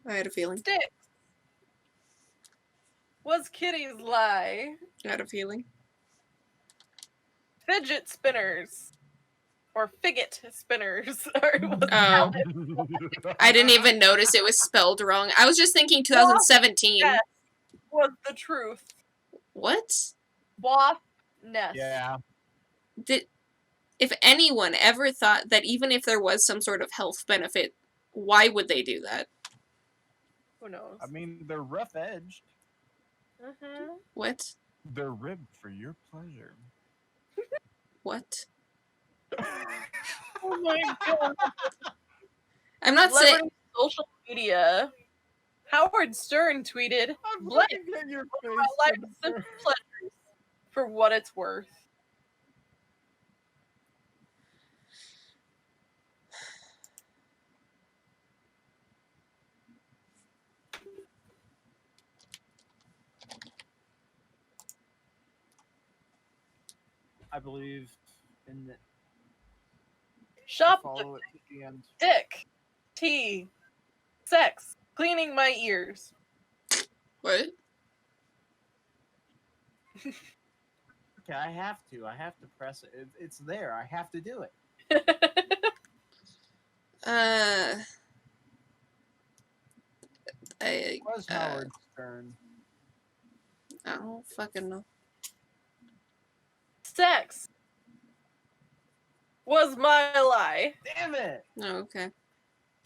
[SPEAKER 1] I had a feeling.
[SPEAKER 3] Sticks was Kitty's lie.
[SPEAKER 1] I had a feeling.
[SPEAKER 3] Fidget spinners or fidget spinners.
[SPEAKER 1] Oh. I didn't even notice it was spelled wrong. I was just thinking 2017.
[SPEAKER 3] Yes, was the truth.
[SPEAKER 1] What?
[SPEAKER 3] Wasp nest.
[SPEAKER 2] Yeah.
[SPEAKER 1] If anyone ever thought that even if there was some sort of health benefit, why would they do that?
[SPEAKER 3] Who knows?
[SPEAKER 2] I mean, they're rough edged.
[SPEAKER 3] Mm-hmm.
[SPEAKER 1] What?
[SPEAKER 2] They're ribbed for your pleasure.
[SPEAKER 1] What?
[SPEAKER 3] Oh my god.
[SPEAKER 1] I'm not saying.
[SPEAKER 3] Celebrity social media. Howard Stern tweeted,
[SPEAKER 2] I'm
[SPEAKER 3] "Blank
[SPEAKER 2] looking at your
[SPEAKER 3] my
[SPEAKER 2] face.
[SPEAKER 3] life
[SPEAKER 2] Jennifer.
[SPEAKER 3] simple pleasures for what it's worth."
[SPEAKER 2] I believe in the
[SPEAKER 3] Shop
[SPEAKER 2] follow it to the end.
[SPEAKER 3] dick. Tea. Sex. Cleaning my ears.
[SPEAKER 1] What?
[SPEAKER 2] Okay, I have to. I have to press it. It's there. I have to do it. It was Howard Stern.
[SPEAKER 1] I don't fucking know.
[SPEAKER 3] Sex was my lie.
[SPEAKER 2] Damn it!
[SPEAKER 1] Oh, okay.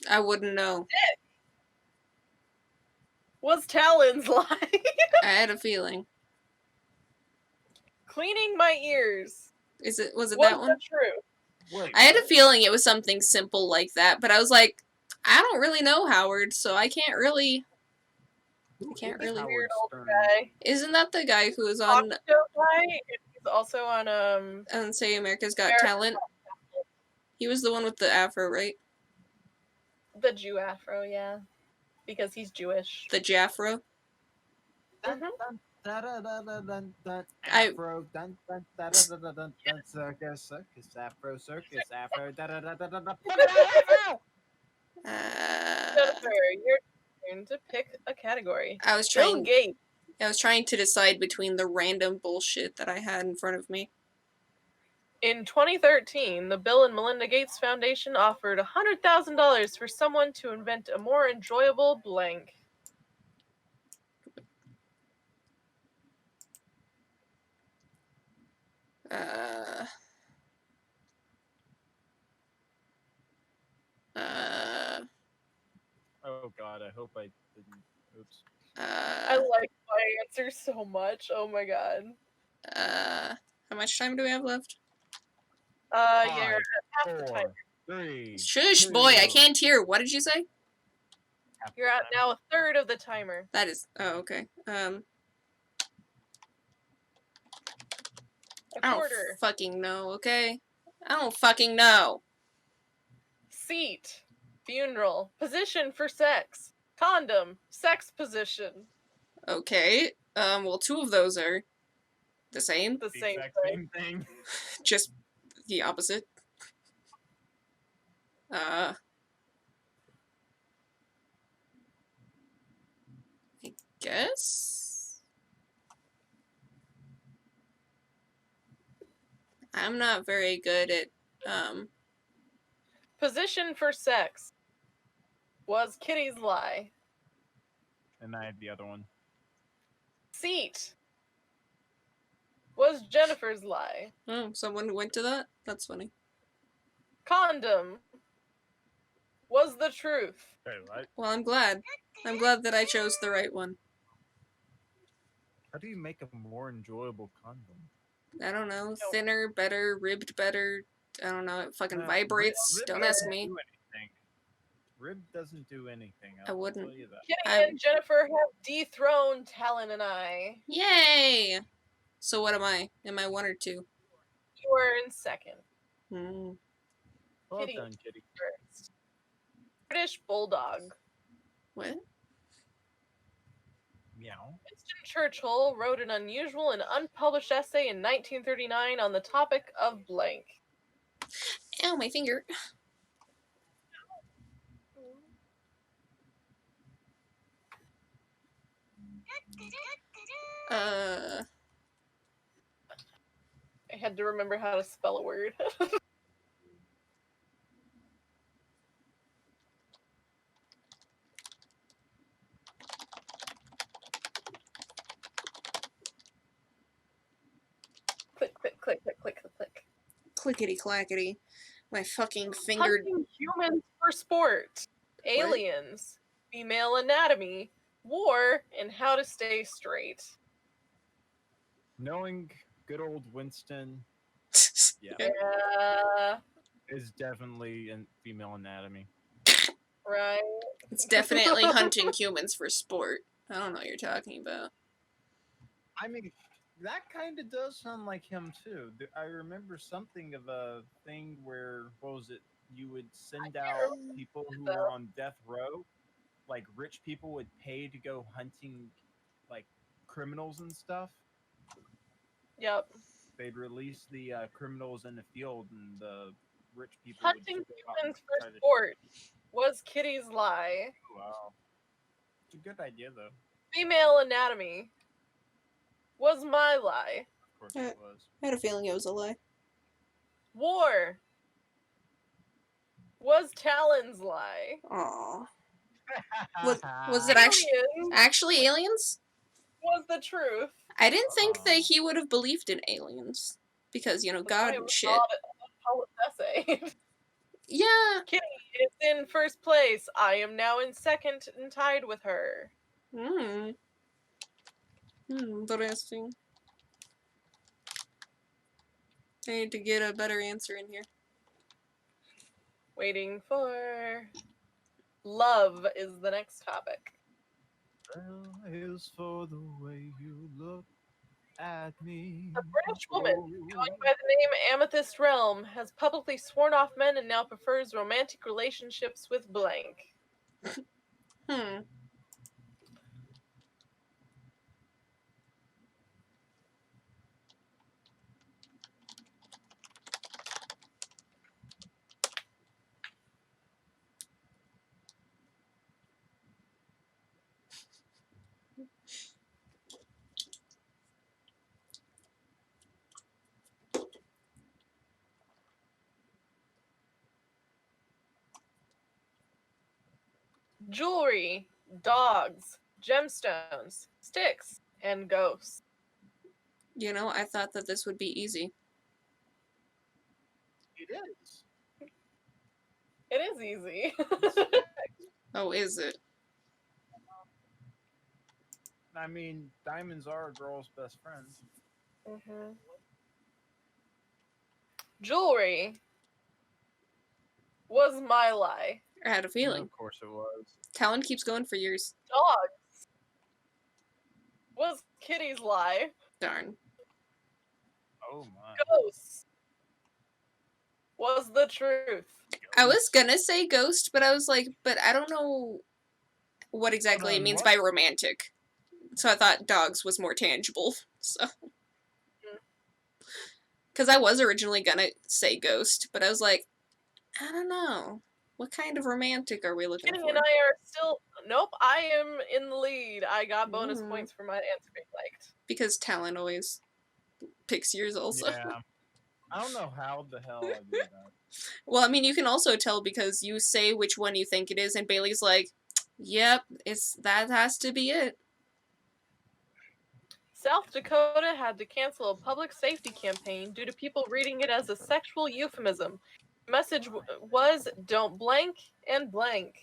[SPEAKER 1] I wouldn't know.
[SPEAKER 3] Was Talon's lie.
[SPEAKER 1] I had a feeling.
[SPEAKER 3] Cleaning my ears
[SPEAKER 1] Was it
[SPEAKER 3] was
[SPEAKER 1] that one?
[SPEAKER 3] the truth.
[SPEAKER 2] Wait,
[SPEAKER 1] I had a feeling it was something simple like that, but I was like, I don't really know Howard, so I can't really.
[SPEAKER 2] Howard
[SPEAKER 3] Weird old
[SPEAKER 2] Stern.
[SPEAKER 3] guy.
[SPEAKER 1] Isn't that the guy who was
[SPEAKER 3] Talk
[SPEAKER 1] on
[SPEAKER 3] show guy. And he's also on
[SPEAKER 1] Say America's Got
[SPEAKER 3] America's
[SPEAKER 1] Talent? He was the one with the afro, right?
[SPEAKER 3] the Jew afro, yeah, because he's Jewish.
[SPEAKER 1] The Jaffro.
[SPEAKER 2] Dun,
[SPEAKER 3] Mhm.
[SPEAKER 2] dun, dun, dun, dun, dun, dun, dun,
[SPEAKER 1] I-
[SPEAKER 2] Afro, dun, dun, dun, dun, dun, dun, dun, dun, circus, circus, Afro, circus, Afro, dun, dun, dun, dun, dun, dun, Afro!
[SPEAKER 3] Jennifer, your turn to pick a category.
[SPEAKER 1] I was
[SPEAKER 3] Bill
[SPEAKER 1] trying.
[SPEAKER 3] Gates.
[SPEAKER 1] I was trying to decide between the random bullshit that I had in front of me.
[SPEAKER 3] In 2013, the Bill and Melinda Gates Foundation offered $100,000 for someone to invent a more enjoyable blank.
[SPEAKER 2] Oh god, I hope I didn't. Oops.
[SPEAKER 3] I like my answer so much. Oh my god.
[SPEAKER 1] How much time do we have left?
[SPEAKER 3] You're
[SPEAKER 2] Five,
[SPEAKER 3] at half the
[SPEAKER 2] 4,
[SPEAKER 3] time.
[SPEAKER 2] 3.
[SPEAKER 1] Shush, boy, I can't hear. What did you say?
[SPEAKER 3] You're at now a third of the timer.
[SPEAKER 1] That is. Oh, okay.
[SPEAKER 3] A
[SPEAKER 1] I don't
[SPEAKER 3] quarter.
[SPEAKER 1] fucking know. Okay, I don't fucking know.
[SPEAKER 3] Seat. Funeral. Position for sex. Condom. Sex position.
[SPEAKER 1] Okay. Well, two of those are the same,
[SPEAKER 3] The
[SPEAKER 2] The
[SPEAKER 3] same
[SPEAKER 2] exact
[SPEAKER 3] thing.
[SPEAKER 2] same thing.
[SPEAKER 1] just the opposite. I guess I'm not very good at
[SPEAKER 3] Position for sex was Kitty's lie.
[SPEAKER 2] And I had the other one.
[SPEAKER 3] Seat was Jennifer's lie.
[SPEAKER 1] Oh, someone went to that? That's funny.
[SPEAKER 3] Condom was the truth.
[SPEAKER 2] Hey, right?
[SPEAKER 1] Well, I'm glad. I'm glad that I chose the right one.
[SPEAKER 2] How do you make a more enjoyable condom?
[SPEAKER 1] I don't know. Thinner, better, ribbed better. I don't know. It fucking
[SPEAKER 2] Nah,
[SPEAKER 1] vibrates.
[SPEAKER 2] rib
[SPEAKER 1] Don't ask
[SPEAKER 2] doesn't
[SPEAKER 1] me.
[SPEAKER 2] do anything. Rib doesn't do anything.
[SPEAKER 1] I
[SPEAKER 2] I'll
[SPEAKER 1] wouldn't.
[SPEAKER 2] tell you that.
[SPEAKER 3] Kitty and Jennifer have dethroned Talon and I.
[SPEAKER 1] Yay! So what am I? Am I 1 or 2?
[SPEAKER 3] You were in second.
[SPEAKER 1] Hmm.
[SPEAKER 2] Well
[SPEAKER 3] Kitty.
[SPEAKER 2] done, Kitty.
[SPEAKER 3] First. British Bulldog.
[SPEAKER 1] What?
[SPEAKER 2] Meow.
[SPEAKER 3] Winston Churchill wrote an unusual and unpublished essay in 1939 on the topic of blank.
[SPEAKER 1] Ow, my finger.
[SPEAKER 3] I had to remember how to spell a word. Click, click, click, click, click, click, click.
[SPEAKER 1] Clickety clackety. My fucking finger.
[SPEAKER 3] Hunting humans for sport. Aliens. Female anatomy. War, and how to stay straight.
[SPEAKER 2] Knowing good old Winston, yeah, is definitely in female anatomy.
[SPEAKER 3] Right.
[SPEAKER 1] It's definitely hunting humans for sport. I don't know what you're talking about.
[SPEAKER 2] I mean, that kind of does sound like him too. I remember something of a thing where, what was it? You would send out people who were on death row, like rich people would pay to go hunting, like criminals and stuff.
[SPEAKER 3] Yep.
[SPEAKER 2] They'd release the criminals in the field, and the rich people
[SPEAKER 3] Hunting
[SPEAKER 2] would just go out
[SPEAKER 3] humans
[SPEAKER 2] and
[SPEAKER 3] for
[SPEAKER 2] try to-
[SPEAKER 3] sport was Kitty's lie.
[SPEAKER 2] Wow, it's a good idea though.
[SPEAKER 3] Female anatomy was my lie.
[SPEAKER 2] Of course it was.
[SPEAKER 1] I had a feeling it was a lie.
[SPEAKER 3] War was Talon's lie.
[SPEAKER 1] Aww. Was it actually aliens?
[SPEAKER 3] Was the truth.
[SPEAKER 1] I didn't think that he would have believed in aliens. Because, you know, God and shit.
[SPEAKER 3] Essay.
[SPEAKER 1] Yeah.
[SPEAKER 3] Kitty is in first place. I am now in second and tied with her.
[SPEAKER 1] Interesting. I need to get a better answer in here.
[SPEAKER 3] Waiting for... Love is the next topic.
[SPEAKER 2] Well, is for the way you look at me.
[SPEAKER 3] A British woman going by the name Amethyst Realm has publicly sworn off men and now prefers romantic relationships with blank. Jewelry, dogs, gemstones, sticks, and ghosts.
[SPEAKER 1] You know, I thought that this would be easy.
[SPEAKER 2] It is.
[SPEAKER 3] It is easy.
[SPEAKER 1] Oh, is it?
[SPEAKER 2] I mean, diamonds are a girl's best friend.
[SPEAKER 3] Jewelry was my lie.
[SPEAKER 1] I had a feeling.
[SPEAKER 2] Of course it was.
[SPEAKER 1] Talon keeps going for years.
[SPEAKER 3] Dogs was Kitty's lie.
[SPEAKER 1] Darn.
[SPEAKER 2] Oh my.
[SPEAKER 3] Ghosts was the truth.
[SPEAKER 1] I was gonna say ghost, but I was like, but I don't know what exactly it means by romantic. So I thought dogs was more tangible. So, because I was originally gonna say ghost, but I was like, I don't know. What kind of romantic are we looking
[SPEAKER 3] Kitty
[SPEAKER 1] for?
[SPEAKER 3] and I are still... Nope, I am in the lead. I got bonus points for my answer being liked.
[SPEAKER 1] Because Talon always picks yours also.
[SPEAKER 2] Yeah. I don't know how the hell I do that.
[SPEAKER 1] Well, I mean, you can also tell because you say which one you think it is, and Bailey's like, Yep, that has to be it.
[SPEAKER 3] South Dakota had to cancel a public safety campaign due to people reading it as a sexual euphemism. The message was, don't blank and blank.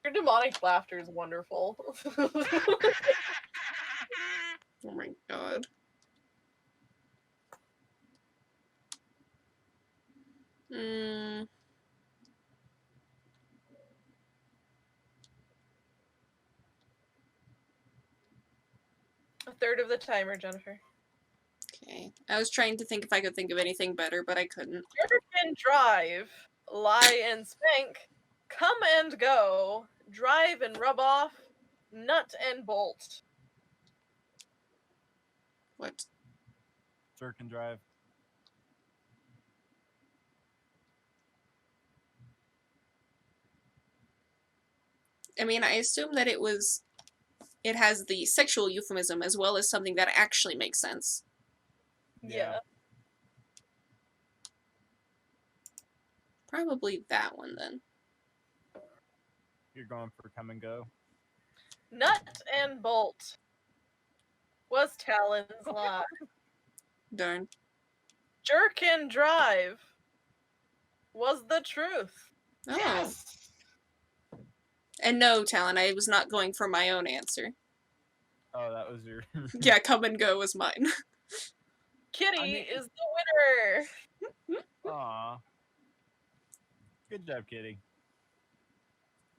[SPEAKER 3] Your demonic laughter is wonderful.
[SPEAKER 1] Oh my god. Hmm.
[SPEAKER 3] A third of the timer, Jennifer.
[SPEAKER 1] Okay. I was trying to think if I could think of anything better, but I couldn't.
[SPEAKER 3] Jerk and drive, lie and spank, come and go, drive and rub off, nut and bolt.
[SPEAKER 1] What?
[SPEAKER 2] Jerk and drive.
[SPEAKER 1] I mean, I assume that it has the sexual euphemism as well as something that actually makes sense.
[SPEAKER 3] Yeah.
[SPEAKER 1] Probably that one then.
[SPEAKER 2] You're going for come and go.
[SPEAKER 3] Nut and bolt was Talon's lie.
[SPEAKER 1] Darn.
[SPEAKER 3] Jerk and drive was the truth.
[SPEAKER 1] Oh.
[SPEAKER 3] Yes!
[SPEAKER 1] And no, Talon, I was not going for my own answer.
[SPEAKER 2] Oh, that was your.
[SPEAKER 1] Yeah, come and go was mine.
[SPEAKER 3] Kitty
[SPEAKER 2] I mean-
[SPEAKER 3] is the winner.
[SPEAKER 2] Aw. Good job, Kitty.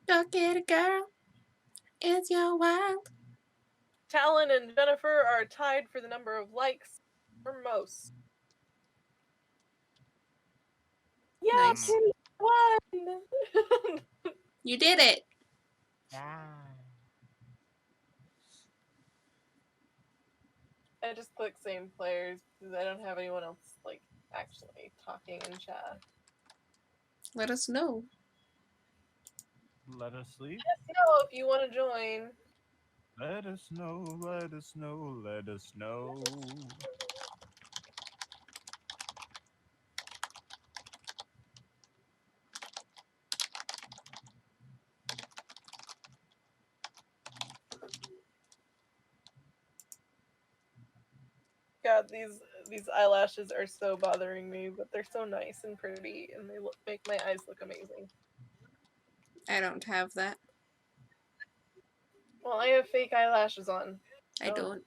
[SPEAKER 1] Go get it, girl. It's your wild.
[SPEAKER 3] Talon and Jennifer are tied for the number of likes for most. Yeah,
[SPEAKER 1] Nice.
[SPEAKER 3] Kitty won!
[SPEAKER 1] You did it.
[SPEAKER 3] I just click same players because I don't have anyone else like actually talking in chat.
[SPEAKER 1] Let us know.
[SPEAKER 2] Let us leave.
[SPEAKER 3] Let us know if you want to join.
[SPEAKER 2] Let us know. Let us know. Let us know.
[SPEAKER 3] God, these eyelashes are so bothering me, but they're so nice and pretty, and they make my eyes look amazing.
[SPEAKER 1] I don't have that.
[SPEAKER 3] Well, I have fake eyelashes on.
[SPEAKER 1] I
[SPEAKER 3] Oh.
[SPEAKER 1] don't.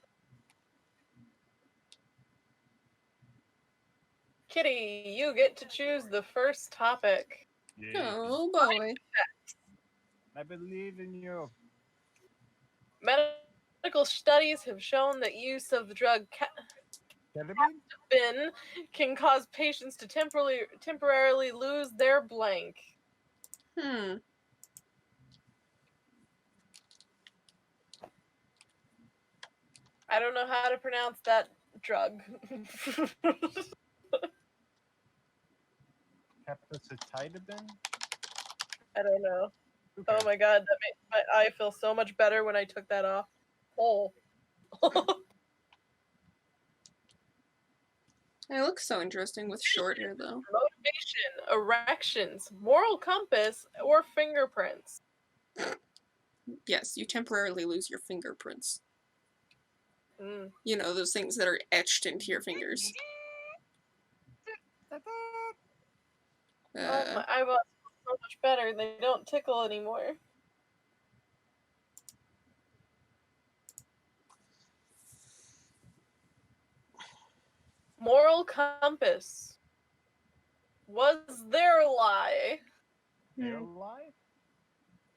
[SPEAKER 3] Kitty, you get to choose the first topic.
[SPEAKER 2] Yeah.
[SPEAKER 1] Oh boy.
[SPEAKER 2] I believe in you.
[SPEAKER 3] Medical studies have shown that use of the drug
[SPEAKER 2] Ketamine?
[SPEAKER 3] captamin can cause patients to temporarily lose their blank.
[SPEAKER 1] Hmm.
[SPEAKER 3] I don't know how to pronounce that drug.
[SPEAKER 2] Capacitidabin?
[SPEAKER 3] I don't know.
[SPEAKER 2] Who
[SPEAKER 3] Oh
[SPEAKER 2] cares?
[SPEAKER 3] my god, that made my eye feel so much better when I took that off. Oh.
[SPEAKER 1] It looks so interesting with short hair though.
[SPEAKER 3] Motivation, erections, moral compass, or fingerprints.
[SPEAKER 1] Yes, you temporarily lose your fingerprints.
[SPEAKER 3] Mm.
[SPEAKER 1] You know, those things that are etched into your fingers.
[SPEAKER 3] Oh, my eyeballs feel so much better. They don't tickle anymore. Moral compass was their lie.
[SPEAKER 2] They're
[SPEAKER 1] Hmm.
[SPEAKER 2] alive?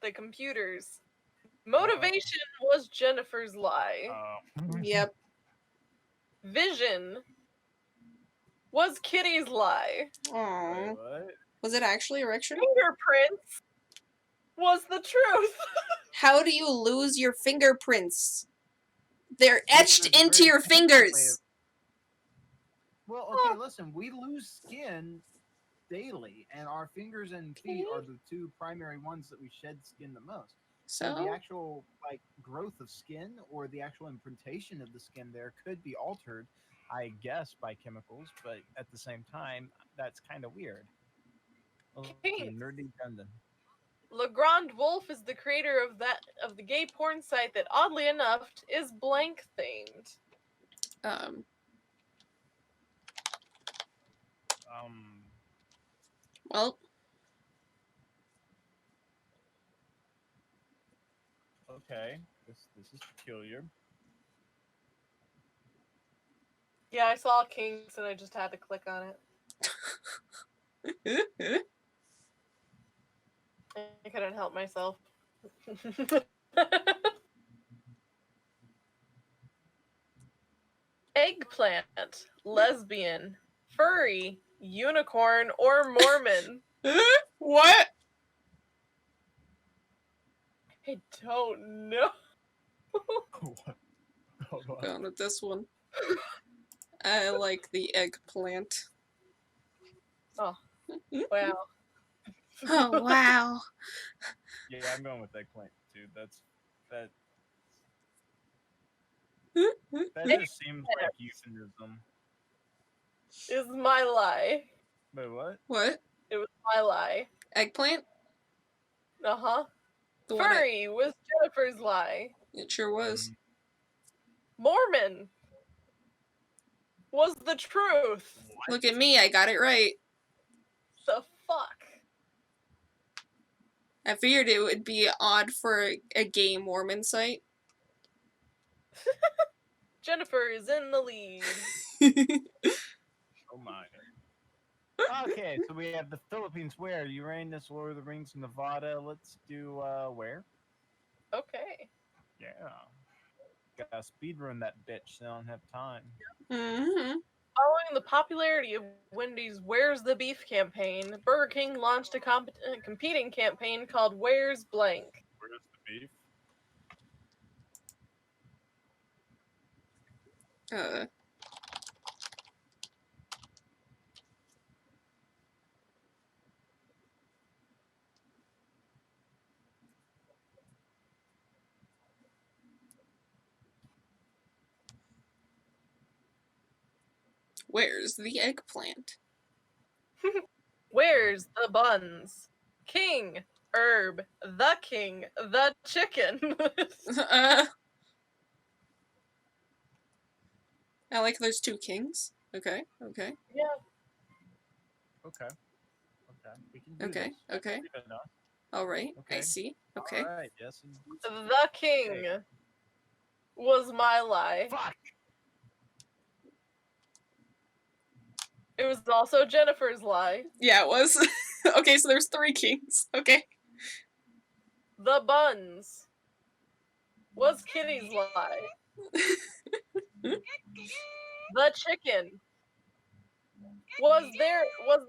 [SPEAKER 3] The computers. Motivation was Jennifer's lie.
[SPEAKER 1] Yep.
[SPEAKER 3] Vision was Kitty's lie.
[SPEAKER 1] Aww.
[SPEAKER 2] What?
[SPEAKER 1] Was it actually erection?
[SPEAKER 3] Fingerprints was the truth.
[SPEAKER 1] How do you lose your fingerprints? They're etched
[SPEAKER 2] There's a
[SPEAKER 1] into
[SPEAKER 2] very
[SPEAKER 1] your
[SPEAKER 2] painful way
[SPEAKER 1] fingers.
[SPEAKER 2] of- Well, okay, listen. We lose skin daily, and our fingers and feet are the two primary ones that we shed skin the most. So the
[SPEAKER 1] So,
[SPEAKER 2] actual like growth of skin or the actual imprintation of the skin there could be altered, I guess, by chemicals, but at the same time, that's kind of weird.
[SPEAKER 3] King.
[SPEAKER 2] Nerdy Gundam.
[SPEAKER 3] Legrand Wolf is the creator of the gay porn site that, oddly enough, is blank themed.
[SPEAKER 1] um,
[SPEAKER 2] Um,
[SPEAKER 1] well,
[SPEAKER 2] okay, this is peculiar.
[SPEAKER 3] Yeah, I saw Kings and I just had to click on it. I couldn't help myself. Eggplant, lesbian, furry, unicorn, or Mormon.
[SPEAKER 1] what?
[SPEAKER 3] I don't know.
[SPEAKER 2] Hold on.
[SPEAKER 1] Going with this one. I like the eggplant.
[SPEAKER 3] Oh, wow.
[SPEAKER 1] Oh, wow.
[SPEAKER 2] Yeah, I'm going with eggplant too. That just seems like euphemism.
[SPEAKER 3] Is my lie.
[SPEAKER 2] Wait, what?
[SPEAKER 1] What?
[SPEAKER 3] It was my lie.
[SPEAKER 1] Eggplant?
[SPEAKER 3] Uh-huh.
[SPEAKER 1] The one
[SPEAKER 3] Furry was Jennifer's lie.
[SPEAKER 1] it sure was.
[SPEAKER 3] Mormon was the truth.
[SPEAKER 1] Look at me, I got it right.
[SPEAKER 3] The fuck?
[SPEAKER 1] I figured it would be odd for a gay Mormon site.
[SPEAKER 3] Jennifer is in the lead.
[SPEAKER 2] Oh my. Okay, so we have the Philippines where? Uranus, Lord of the Rings, Nevada. Let's do where?
[SPEAKER 3] Okay.
[SPEAKER 2] Yeah. Gotta speedrun that bitch, so I don't have time.
[SPEAKER 1] Mm-hmm.
[SPEAKER 3] Following the popularity of Wendy's Where's the Beef campaign, Burger King launched a competing campaign called Where's Blank.
[SPEAKER 2] Where's the beef?
[SPEAKER 1] Where's the eggplant?
[SPEAKER 3] Where's the buns? King, herb, the chicken.
[SPEAKER 1] I like there's two kings. Okay, okay,
[SPEAKER 3] Yeah.
[SPEAKER 2] Okay. Okay. We can do
[SPEAKER 1] okay,
[SPEAKER 2] this.
[SPEAKER 1] okay.
[SPEAKER 2] Good enough.
[SPEAKER 1] Alright, I
[SPEAKER 2] Okay.
[SPEAKER 1] see. Okay.
[SPEAKER 2] Alright, yes.
[SPEAKER 3] The king was my lie.
[SPEAKER 2] Fuck!
[SPEAKER 3] It was also Jennifer's lie.
[SPEAKER 1] Yeah, it was. Okay, so there's three kings. Okay.
[SPEAKER 3] The buns was Kitty's lie. The chicken was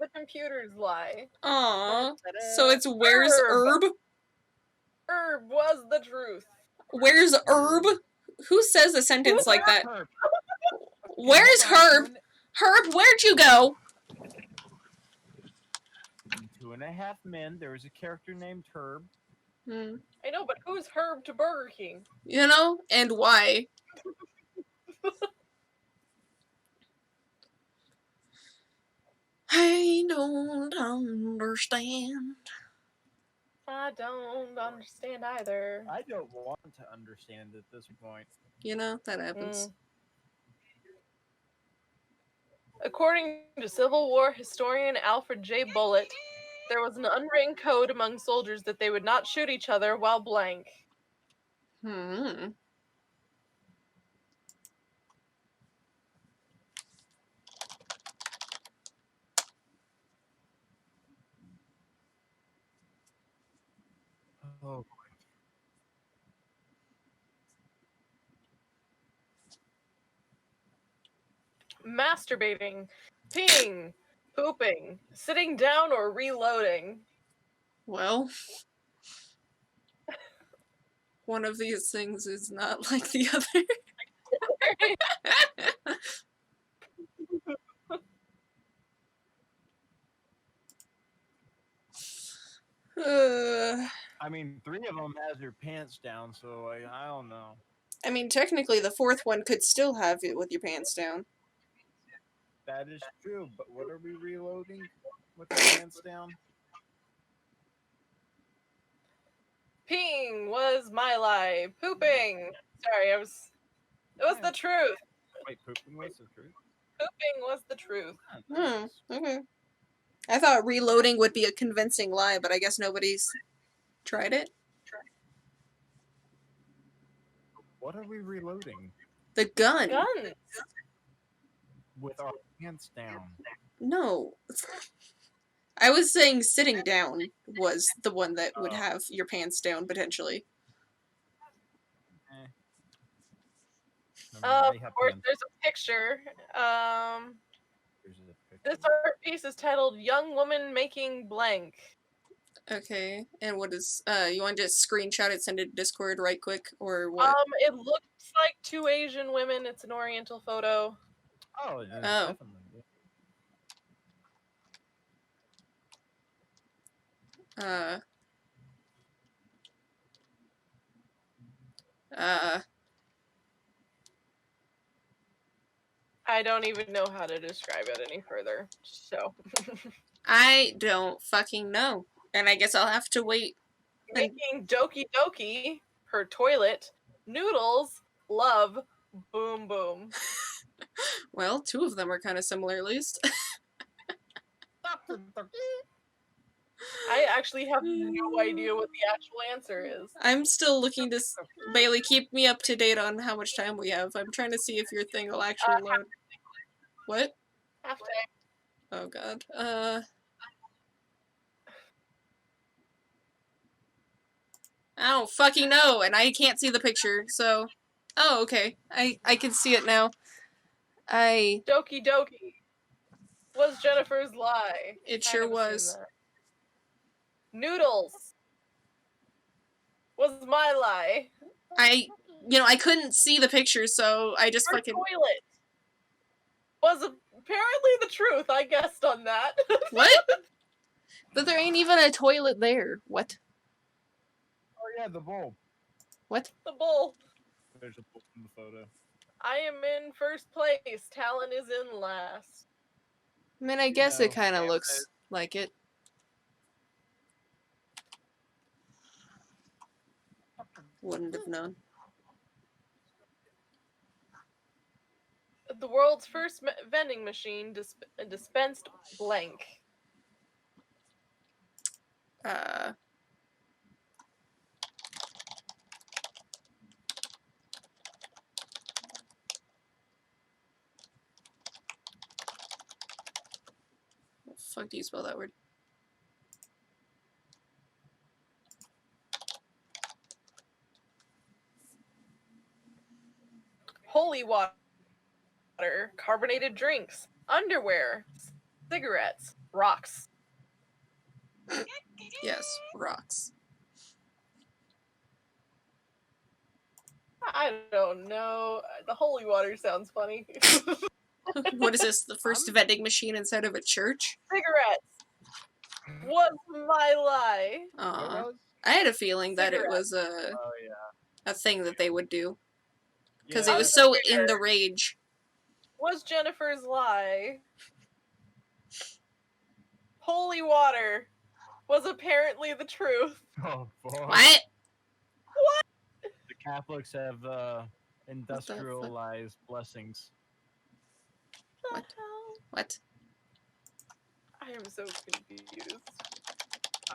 [SPEAKER 3] the computer's lie.
[SPEAKER 1] Aww. So it's where's herb?
[SPEAKER 3] Herb was the truth.
[SPEAKER 1] Where's herb? Who says a sentence like that?
[SPEAKER 2] Herb.
[SPEAKER 1] Where's Herb? Herb, where'd you go?
[SPEAKER 2] In 2.5 Men, there was a character named Herb.
[SPEAKER 1] Hmm.
[SPEAKER 3] I know, but who's Herb to Burger King?
[SPEAKER 1] You know? And why? I don't understand.
[SPEAKER 3] I don't understand either.
[SPEAKER 2] I don't want to understand at this point.
[SPEAKER 1] You know, that happens.
[SPEAKER 3] According to Civil War historian Alfred J. Bullitt, there was an unwritten code among soldiers that they would not shoot each other while blank.
[SPEAKER 1] Hmm.
[SPEAKER 2] Oh.
[SPEAKER 3] Masturbating, peeing, pooping, sitting down, or reloading.
[SPEAKER 1] Well, one of these things is not like the other.
[SPEAKER 2] I mean, 3 of them has your pants down, so I don't know.
[SPEAKER 1] I mean, technically, the fourth one could still have it with your pants down.
[SPEAKER 2] That is true, but what are we reloading with our pants down?
[SPEAKER 3] Peeing was my lie. Pooping. Sorry, it was the truth.
[SPEAKER 2] Wait, pooping was the truth?
[SPEAKER 3] Pooping was the truth.
[SPEAKER 1] Okay. I thought reloading would be a convincing lie, but I guess nobody's tried it.
[SPEAKER 2] What are we reloading?
[SPEAKER 1] The gun.
[SPEAKER 3] Guns.
[SPEAKER 2] With our pants down.
[SPEAKER 1] No. I was saying sitting down was the one that would
[SPEAKER 2] Oh.
[SPEAKER 1] have your pants down, potentially.
[SPEAKER 2] I mean, I
[SPEAKER 3] Of
[SPEAKER 2] have
[SPEAKER 3] course,
[SPEAKER 2] pants.
[SPEAKER 3] there's a picture.
[SPEAKER 2] There's a picture.
[SPEAKER 3] This art piece is titled "Young Woman Making Blank."
[SPEAKER 1] Okay, and what is, you want to just screenshot it, send it to Discord right quick, or what?
[SPEAKER 3] It looks like 2 Asian women. It's an Oriental photo.
[SPEAKER 2] Oh, yeah,
[SPEAKER 1] Oh.
[SPEAKER 2] definitely. Yeah.
[SPEAKER 3] I don't even know how to describe it any further. So,
[SPEAKER 1] I don't fucking know. And I guess I'll have to wait.
[SPEAKER 3] making Doki Doki, her toilet, noodles, love, boom boom.
[SPEAKER 1] Well, 2 of them are kind of similar, at least.
[SPEAKER 3] I actually have no idea what the actual answer is.
[SPEAKER 1] I'm still looking to... Bailey, keep me up to date on how much time we have. I'm trying to see if your thing will actually load. What?
[SPEAKER 3] Half time.
[SPEAKER 1] Oh, God. I don't fucking know, and I can't see the picture, so... Oh, okay. I can see it now.
[SPEAKER 3] Doki Doki was Jennifer's lie.
[SPEAKER 1] It
[SPEAKER 3] Kind
[SPEAKER 1] sure
[SPEAKER 3] of assumed
[SPEAKER 1] was.
[SPEAKER 3] that. Noodles was my lie.
[SPEAKER 1] I couldn't see the picture, so I just
[SPEAKER 3] Her
[SPEAKER 1] fucking...
[SPEAKER 3] toilet was apparently the truth. I guessed on that.
[SPEAKER 1] What? But there ain't even a toilet there. What?
[SPEAKER 2] Oh, yeah, the bowl.
[SPEAKER 1] What?
[SPEAKER 3] The bowl.
[SPEAKER 2] There's a bowl in the photo.
[SPEAKER 3] I am in first place. Talon is in last.
[SPEAKER 1] I mean, I guess it
[SPEAKER 2] No,
[SPEAKER 1] kind of
[SPEAKER 2] damn
[SPEAKER 1] looks like it. Wouldn't have known.
[SPEAKER 3] The world's first vending machine dispensed blank.
[SPEAKER 1] What the fuck do you spell that word?
[SPEAKER 3] Holy water, carbonated drinks, underwear, cigarettes, rocks.
[SPEAKER 1] Yes, rocks.
[SPEAKER 3] I don't know. The holy water sounds funny.
[SPEAKER 1] What is this? The first vending machine inside of a church?
[SPEAKER 3] Cigarettes was my lie.
[SPEAKER 1] Aw. I had a feeling that it was
[SPEAKER 2] Oh, yeah.
[SPEAKER 1] a thing that they would do. Because
[SPEAKER 2] Yeah,
[SPEAKER 1] it was so in the rage.
[SPEAKER 3] Was Jennifer's lie. Holy water was apparently the truth.
[SPEAKER 2] Oh, boy.
[SPEAKER 1] What?
[SPEAKER 2] The Catholics have industrialized blessings.
[SPEAKER 1] What? What?
[SPEAKER 3] I am so confused.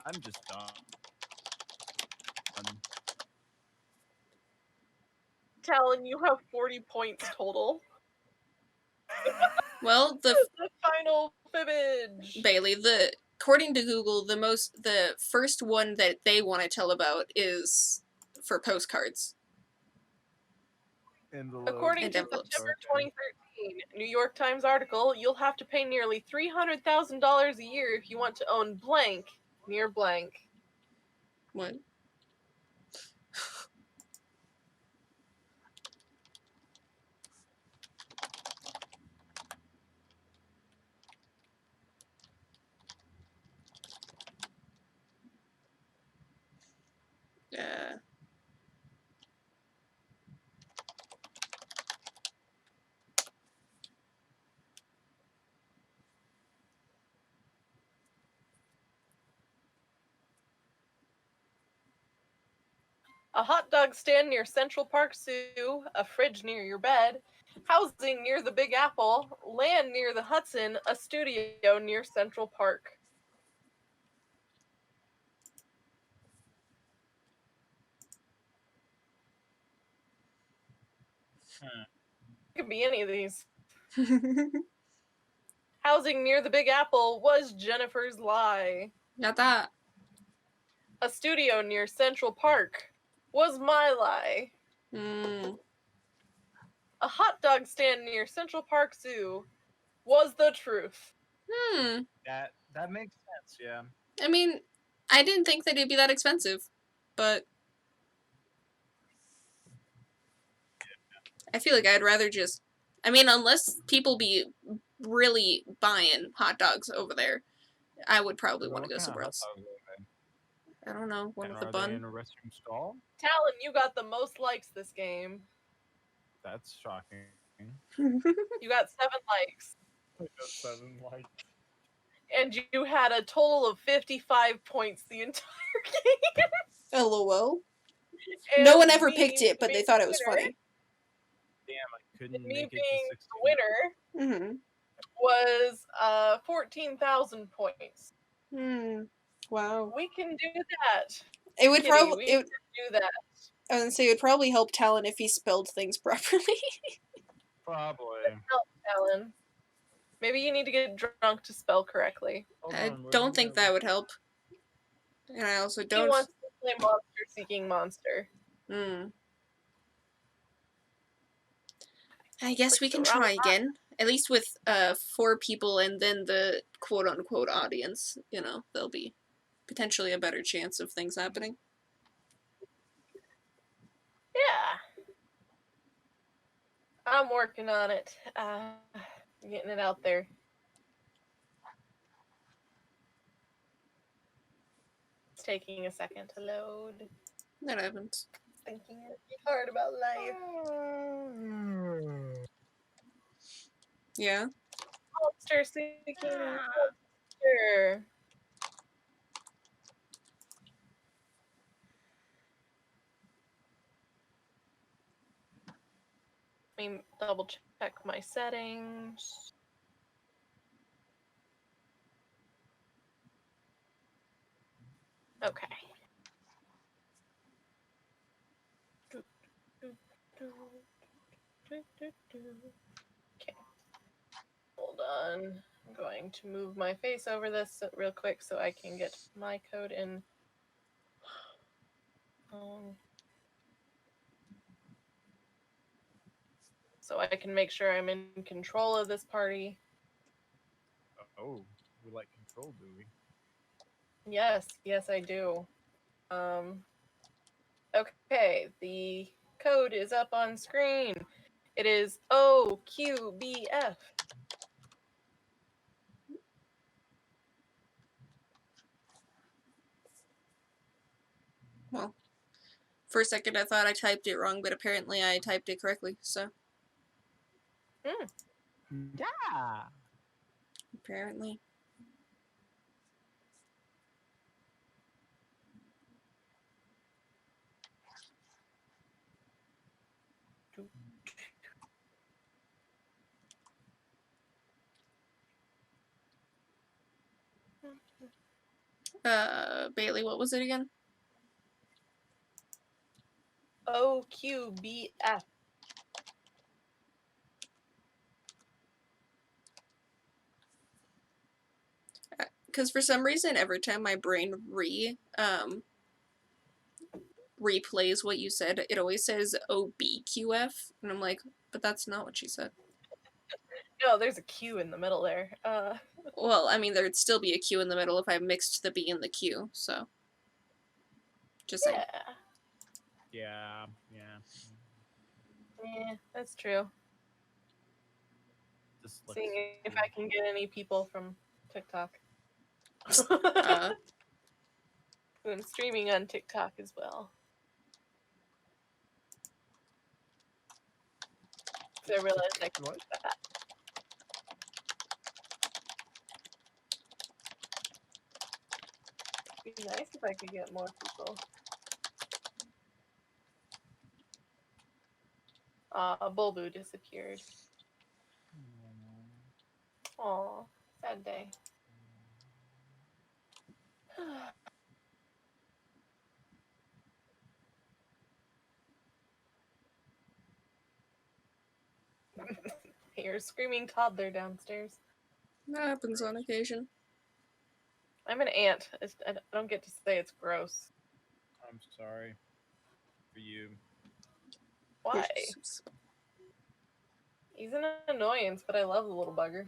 [SPEAKER 2] I'm just dumb.
[SPEAKER 3] Talon, you have 40 points total.
[SPEAKER 1] Well,
[SPEAKER 3] The final fibbage.
[SPEAKER 1] Bailey, according to Google, the first one that they want to tell about is for postcards.
[SPEAKER 3] According to
[SPEAKER 1] envelopes.
[SPEAKER 3] September 2013 New York Times article, you'll have to pay nearly $300,000 a year if you want to own blank near blank.
[SPEAKER 1] What?
[SPEAKER 3] A hot dog stand near Central Park Zoo, a fridge near your bed, housing near the Big Apple, land near the Hudson, a studio near Central Park. It could be any of these. Housing near the Big Apple was Jennifer's lie.
[SPEAKER 1] Got that.
[SPEAKER 3] A studio near Central Park was my lie.
[SPEAKER 1] Mm.
[SPEAKER 3] A hot dog stand near Central Park Zoo was the truth.
[SPEAKER 1] Hmm.
[SPEAKER 2] That makes sense. Yeah.
[SPEAKER 1] I mean, I didn't think that it'd be that expensive, but I feel like I'd rather just. I mean, unless people be really buying hot dogs over there, I would probably want to go somewhere else. I don't know, one with a
[SPEAKER 2] Are they
[SPEAKER 1] bun.
[SPEAKER 2] in a restroom stall?
[SPEAKER 3] Talon, you got the most likes this game.
[SPEAKER 2] That's shocking.
[SPEAKER 3] You got 7 likes.
[SPEAKER 2] I got 7 likes.
[SPEAKER 3] And you had a total of 55 points the entire game.
[SPEAKER 1] LOL.
[SPEAKER 3] And
[SPEAKER 1] No one ever
[SPEAKER 3] me
[SPEAKER 1] picked it, but they
[SPEAKER 3] being
[SPEAKER 1] thought it was
[SPEAKER 3] the winner-
[SPEAKER 1] funny.
[SPEAKER 2] Damn, I couldn't
[SPEAKER 3] Me
[SPEAKER 2] make it
[SPEAKER 3] being
[SPEAKER 2] to 16.
[SPEAKER 3] the winner
[SPEAKER 1] Mm-hmm.
[SPEAKER 3] was 14,000 points.
[SPEAKER 1] Wow.
[SPEAKER 3] We can do that.
[SPEAKER 1] It would
[SPEAKER 3] Kitty,
[SPEAKER 1] probably.
[SPEAKER 3] we can do that.
[SPEAKER 1] I was gonna say it would probably help Talon if he spelled things properly.
[SPEAKER 2] Probably.
[SPEAKER 3] Help, Talon. Maybe you need to get drunk to spell correctly.
[SPEAKER 2] Hold
[SPEAKER 1] I
[SPEAKER 2] on, where
[SPEAKER 1] don't
[SPEAKER 2] do
[SPEAKER 1] think
[SPEAKER 2] we have
[SPEAKER 1] that would help. And I also
[SPEAKER 3] He
[SPEAKER 1] don't.
[SPEAKER 3] wants to play Monster Seeking Monster.
[SPEAKER 1] Hmm. I guess we can
[SPEAKER 3] Around
[SPEAKER 1] try
[SPEAKER 3] the
[SPEAKER 1] again. At least with 4 people and then the quote unquote audience. You know, there'll be potentially a better chance of things happening.
[SPEAKER 3] Yeah. I'm working on it. Getting it out there. It's taking a second to load.
[SPEAKER 1] That happens.
[SPEAKER 3] Thinking really hard about life.
[SPEAKER 1] Yeah.
[SPEAKER 3] Monster Seeking Monster. Let me double check my settings. Okay. Okay. Hold on. I'm going to move my face over this real quick so I can get my code in. So I can make sure I'm in control of this party.
[SPEAKER 2] Oh, we like control, do we?
[SPEAKER 3] Yes, I do. Okay, the code is up on screen. It is OQBF.
[SPEAKER 1] Well, for a second I thought I typed it wrong, but apparently I typed it correctly, so.
[SPEAKER 2] Yeah.
[SPEAKER 1] Apparently. Bailey, what was it again?
[SPEAKER 3] OQBF.
[SPEAKER 1] Because for some reason, every time my brain replays what you said, it always says OBQF, and I'm like, but that's not what she said.
[SPEAKER 3] No, there's a Q in the middle there.
[SPEAKER 1] Well, I mean, there'd still be a Q in the middle if I mixed the B and the Q, so. Just saying.
[SPEAKER 3] Yeah.
[SPEAKER 2] Yeah.
[SPEAKER 3] Yeah, that's true. Seeing if I can get any people from TikTok. I'm streaming on TikTok as well. So I realized I could do that. It'd be nice if I could get more people. Bulbu disappeared. Aw, sad day. You're a screaming toddler downstairs.
[SPEAKER 1] That happens on occasion.
[SPEAKER 3] I'm an ant. I don't get to say it's gross.
[SPEAKER 2] I'm sorry for you.
[SPEAKER 3] Why? He's an annoyance, but I love the little bugger.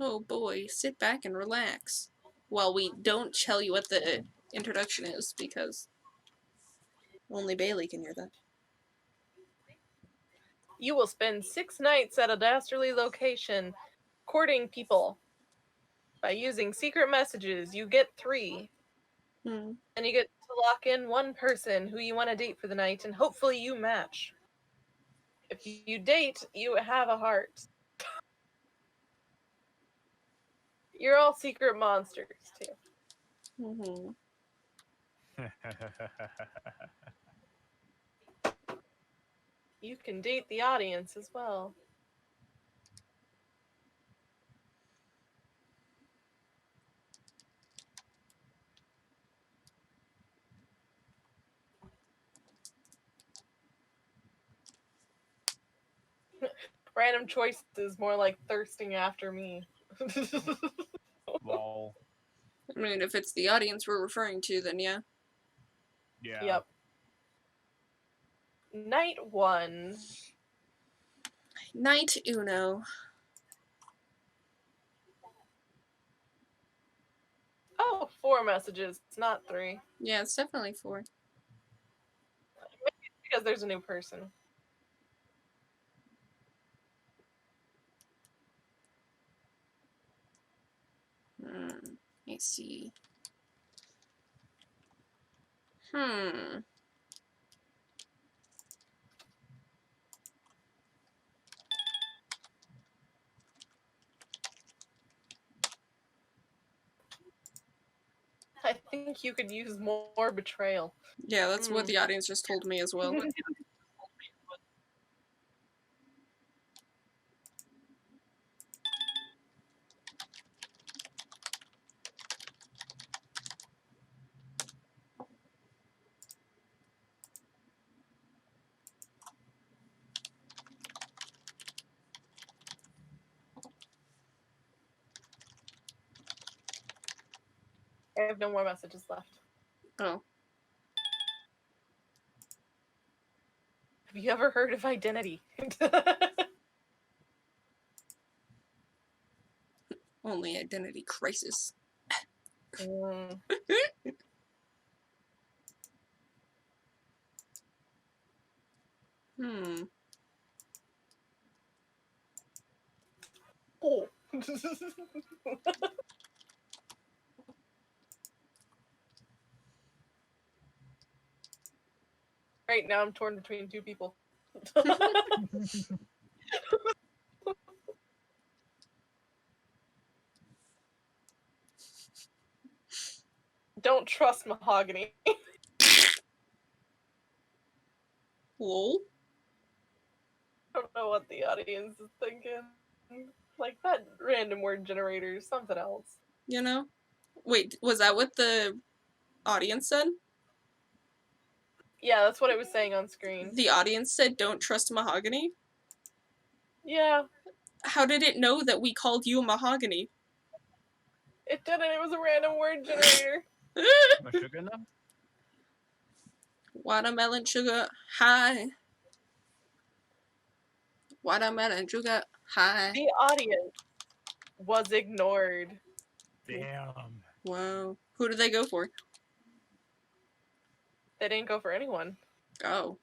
[SPEAKER 1] Oh boy, sit back and relax. While we don't tell you what the introduction is, because only Bailey can hear that.
[SPEAKER 3] You will spend 6 nights at a dastardly location, courting people. By using secret messages, you get 3.
[SPEAKER 1] Hmm.
[SPEAKER 3] And you get to lock in one person who you want to date for the night, and hopefully you match. If you date, you have a heart. You're all secret monsters, too.
[SPEAKER 1] Mm-hmm.
[SPEAKER 3] You can date the audience as well. Random choices, more like thirsting after me.
[SPEAKER 2] Lol.
[SPEAKER 1] I mean, if it's the audience we're referring to, then yeah.
[SPEAKER 2] Yeah.
[SPEAKER 3] Yep. Night 1.
[SPEAKER 1] Night Uno.
[SPEAKER 3] Oh, 4 messages, not 3.
[SPEAKER 1] Yeah, it's definitely 4.
[SPEAKER 3] Because there's a new person.
[SPEAKER 1] Let's see. Hmm.
[SPEAKER 3] I think you could use more betrayal.
[SPEAKER 1] Yeah, that's what the audience just told me as well.
[SPEAKER 3] I have no more messages left.
[SPEAKER 1] Oh.
[SPEAKER 3] Have you ever heard of identity?
[SPEAKER 1] Only identity crisis.
[SPEAKER 3] Mm.
[SPEAKER 1] Hmm.
[SPEAKER 3] Oh. Right now I'm torn between 2 people. Don't trust mahogany.
[SPEAKER 1] Lol.
[SPEAKER 3] I don't know what the audience is thinking. Like that random word generator is something else.
[SPEAKER 1] You know? Wait, was that what the audience said?
[SPEAKER 3] Yeah, that's what it was saying on screen.
[SPEAKER 1] The audience said don't trust mahogany?
[SPEAKER 3] Yeah,
[SPEAKER 1] How did it know that we called you mahogany?
[SPEAKER 3] it didn't. It was a random word generator.
[SPEAKER 2] No sugar enough?
[SPEAKER 1] Watermelon sugar high. Watermelon sugar high.
[SPEAKER 3] The audience was ignored.
[SPEAKER 2] Damn.
[SPEAKER 1] Wow. Who did they go for?
[SPEAKER 3] They didn't go for anyone.
[SPEAKER 1] Oh.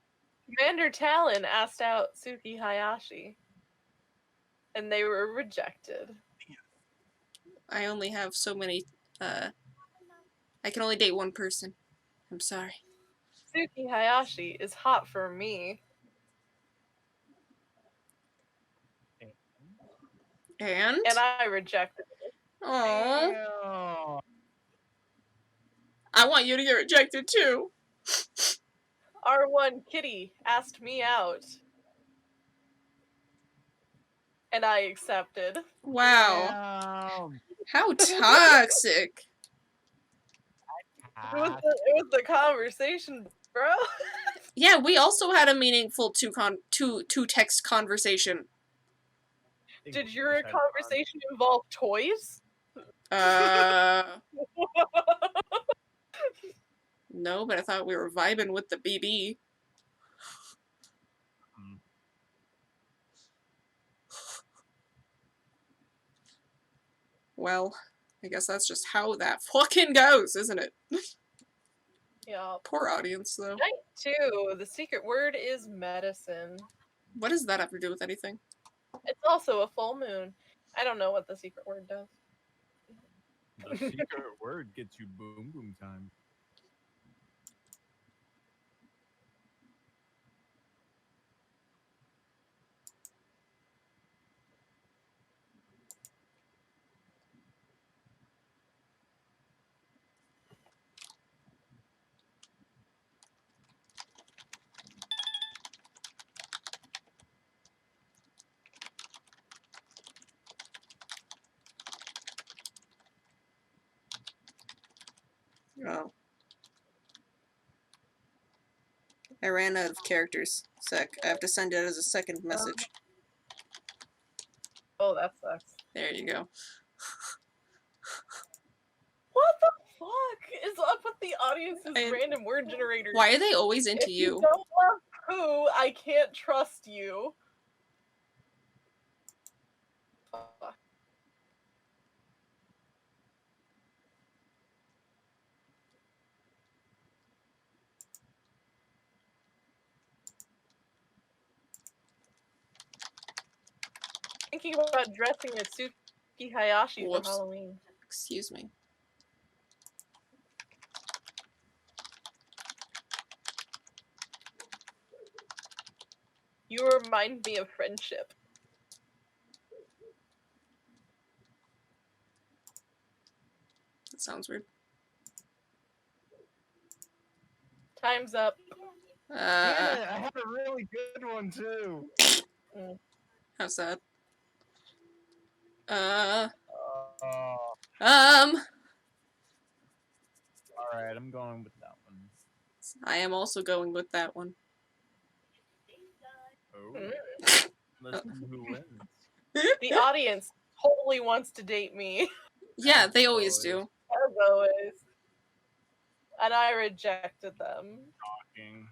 [SPEAKER 3] Commander Talon asked out Suki Hayashi, and they were rejected.
[SPEAKER 1] I only have so many, I can only date one person. I'm sorry.
[SPEAKER 3] Suki Hayashi is hot for me.
[SPEAKER 1] And?
[SPEAKER 3] And I rejected it.
[SPEAKER 1] Aww.
[SPEAKER 2] Damn.
[SPEAKER 1] I want you to get rejected too.
[SPEAKER 3] R1 Kitty asked me out. And I accepted.
[SPEAKER 1] Wow.
[SPEAKER 2] Damn.
[SPEAKER 1] How toxic.
[SPEAKER 3] It was the conversation, bro.
[SPEAKER 1] Yeah, we also had a meaningful two text conversation.
[SPEAKER 3] Did your conversation involve toys?
[SPEAKER 1] No, but I thought we were vibing with the BB. Well, I guess that's just how that fucking goes, isn't it?
[SPEAKER 3] Yeah.
[SPEAKER 1] Poor audience, though.
[SPEAKER 3] Night 2. The secret word is medicine.
[SPEAKER 1] What does that have to do with anything?
[SPEAKER 3] It's also a full moon. I don't know what the secret word does.
[SPEAKER 2] The secret word gets you boom boom time.
[SPEAKER 1] Oh. I ran out of characters. Sec. I have to send it as a second message.
[SPEAKER 3] Oh, that sucks.
[SPEAKER 1] There you go.
[SPEAKER 3] What the fuck is up with the audience's
[SPEAKER 1] I-
[SPEAKER 3] random word generator?
[SPEAKER 1] Why are they always into
[SPEAKER 3] If you
[SPEAKER 1] you?
[SPEAKER 3] don't love who, I can't trust you. Fuck. Thinking about dressing as Suki Hayashi
[SPEAKER 1] Whoops.
[SPEAKER 3] for Halloween.
[SPEAKER 1] Excuse me.
[SPEAKER 3] You remind me of friendship.
[SPEAKER 1] That sounds weird.
[SPEAKER 3] Time's up.
[SPEAKER 2] Yeah, I had a really good one too.
[SPEAKER 1] How sad.
[SPEAKER 2] Uh, all right, I'm going with that one.
[SPEAKER 1] I am also going with that one.
[SPEAKER 2] Oh, let's see who wins.
[SPEAKER 3] The audience totally wants to date me.
[SPEAKER 1] Yeah, they always do.
[SPEAKER 3] As always. And I rejected them.
[SPEAKER 2] Shocking.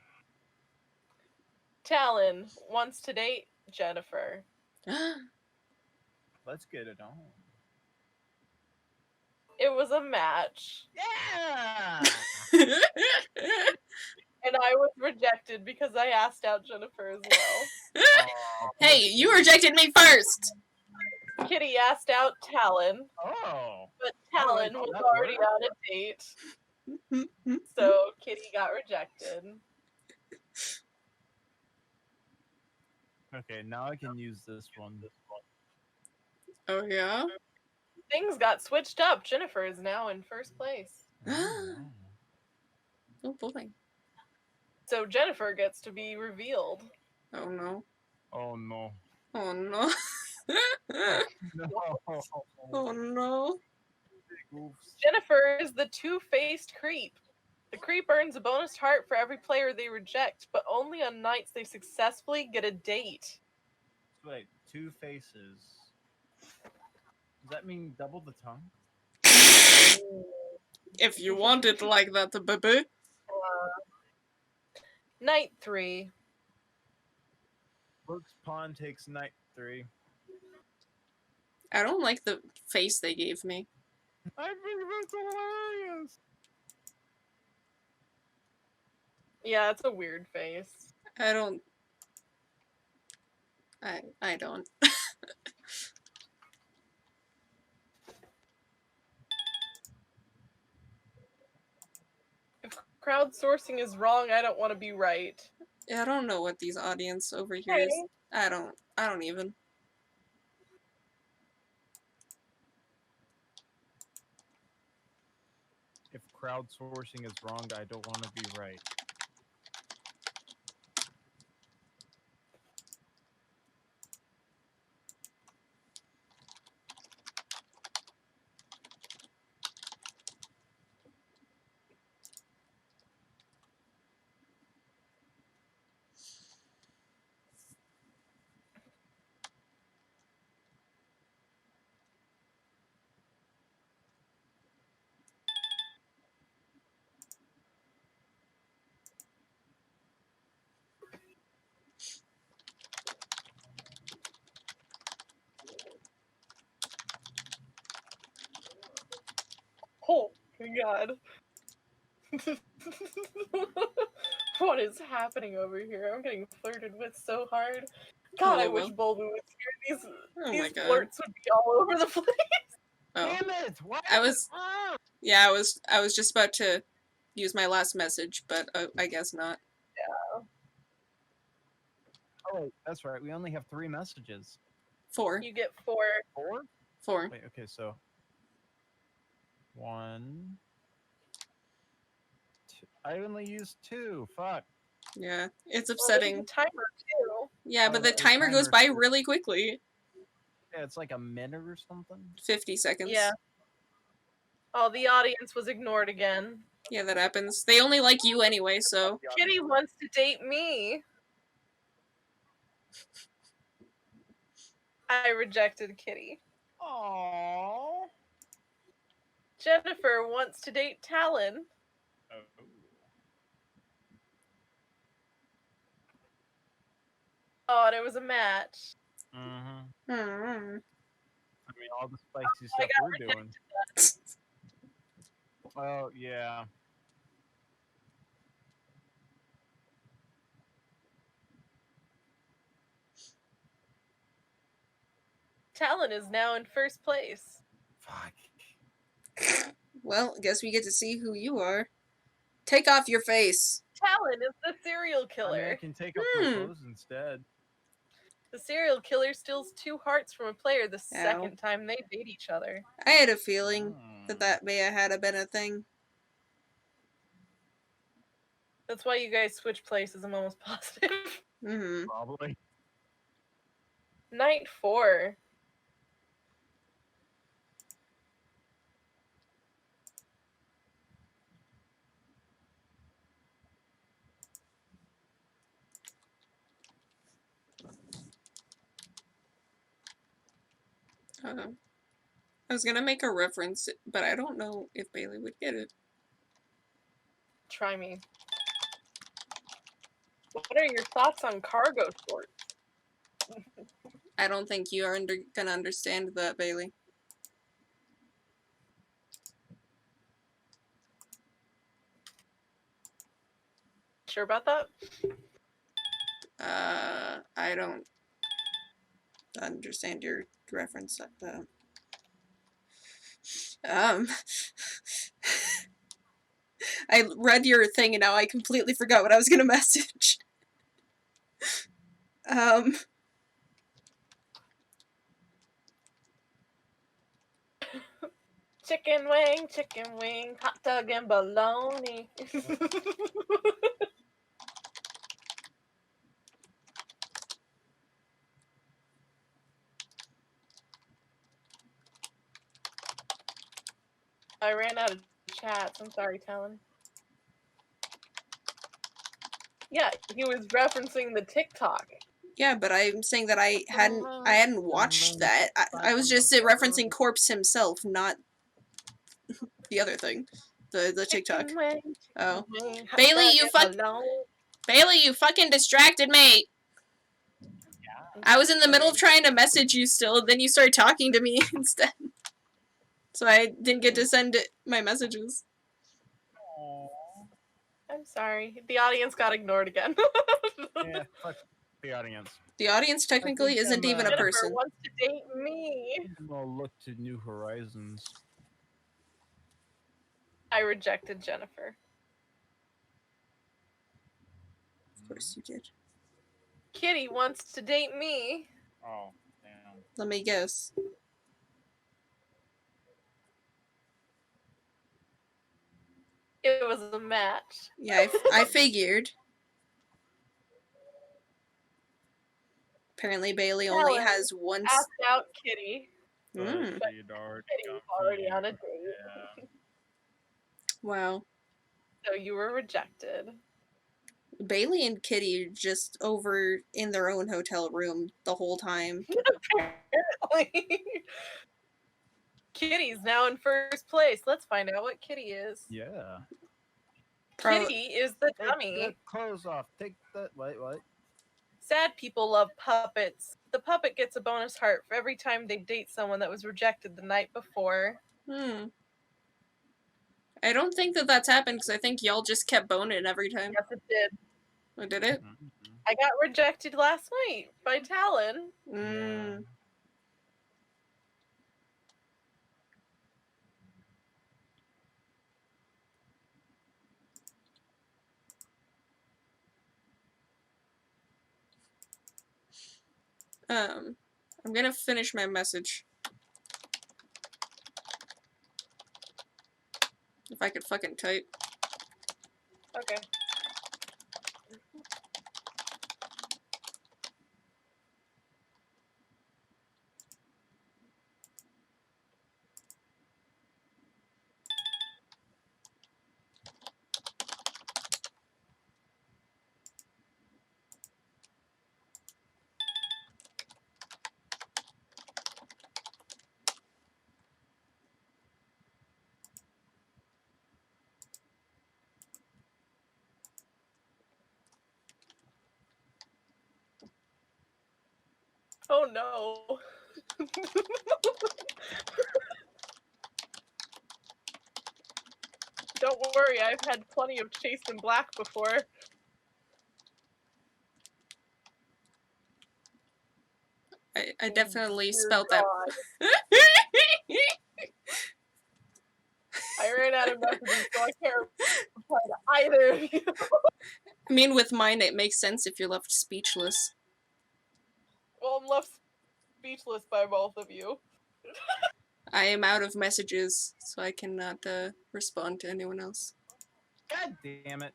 [SPEAKER 3] Talon wants to date Jennifer.
[SPEAKER 2] Let's get it on.
[SPEAKER 3] It was a match.
[SPEAKER 2] Yeah.
[SPEAKER 3] And I was rejected because I asked out Jennifer as well.
[SPEAKER 1] Hey, you rejected me first!
[SPEAKER 3] Kitty asked out Talon,
[SPEAKER 2] Oh.
[SPEAKER 3] but Talon
[SPEAKER 2] Oh,
[SPEAKER 3] was
[SPEAKER 2] that
[SPEAKER 3] already
[SPEAKER 2] worked.
[SPEAKER 3] on a date. So Kitty got rejected.
[SPEAKER 2] Okay, now I can use this one.
[SPEAKER 1] Oh, yeah?
[SPEAKER 3] Things got switched up. Jennifer is now in first place.
[SPEAKER 1] Oh, boy.
[SPEAKER 3] So Jennifer gets to be revealed.
[SPEAKER 1] Oh, no.
[SPEAKER 2] Oh no.
[SPEAKER 1] Oh, no.
[SPEAKER 2] No.
[SPEAKER 1] Oh, no.
[SPEAKER 2] Big oofs.
[SPEAKER 3] Jennifer is the two-faced creep. The creep earns a bonus heart for every player they reject, but only on nights they successfully get a date.
[SPEAKER 2] Wait, two faces. Does that mean double the tongue?
[SPEAKER 1] If you want it like that, baby.
[SPEAKER 3] Night 3.
[SPEAKER 2] Brooks Pawn takes night 3.
[SPEAKER 1] I don't like the face they gave me.
[SPEAKER 2] I think that's hilarious.
[SPEAKER 3] Yeah, it's a weird face.
[SPEAKER 1] I don't. I don't.
[SPEAKER 3] If crowdsourcing is wrong, I don't want to be right.
[SPEAKER 1] I don't know what these audience over here is. I don't even.
[SPEAKER 2] If crowdsourcing is wrong. I don't want to be right.
[SPEAKER 3] Oh my god. What is happening over here? I'm getting flirted with so hard. God, I
[SPEAKER 1] Hello,
[SPEAKER 3] wish
[SPEAKER 1] Will.
[SPEAKER 3] Bulbu was here.
[SPEAKER 1] Oh my
[SPEAKER 3] These
[SPEAKER 1] god.
[SPEAKER 3] flirts would be all over the place.
[SPEAKER 1] Oh.
[SPEAKER 2] Damn it! Why?
[SPEAKER 1] I was-
[SPEAKER 2] Ah!
[SPEAKER 1] Yeah, I was just about to use my last message, but I guess not.
[SPEAKER 2] Oh, wait, that's right. We only have 3 messages.
[SPEAKER 1] 4.
[SPEAKER 3] You get 4.
[SPEAKER 2] 4?
[SPEAKER 1] 4.
[SPEAKER 2] Wait, okay, so 1. 2. I only used 2. Fuck.
[SPEAKER 1] Yeah, it's
[SPEAKER 3] Well, there's a
[SPEAKER 1] upsetting.
[SPEAKER 3] timer too.
[SPEAKER 1] Yeah, but
[SPEAKER 2] Oh,
[SPEAKER 1] the
[SPEAKER 2] the
[SPEAKER 1] timer goes
[SPEAKER 2] timer
[SPEAKER 1] by
[SPEAKER 2] too.
[SPEAKER 1] really quickly.
[SPEAKER 2] Yeah, it's like a minute or something.
[SPEAKER 1] 50 seconds.
[SPEAKER 3] Yeah. Oh, the audience was ignored again.
[SPEAKER 1] Yeah, that happens. They only like you anyway, so.
[SPEAKER 3] Kitty wants to date me. I rejected Kitty.
[SPEAKER 2] Aww.
[SPEAKER 3] Jennifer wants to date Talon.
[SPEAKER 2] Oh.
[SPEAKER 3] Oh, and it was a match.
[SPEAKER 2] Mm-hmm.
[SPEAKER 1] Hmm.
[SPEAKER 2] I mean, all the spicy stuff we're doing. Oh, yeah.
[SPEAKER 3] Talon is now in first place.
[SPEAKER 2] Fuck.
[SPEAKER 1] Well, guess we get to see who you are. Take off your face.
[SPEAKER 3] Talon is the serial
[SPEAKER 2] I mean,
[SPEAKER 3] killer.
[SPEAKER 2] I can take off my clothes instead.
[SPEAKER 3] The serial killer steals 2 hearts from a player the
[SPEAKER 1] Ow.
[SPEAKER 3] second time they date each other.
[SPEAKER 1] I had a feeling
[SPEAKER 2] Mm.
[SPEAKER 1] that may have been a thing.
[SPEAKER 3] That's why you guys switch places, I'm almost positive.
[SPEAKER 1] Mm-hmm.
[SPEAKER 2] Probably.
[SPEAKER 3] Night 4.
[SPEAKER 1] I was gonna make a reference, but I don't know if Bailey would get it.
[SPEAKER 3] Try me. What are your thoughts on cargo shorts?
[SPEAKER 1] I don't think you are gonna understand that, Bailey.
[SPEAKER 3] Sure about that?
[SPEAKER 1] I don't understand your reference. I read your thing and now I completely forgot what I was gonna message.
[SPEAKER 3] Chicken wing, hot dog and bologna. I ran out of chats. I'm sorry, Talon. Yeah, he was referencing the TikTok.
[SPEAKER 1] Yeah, but I'm saying that I hadn't watched that. I was just referencing Corpse himself, not the other thing, the TikTok.
[SPEAKER 3] Chicken wing,
[SPEAKER 1] Oh,
[SPEAKER 3] wing, hot
[SPEAKER 1] Bailey,
[SPEAKER 3] dog
[SPEAKER 1] you
[SPEAKER 3] and bologna.
[SPEAKER 1] Bailey, you fucking distracted me. I was in the middle of trying to message you still, then you started talking to me instead. So I didn't get to send my messages.
[SPEAKER 3] I'm sorry. The audience got ignored again.
[SPEAKER 2] Yeah, fuck the audience.
[SPEAKER 1] The audience technically
[SPEAKER 2] think
[SPEAKER 1] isn't
[SPEAKER 2] I'm,
[SPEAKER 1] even a
[SPEAKER 3] Jennifer
[SPEAKER 1] person.
[SPEAKER 3] wants to date me.
[SPEAKER 2] I'm gonna look to new horizons.
[SPEAKER 3] I rejected Jennifer.
[SPEAKER 1] Of course you did.
[SPEAKER 3] Kitty wants to date me.
[SPEAKER 2] Oh, damn.
[SPEAKER 1] Let me guess.
[SPEAKER 3] It was a match.
[SPEAKER 1] Yeah, I figured. Apparently Bailey only
[SPEAKER 3] Helen
[SPEAKER 1] has one.
[SPEAKER 3] Asked out Kitty.
[SPEAKER 1] Mm,
[SPEAKER 2] But she'd already
[SPEAKER 3] Kitty
[SPEAKER 2] gone
[SPEAKER 3] was
[SPEAKER 2] for
[SPEAKER 3] already
[SPEAKER 2] you.
[SPEAKER 3] on a date.
[SPEAKER 2] Yeah.
[SPEAKER 1] wow.
[SPEAKER 3] So you were rejected.
[SPEAKER 1] Bailey and Kitty are just over in their own hotel room the whole time.
[SPEAKER 3] Apparently. Kitty's now in first place. Let's find out what Kitty is.
[SPEAKER 2] Yeah.
[SPEAKER 1] Pro-
[SPEAKER 3] Kitty is the
[SPEAKER 2] Take
[SPEAKER 3] dummy.
[SPEAKER 2] the clothes off. Take the wait, what?
[SPEAKER 3] Sad people love puppets. The puppet gets a bonus heart for every time they date someone that was rejected the night before.
[SPEAKER 1] Hmm. I don't think that that's happened because I think y'all just kept boning every time.
[SPEAKER 3] Yes, it did.
[SPEAKER 1] Oh, did it?
[SPEAKER 2] Mhm.
[SPEAKER 3] I got rejected last night by Talon.
[SPEAKER 1] Mm. I'm gonna finish my message. If I could fucking type.
[SPEAKER 3] Okay. Oh no. Don't worry, I've had plenty of Chased in Black before.
[SPEAKER 1] I definitely
[SPEAKER 3] Dear
[SPEAKER 1] spelt that.
[SPEAKER 3] God. I ran out of messages, so I can't reply to either of you.
[SPEAKER 1] I mean, with mine, it makes sense if you're left speechless.
[SPEAKER 3] Well, I'm left speechless by both of you.
[SPEAKER 1] I am out of messages, so I cannot respond to anyone else.
[SPEAKER 2] God damn it.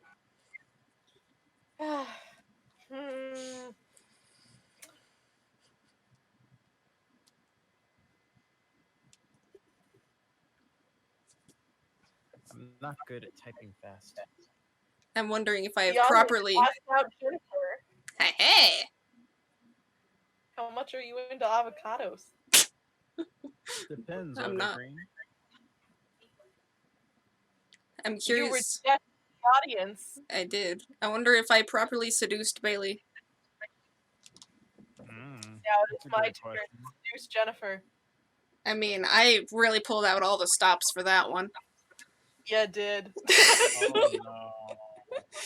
[SPEAKER 3] Hmm.
[SPEAKER 2] I'm not good at typing fast.
[SPEAKER 1] I'm wondering if I have
[SPEAKER 3] The audience
[SPEAKER 1] properly.
[SPEAKER 3] asked out Jennifer.
[SPEAKER 1] Hey, hey!
[SPEAKER 3] How much are you into avocados?
[SPEAKER 2] Depends.
[SPEAKER 1] I'm
[SPEAKER 2] Are they
[SPEAKER 1] not.
[SPEAKER 2] green?
[SPEAKER 1] I'm
[SPEAKER 3] You
[SPEAKER 1] curious.
[SPEAKER 3] rejected the audience.
[SPEAKER 1] I did. I wonder if I properly seduced Bailey.
[SPEAKER 3] Now it
[SPEAKER 2] That's
[SPEAKER 3] is
[SPEAKER 2] a
[SPEAKER 3] my
[SPEAKER 2] great
[SPEAKER 3] turn
[SPEAKER 2] question.
[SPEAKER 3] to seduce Jennifer.
[SPEAKER 1] I mean, I really pulled out all the stops for that one.
[SPEAKER 3] Yeah, did.
[SPEAKER 2] Oh no.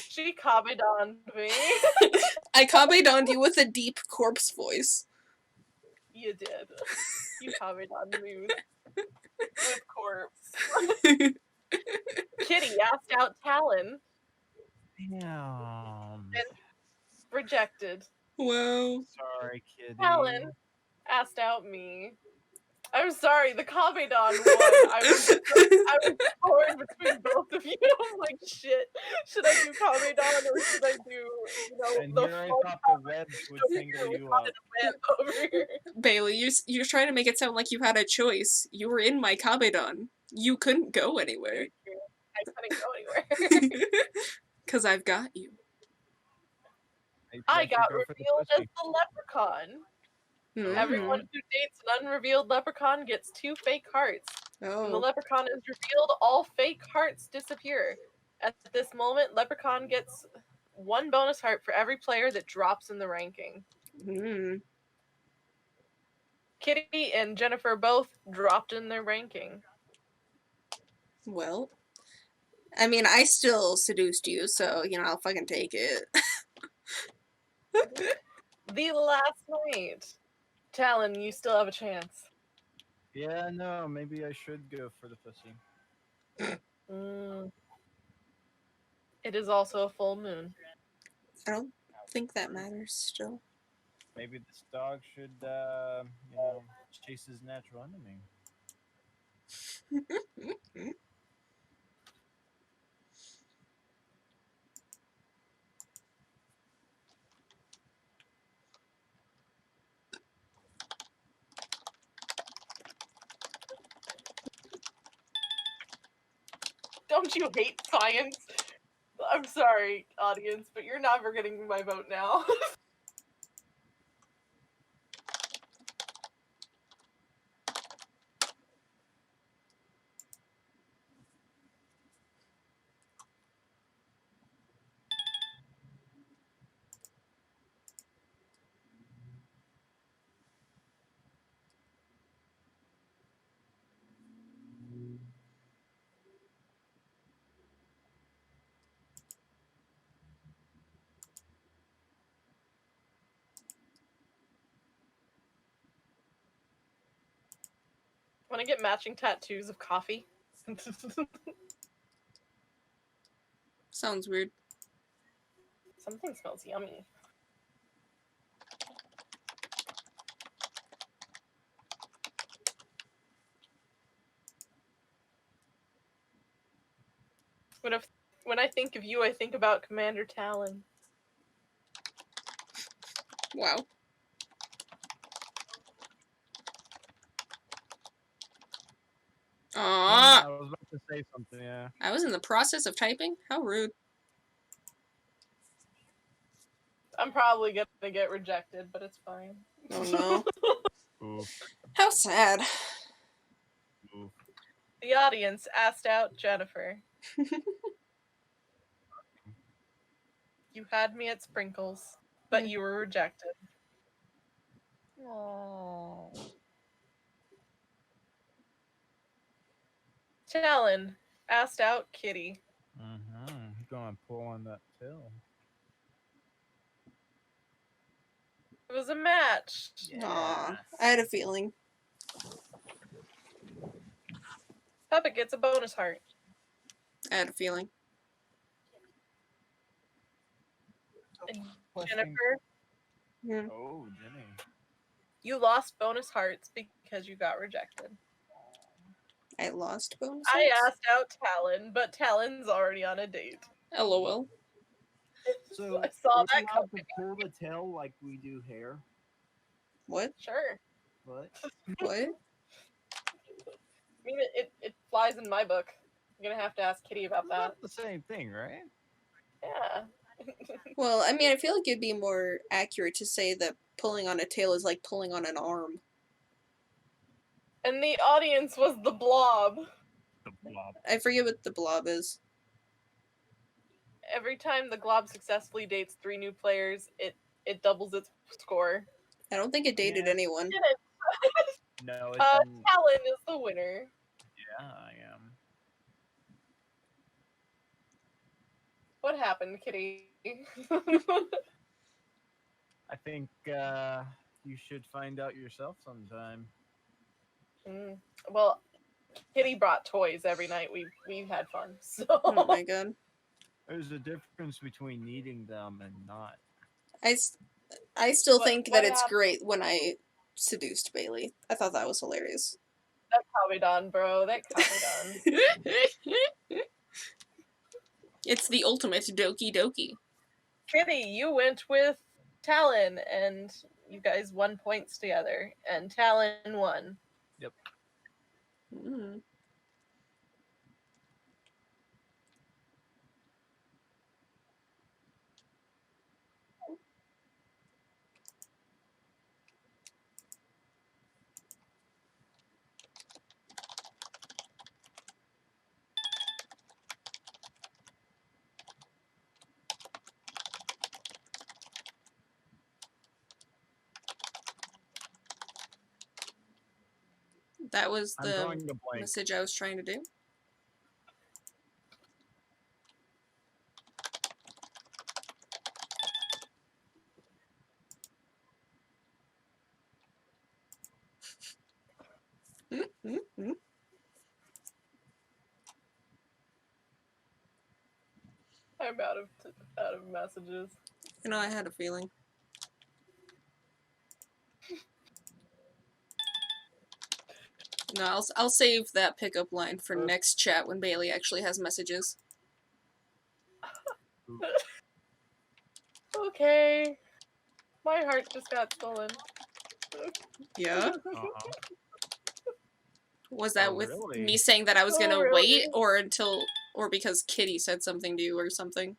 [SPEAKER 3] She copied on me.
[SPEAKER 1] I copied on you with a deep corpse voice.
[SPEAKER 3] You did. You copied on me with corpse. Kitty asked out Talon.
[SPEAKER 2] Damn.
[SPEAKER 3] Rejected.
[SPEAKER 1] Wow.
[SPEAKER 2] Sorry, kitty.
[SPEAKER 3] Talon asked out me. I'm sorry, the Kamedon one. I was torn between both of you. I'm like, shit. Should I do Kamedon or should I do,
[SPEAKER 2] And
[SPEAKER 3] the
[SPEAKER 2] here I
[SPEAKER 3] full
[SPEAKER 2] thought the webs would tingle you up.
[SPEAKER 3] web over here?
[SPEAKER 1] Bailey, you're trying to make it sound like you had a choice. You were in my Kabedon. You couldn't go anywhere.
[SPEAKER 3] I couldn't go anywhere.
[SPEAKER 1] Because I've got you.
[SPEAKER 2] Maybe
[SPEAKER 3] I
[SPEAKER 2] should
[SPEAKER 3] got
[SPEAKER 2] go for the
[SPEAKER 3] revealed as
[SPEAKER 2] pussy.
[SPEAKER 3] the leprechaun.
[SPEAKER 1] Mhm.
[SPEAKER 3] Everyone who dates an unrevealed leprechaun gets 2 fake hearts. When the
[SPEAKER 1] Oh.
[SPEAKER 3] leprechaun is revealed, all fake hearts disappear. At this moment, leprechaun gets 1 bonus heart for every player that drops in the ranking.
[SPEAKER 1] Hmm.
[SPEAKER 3] Kitty and Jennifer both dropped in their ranking.
[SPEAKER 1] Well. I mean, I still seduced you, so, I'll fucking take it.
[SPEAKER 3] The last night. Talon, you still have a chance.
[SPEAKER 2] Yeah, no, maybe I should go for the pussy.
[SPEAKER 3] It is also a full moon.
[SPEAKER 1] I don't think that matters still.
[SPEAKER 2] Maybe this dog should, chase his natural enemy.
[SPEAKER 3] Don't you hate science? I'm sorry, audience, but you're never getting my vote now. Want to get matching tattoos of coffee?
[SPEAKER 1] Sounds weird.
[SPEAKER 3] Something smells yummy. When I think of you, I think about Commander Talon.
[SPEAKER 1] Wow.
[SPEAKER 2] I
[SPEAKER 1] Aww.
[SPEAKER 2] was about to say something. Yeah.
[SPEAKER 1] I was in the process of typing? How rude.
[SPEAKER 3] I'm probably gonna get rejected, but it's fine.
[SPEAKER 1] Oh no.
[SPEAKER 2] Oof.
[SPEAKER 1] How sad.
[SPEAKER 2] Oof.
[SPEAKER 3] The audience asked out Jennifer. You had me at sprinkles, but you were rejected. Aww. Talon asked out Kitty.
[SPEAKER 2] Gonna pull on that tail.
[SPEAKER 3] It was a match.
[SPEAKER 1] Aw. I had a feeling.
[SPEAKER 3] Puppet gets a bonus heart.
[SPEAKER 1] I had a feeling.
[SPEAKER 3] And
[SPEAKER 2] Question-
[SPEAKER 3] Jennifer,
[SPEAKER 1] Hmm.
[SPEAKER 2] Oh, Jenny.
[SPEAKER 3] you lost bonus hearts because you got rejected.
[SPEAKER 1] I lost bonus.
[SPEAKER 3] I
[SPEAKER 1] hearts?
[SPEAKER 3] asked out Talon, but Talon's already on a date.
[SPEAKER 1] LOL.
[SPEAKER 2] So
[SPEAKER 3] I saw
[SPEAKER 2] are we
[SPEAKER 3] that
[SPEAKER 2] allowed
[SPEAKER 3] coming.
[SPEAKER 2] to pull the tail like we do hair?
[SPEAKER 1] What?
[SPEAKER 3] Sure.
[SPEAKER 2] What?
[SPEAKER 1] What?
[SPEAKER 3] I mean, it flies in my book. I'm gonna have to ask Kitty about that.
[SPEAKER 2] Not the same thing, right?
[SPEAKER 3] Yeah.
[SPEAKER 1] Well, I mean, I feel like it'd be more accurate to say that pulling on a tail is like pulling on an arm.
[SPEAKER 3] And the audience was the blob.
[SPEAKER 2] The blob.
[SPEAKER 1] I forget what the blob is.
[SPEAKER 3] Every time the glob successfully dates 3 new players, it doubles its score.
[SPEAKER 1] I don't think it dated
[SPEAKER 2] Yeah.
[SPEAKER 1] anyone.
[SPEAKER 3] Did it?
[SPEAKER 2] No, it
[SPEAKER 3] Talon
[SPEAKER 2] didn't.
[SPEAKER 3] is the winner.
[SPEAKER 2] Yeah, I am.
[SPEAKER 3] What happened, Kitty?
[SPEAKER 2] I think you should find out yourself sometime.
[SPEAKER 3] Well, Kitty brought toys every night. We've had fun. So
[SPEAKER 1] Oh my god.
[SPEAKER 2] There's a difference between needing them and not.
[SPEAKER 1] I still
[SPEAKER 3] What-
[SPEAKER 1] think
[SPEAKER 3] what
[SPEAKER 1] that it's
[SPEAKER 3] happened?
[SPEAKER 1] great when I seduced Bailey. I thought that was hilarious.
[SPEAKER 3] that Kamedon, bro. That Kamedon.
[SPEAKER 1] It's the ultimate doki doki.
[SPEAKER 3] Kitty, you went with Talon, and you guys won points together, and Talon won.
[SPEAKER 1] Mm. That was
[SPEAKER 2] I'm
[SPEAKER 1] the
[SPEAKER 2] drawing the blank.
[SPEAKER 1] message I was trying to do.
[SPEAKER 3] I'm out of messages.
[SPEAKER 1] You know, I had a feeling. No, I'll save that pickup line for next chat when Bailey actually has messages.
[SPEAKER 3] Okay. My heart just got stolen.
[SPEAKER 1] Yeah? Was that
[SPEAKER 2] Oh,
[SPEAKER 1] with
[SPEAKER 2] really?
[SPEAKER 1] me saying that I was
[SPEAKER 3] Oh,
[SPEAKER 1] gonna
[SPEAKER 3] really?
[SPEAKER 1] wait, or until or because Kitty said something to you or something.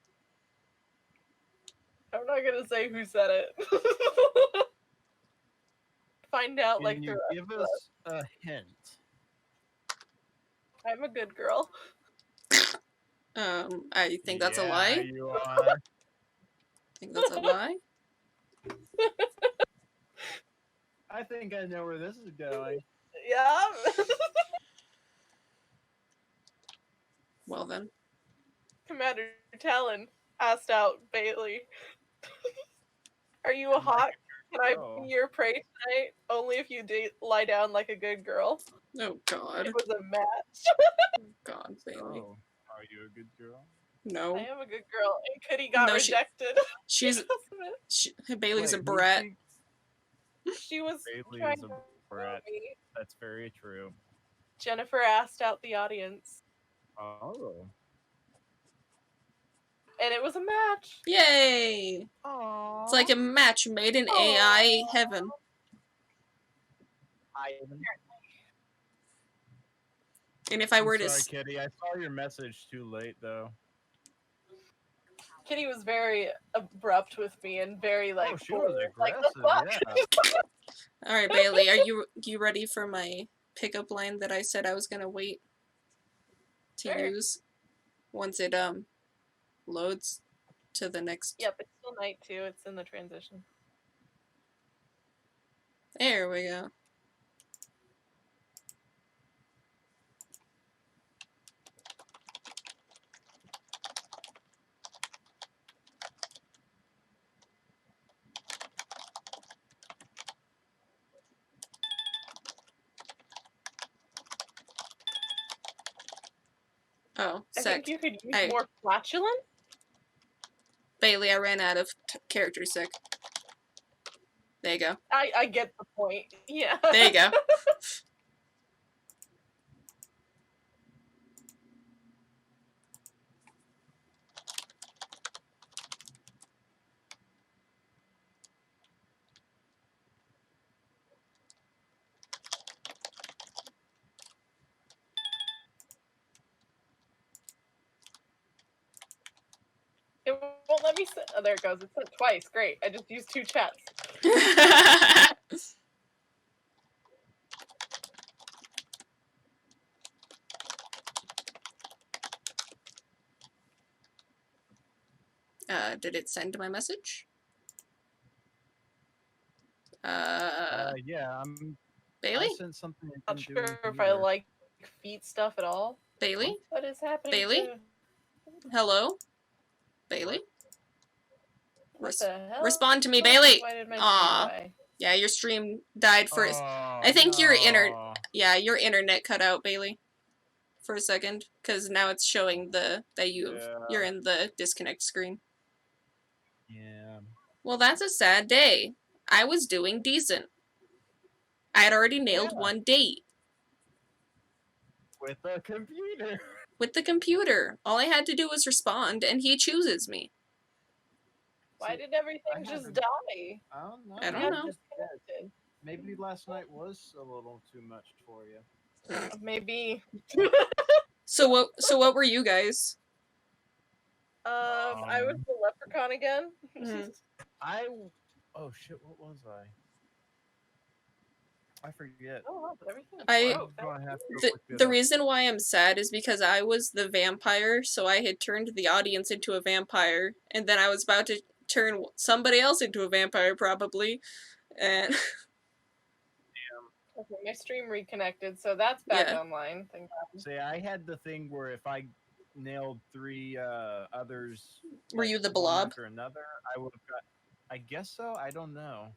[SPEAKER 3] I'm not gonna say who said it. Find out like
[SPEAKER 2] Can
[SPEAKER 3] the
[SPEAKER 2] you
[SPEAKER 3] rest
[SPEAKER 2] give
[SPEAKER 3] of
[SPEAKER 2] us a hint?
[SPEAKER 3] I'm a good girl.
[SPEAKER 1] I think that's a lie.
[SPEAKER 2] You are.
[SPEAKER 1] I think that's a lie.
[SPEAKER 2] I think I know where this is going.
[SPEAKER 3] Yeah.
[SPEAKER 1] Well then.
[SPEAKER 3] Commander Talon asked out Bailey. Are you a hawk? Can I be your prey tonight? Only if you lie down like a good girl.
[SPEAKER 1] Oh God.
[SPEAKER 3] It was a match.
[SPEAKER 1] God, Bailey.
[SPEAKER 2] Oh, are you a good girl?
[SPEAKER 1] No.
[SPEAKER 3] I am a good girl, and Kitty got
[SPEAKER 1] No,
[SPEAKER 3] rejected.
[SPEAKER 1] Bailey's a
[SPEAKER 2] Wait,
[SPEAKER 1] brat.
[SPEAKER 3] She was
[SPEAKER 2] Bailey
[SPEAKER 3] trying
[SPEAKER 2] is
[SPEAKER 3] to
[SPEAKER 2] a
[SPEAKER 3] help
[SPEAKER 2] brat.
[SPEAKER 3] me.
[SPEAKER 2] That's very true.
[SPEAKER 3] Jennifer asked out the audience,
[SPEAKER 2] Oh.
[SPEAKER 3] and it was a match.
[SPEAKER 1] Yay!
[SPEAKER 2] Aww.
[SPEAKER 1] It's like a match made in AI heaven. And if I were to...
[SPEAKER 2] Sorry, Kitty. I saw your message too late, though.
[SPEAKER 3] Kitty was very abrupt with me and very like.
[SPEAKER 2] Oh, she was
[SPEAKER 3] like,
[SPEAKER 2] aggressive. Yeah.
[SPEAKER 1] Alright, Bailey, are you ready for my pickup line that I said I was gonna wait to
[SPEAKER 3] Sure.
[SPEAKER 1] use once it loads to the next...
[SPEAKER 3] Yep, it's still night too. It's in the transition.
[SPEAKER 1] There we go. Oh,
[SPEAKER 3] I think you could use
[SPEAKER 1] Hey.
[SPEAKER 3] more flatulent.
[SPEAKER 1] Bailey, I ran out of character sick. There you go.
[SPEAKER 3] I get the point. Yeah.
[SPEAKER 1] There you go.
[SPEAKER 3] It won't let me sit. Oh, there it goes. It sent twice. Great. I just used 2 chats.
[SPEAKER 1] Did it send my message?
[SPEAKER 2] Yeah,
[SPEAKER 1] Bailey?
[SPEAKER 2] I sent something.
[SPEAKER 3] Not sure if I like feet stuff at all.
[SPEAKER 1] Bailey?
[SPEAKER 3] What is happening?
[SPEAKER 1] Bailey? Hello? Bailey?
[SPEAKER 3] What the hell?
[SPEAKER 1] Respond to me,
[SPEAKER 3] Oh,
[SPEAKER 1] Bailey!
[SPEAKER 3] why did my
[SPEAKER 1] Aw.
[SPEAKER 3] stream die?
[SPEAKER 1] Yeah, your stream died for... I think your your internet cut out, Bailey. For a second. Because now it's showing that you're in the disconnect screen.
[SPEAKER 2] Yeah.
[SPEAKER 1] Well, that's a sad day. I was doing decent. I had already nailed one date.
[SPEAKER 2] With a computer.
[SPEAKER 1] With the computer. All I had to do was respond, and he chooses me.
[SPEAKER 3] Why did everything just die?
[SPEAKER 2] I don't know.
[SPEAKER 1] I don't know.
[SPEAKER 3] Disconnected.
[SPEAKER 2] Maybe last night was a little too much for you.
[SPEAKER 3] Maybe.
[SPEAKER 1] So what were you guys?
[SPEAKER 3] I was the leprechaun again.
[SPEAKER 2] Oh shit, what was I? I forget.
[SPEAKER 3] Oh, but everything.
[SPEAKER 1] The reason why I'm sad is because I was the vampire, so I had turned the audience into a vampire, and then I was about to turn somebody else into a vampire, probably, and...
[SPEAKER 3] Okay, my stream reconnected, so that's back online. Thank God.
[SPEAKER 2] See, I had the thing where if I nailed 3 others...
[SPEAKER 1] Were you the
[SPEAKER 2] one
[SPEAKER 1] blob?
[SPEAKER 2] after another, I would have got... I guess so? I don't know.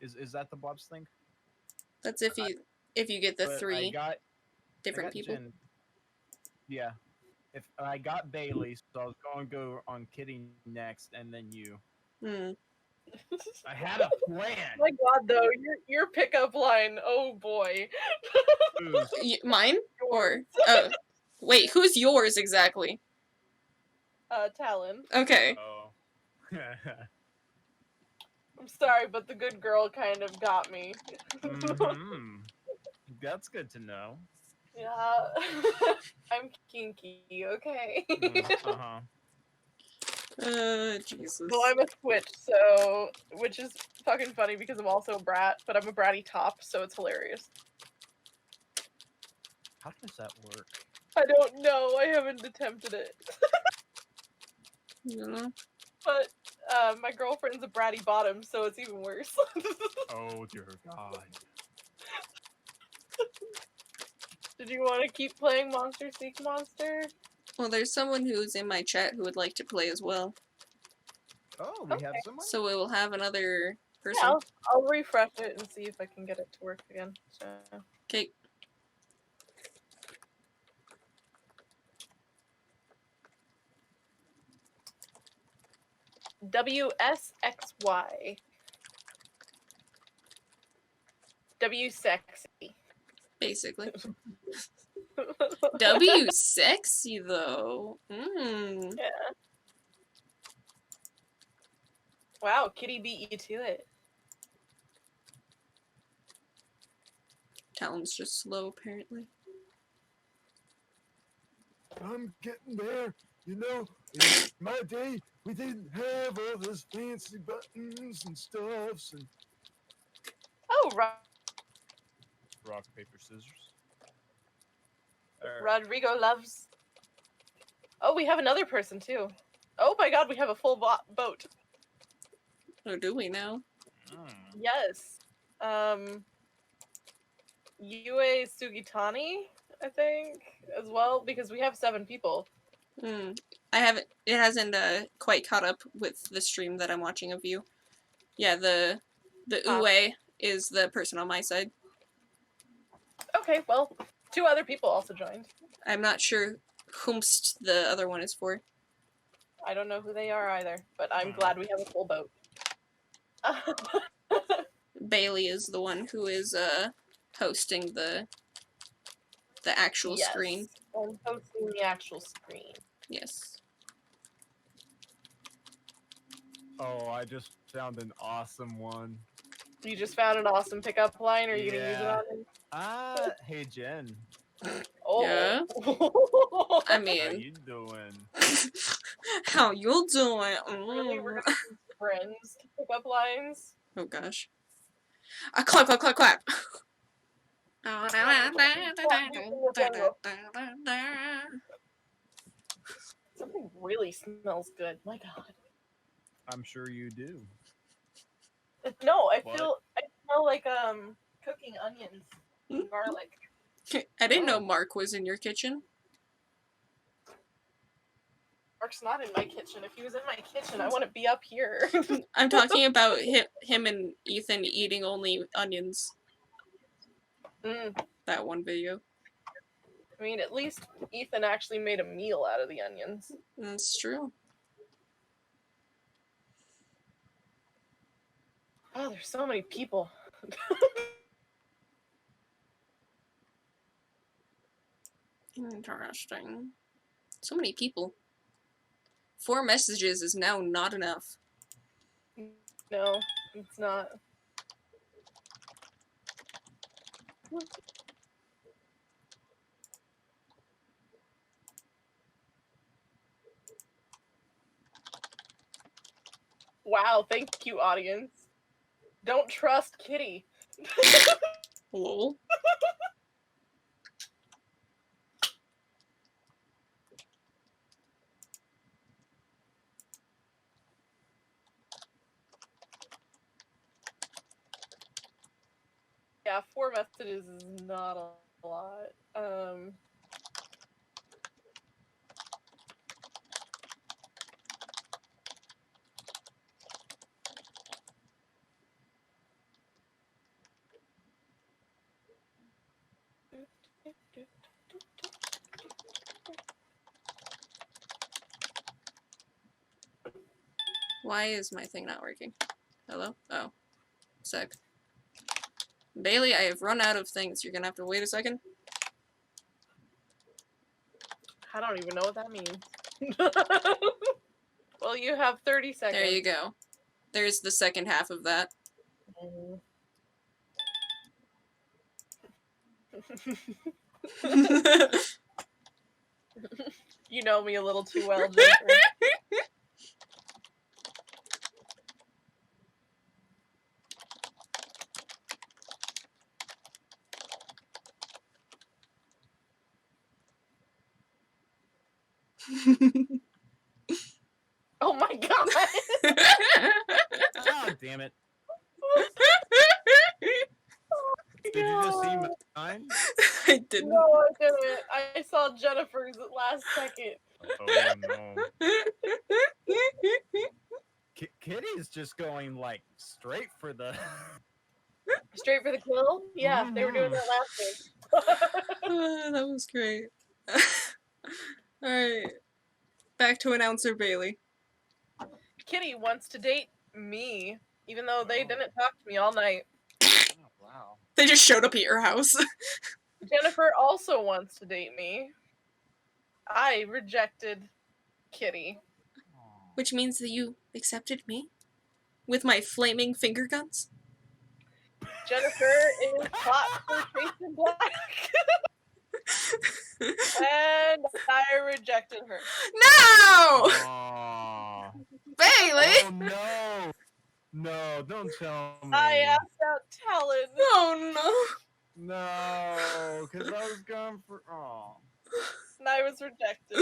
[SPEAKER 2] Is that the blob's thing?
[SPEAKER 1] That's if you get the 3 different people.
[SPEAKER 2] Yeah. If I got Bailey, so I was going to go on Kitty next, and then you. I had a plan.
[SPEAKER 3] Oh my God, though, your pickup line. Oh boy.
[SPEAKER 1] Mine or wait, who's yours exactly?
[SPEAKER 3] Talon.
[SPEAKER 1] Okay.
[SPEAKER 2] Oh.
[SPEAKER 3] I'm sorry, but the good girl kind of got me.
[SPEAKER 2] Mm-hmm. That's good to know.
[SPEAKER 3] Yeah. I'm kinky, okay.
[SPEAKER 2] Uh-huh.
[SPEAKER 1] Jesus.
[SPEAKER 3] Well, I'm a switch, so which is fucking funny because I'm also a brat, but I'm a bratty top, so it's hilarious.
[SPEAKER 2] How does that work?
[SPEAKER 3] I don't know. I haven't attempted it,
[SPEAKER 1] Yeah.
[SPEAKER 3] but my girlfriend's a bratty bottom, so it's even worse.
[SPEAKER 2] Oh dear God.
[SPEAKER 3] Did you want to keep playing Monster Seek Monster?
[SPEAKER 1] Well, there's someone who's in my chat who would like to play as well.
[SPEAKER 2] Oh, we have
[SPEAKER 3] Okay.
[SPEAKER 2] someone?
[SPEAKER 1] So we will have another person.
[SPEAKER 3] Yeah, I'll refresh it and see if I can get it to work again. So.
[SPEAKER 1] Okay.
[SPEAKER 3] WSXY. W sexy.
[SPEAKER 1] Basically. W sexy though. Mmm.
[SPEAKER 3] Yeah. Wow, Kitty beat you to it.
[SPEAKER 1] Talon's just slow apparently.
[SPEAKER 5] I'm getting there. You know, in my day, we didn't have all those fancy buttons and stuffs and
[SPEAKER 3] Oh,
[SPEAKER 2] Rock, paper, scissors.
[SPEAKER 3] Rodrigo loves. Oh, we have another person too. Oh my god, we have a full boat.
[SPEAKER 1] Oh, do we now?
[SPEAKER 3] Yes. Yue Sugitani, I think, as well, because we have 7 people.
[SPEAKER 1] Hmm. I haven't. It hasn't quite caught up with the stream that I'm watching of you. Yeah, the Uwe is the person on my side.
[SPEAKER 3] Okay, well, 2 other people also joined.
[SPEAKER 1] I'm not sure whomst the other one is for.
[SPEAKER 3] I don't know who they are either, but I'm glad we have a full boat.
[SPEAKER 1] Bailey is the one who is hosting the actual
[SPEAKER 3] Yes,
[SPEAKER 1] screen.
[SPEAKER 3] I'm hosting the actual screen.
[SPEAKER 1] Yes.
[SPEAKER 2] Oh, I just found an awesome one.
[SPEAKER 3] You just found an awesome pickup line, or are you gonna use it
[SPEAKER 2] Yeah.
[SPEAKER 3] on it?
[SPEAKER 2] Hey Jen.
[SPEAKER 3] Oh.
[SPEAKER 1] Yeah. I
[SPEAKER 2] How
[SPEAKER 1] mean,
[SPEAKER 2] you doing?
[SPEAKER 1] how you doing?
[SPEAKER 3] Really, we're gonna use friends to pick up lines.
[SPEAKER 1] Oh gosh. Clap, clap, clap, clap.
[SPEAKER 3] Something really smells good. My God.
[SPEAKER 2] I'm sure you do.
[SPEAKER 3] No, I
[SPEAKER 2] What?
[SPEAKER 3] smell like cooking onions and garlic.
[SPEAKER 1] I didn't know
[SPEAKER 2] Oh.
[SPEAKER 1] Mark was in your kitchen.
[SPEAKER 3] Mark's not in my kitchen. If he was in my kitchen, I want to be up here.
[SPEAKER 1] I'm talking about him and Ethan eating only onions. That one video.
[SPEAKER 3] I mean, at least Ethan actually made a meal out of the onions.
[SPEAKER 1] That's true.
[SPEAKER 3] Oh, there's so many people.
[SPEAKER 1] Interesting. So many people. 4 messages is now not enough.
[SPEAKER 3] No, it's not. Wow, thank you, audience. Don't trust Kitty.
[SPEAKER 1] Lol.
[SPEAKER 3] Yeah, 4 messages is not a lot.
[SPEAKER 1] Why is my thing not working? Hello? Oh. Sec. Bailey, I have run out of things. You're gonna have to wait a second.
[SPEAKER 3] I don't even know what that means. Well, you have 30 seconds.
[SPEAKER 1] There you go. There's the second half of that.
[SPEAKER 3] You know me a little too well, Jennifer. Oh my god!
[SPEAKER 2] God damn it.
[SPEAKER 3] Oh my
[SPEAKER 2] Did you just see
[SPEAKER 3] God.
[SPEAKER 2] mine?
[SPEAKER 1] I didn't.
[SPEAKER 3] No, I didn't. I saw Jennifer's at last second.
[SPEAKER 2] Oh no. Kitty's just going like straight for the.
[SPEAKER 3] Straight for the kill? Yeah, they were doing that last game.
[SPEAKER 1] That was great. Alright. Back to announcer Bailey.
[SPEAKER 3] Kitty wants to date me, even though they didn't talk to me all night.
[SPEAKER 2] Oh, wow.
[SPEAKER 1] They just showed up at your house.
[SPEAKER 3] Jennifer also wants to date me. I rejected Kitty.
[SPEAKER 1] Which means that you accepted me? With my flaming finger guns?
[SPEAKER 3] Jennifer is hot for Jason Black. And I rejected her.
[SPEAKER 1] No!
[SPEAKER 2] Aw.
[SPEAKER 1] Bailey!
[SPEAKER 2] Oh no! No, don't tell me.
[SPEAKER 3] I asked out Talon.
[SPEAKER 1] Oh
[SPEAKER 2] No, because I was going for. Oh.
[SPEAKER 3] And I was rejected.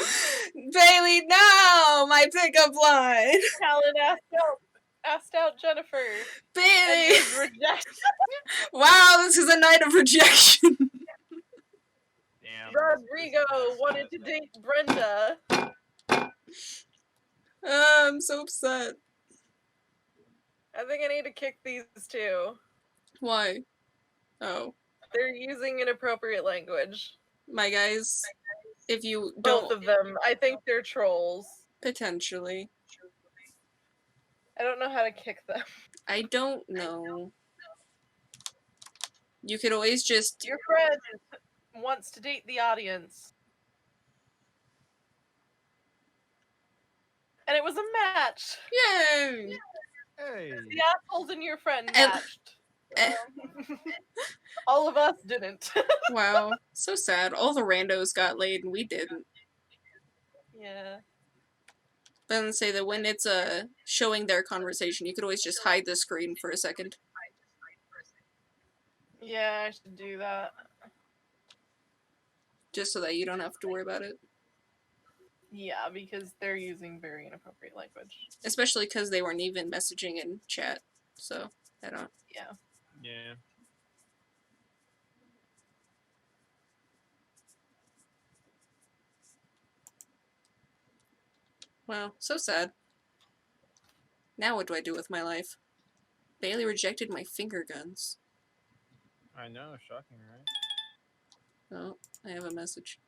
[SPEAKER 1] no! Bailey, no! My pickup line!
[SPEAKER 3] Talon asked out Jennifer. And
[SPEAKER 1] Bailey!
[SPEAKER 3] was rejected.
[SPEAKER 1] Wow, this is a night of rejection!
[SPEAKER 2] Damn.
[SPEAKER 3] Rodrigo wanted to date Brenda.
[SPEAKER 1] I'm so upset.
[SPEAKER 3] I think I need to kick these two.
[SPEAKER 1] Why? Oh.
[SPEAKER 3] They're using inappropriate language.
[SPEAKER 1] My guys, if you
[SPEAKER 3] Both
[SPEAKER 1] don't...
[SPEAKER 3] of them. I think they're trolls.
[SPEAKER 1] Potentially.
[SPEAKER 3] I don't know how to kick them.
[SPEAKER 1] I don't know. You could always just...
[SPEAKER 3] Your friend wants to date the audience. And it was a match.
[SPEAKER 1] Yay!
[SPEAKER 2] Hey.
[SPEAKER 3] The assholes and your friend
[SPEAKER 1] And-
[SPEAKER 3] matched. All of us didn't.
[SPEAKER 1] Wow. So sad. All the randos got laid and we didn't.
[SPEAKER 3] Yeah.
[SPEAKER 1] But then say that when it's showing their conversation, you could always just hide the screen for a second.
[SPEAKER 3] Yeah, I should do that.
[SPEAKER 1] Just so that you don't have to worry about it.
[SPEAKER 3] Yeah, because they're using very inappropriate language.
[SPEAKER 1] Especially because they weren't even messaging in chat. So, I don't...
[SPEAKER 3] Yeah.
[SPEAKER 2] Yeah.
[SPEAKER 1] Wow. So sad. Now what do I do with my life? Bailey rejected my finger guns.
[SPEAKER 2] I know, shocking, right?
[SPEAKER 1] Oh, I have a message.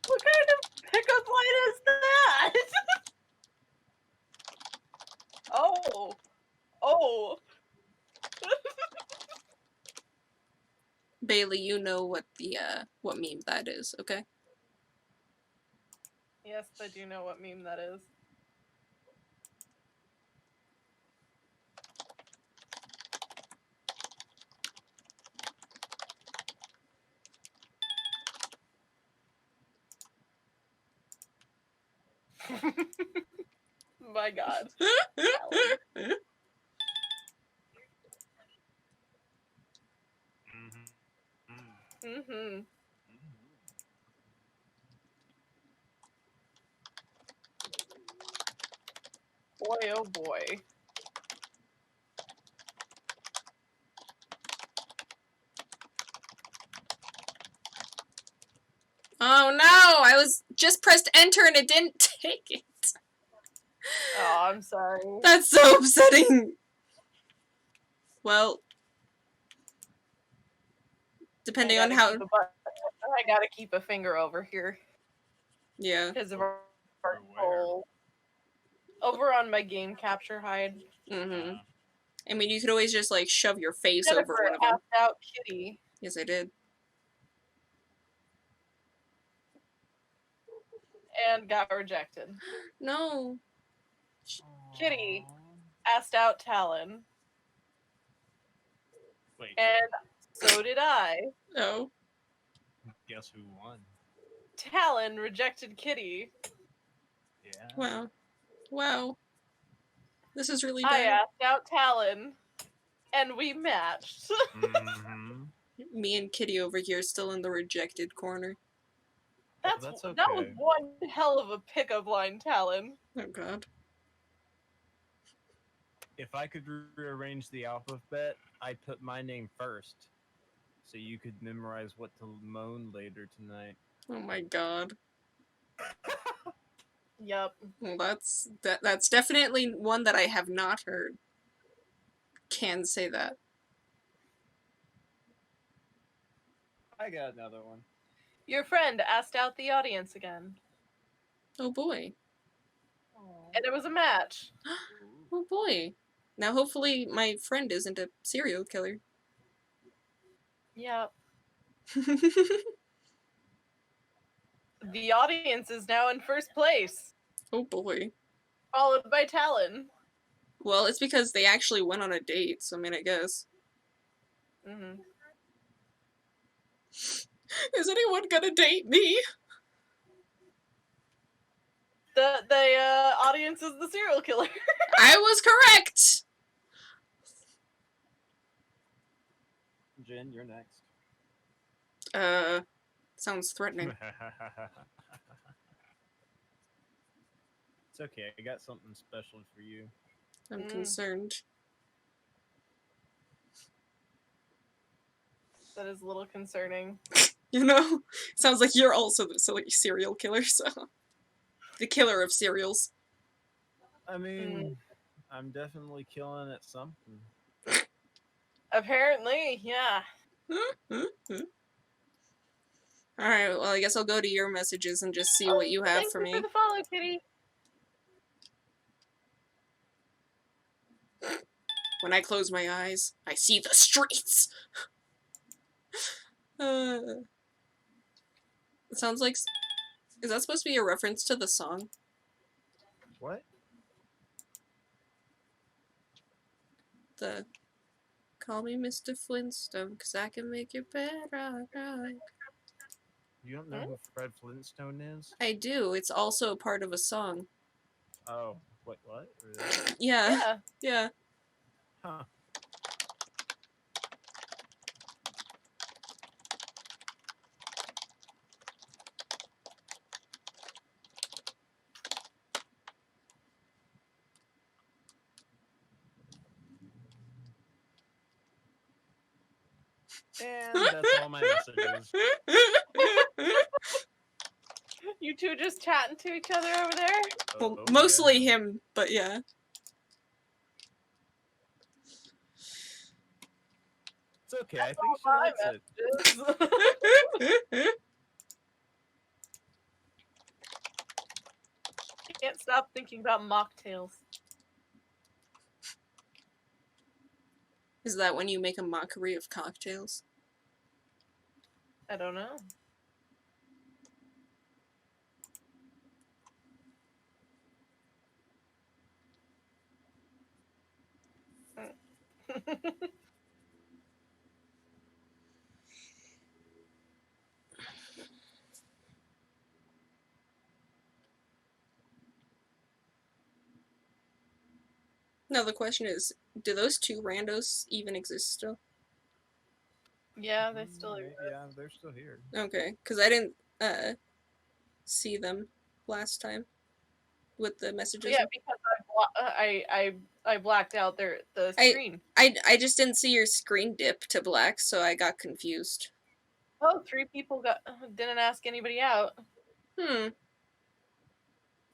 [SPEAKER 3] What kind of pickup line is that? Oh. Oh.
[SPEAKER 1] Bailey, you know what the, what meme that is, okay?
[SPEAKER 3] Yes, I do know what meme that is. My god. Mm-hmm. Boy, oh boy.
[SPEAKER 1] Oh no! I was just pressed enter and it didn't take it.
[SPEAKER 3] Oh, I'm sorry.
[SPEAKER 1] That's so upsetting. Well, depending on how...
[SPEAKER 3] I gotta keep a finger over here
[SPEAKER 1] Yeah.
[SPEAKER 3] because of our
[SPEAKER 2] Where?
[SPEAKER 3] goal. Over on my game capture hide.
[SPEAKER 1] Mm-hmm. I mean, you could always just, like, shove your face over
[SPEAKER 3] Jennifer
[SPEAKER 1] one of them.
[SPEAKER 3] asked out Kitty,
[SPEAKER 1] Yes, I did.
[SPEAKER 3] and got rejected.
[SPEAKER 1] No.
[SPEAKER 3] Kitty
[SPEAKER 2] Aw.
[SPEAKER 3] asked out Talon,
[SPEAKER 2] Wait,
[SPEAKER 3] and so did I.
[SPEAKER 1] No.
[SPEAKER 2] guess who won?
[SPEAKER 3] Talon rejected Kitty.
[SPEAKER 2] Yeah.
[SPEAKER 1] Wow. Wow. This is really
[SPEAKER 3] I
[SPEAKER 1] bad.
[SPEAKER 3] asked out Talon, and we matched.
[SPEAKER 2] Mm-hmm.
[SPEAKER 1] Me and Kitty over here still in the rejected corner.
[SPEAKER 3] That was
[SPEAKER 2] okay.
[SPEAKER 3] one hell of a pickup line, Talon.
[SPEAKER 1] Oh god.
[SPEAKER 2] If I could rearrange the alphabet, I'd put my name first, so you could memorize what to moan later tonight.
[SPEAKER 1] Oh my god.
[SPEAKER 3] Yup.
[SPEAKER 1] Well, that's definitely one that I have not heard. Can say that.
[SPEAKER 2] I got another one.
[SPEAKER 3] Your friend asked out the audience again,
[SPEAKER 1] Oh boy.
[SPEAKER 3] and it was a match.
[SPEAKER 1] Oh boy. Now hopefully my friend isn't a serial killer.
[SPEAKER 3] Yep. The audience is now in first place,
[SPEAKER 1] Oh boy.
[SPEAKER 3] followed by Talon.
[SPEAKER 1] Well, it's because they actually went on a date, so I mean, I guess.
[SPEAKER 3] Mm-hmm.
[SPEAKER 1] Is anyone gonna date me?
[SPEAKER 3] The audience is the serial killer.
[SPEAKER 1] I was correct!
[SPEAKER 2] Jen, you're next.
[SPEAKER 1] Sounds threatening.
[SPEAKER 2] It's okay. I got something special for you.
[SPEAKER 1] I'm concerned.
[SPEAKER 3] That is a little concerning.
[SPEAKER 1] You know? Sounds like you're also the serial killer, so. The killer of cereals.
[SPEAKER 2] I mean, I'm definitely killing at something.
[SPEAKER 3] Apparently, yeah.
[SPEAKER 1] Alright, well, I guess I'll go to your messages and just see what you have
[SPEAKER 3] Thank
[SPEAKER 1] for
[SPEAKER 3] you
[SPEAKER 1] me.
[SPEAKER 3] for the follow, Kitty.
[SPEAKER 1] When I close my eyes, I see the streets! It sounds like... Is that supposed to be a reference to the song?
[SPEAKER 2] What?
[SPEAKER 1] The... Call me Mr. Flintstone, 'cause I can make your bed right.
[SPEAKER 2] You don't know who Fred Flintstone is?
[SPEAKER 1] I do. It's also a part of a song.
[SPEAKER 2] Oh, wait, what? Really?
[SPEAKER 1] Yeah.
[SPEAKER 3] Yeah.
[SPEAKER 1] Yeah.
[SPEAKER 2] Huh. And that's all my messages.
[SPEAKER 3] You two just chatting to each other over there?
[SPEAKER 1] Well,
[SPEAKER 2] Oh,
[SPEAKER 1] mostly
[SPEAKER 2] yeah.
[SPEAKER 1] him, but yeah.
[SPEAKER 2] It's okay. I think she
[SPEAKER 3] my
[SPEAKER 2] likes it.
[SPEAKER 3] Can't stop thinking about mocktails.
[SPEAKER 1] Is that when you make a mockery of cocktails?
[SPEAKER 3] I don't know.
[SPEAKER 1] Now the question is, do those two randos even exist still?
[SPEAKER 3] Yeah, they still exist.
[SPEAKER 2] Yeah, they're still here.
[SPEAKER 1] Okay, because I didn't see them last time with the messages.
[SPEAKER 3] Yeah, because I blacked out the screen.
[SPEAKER 1] I just didn't see your screen dip to black, so I got confused.
[SPEAKER 3] Oh, 3 people didn't ask anybody out.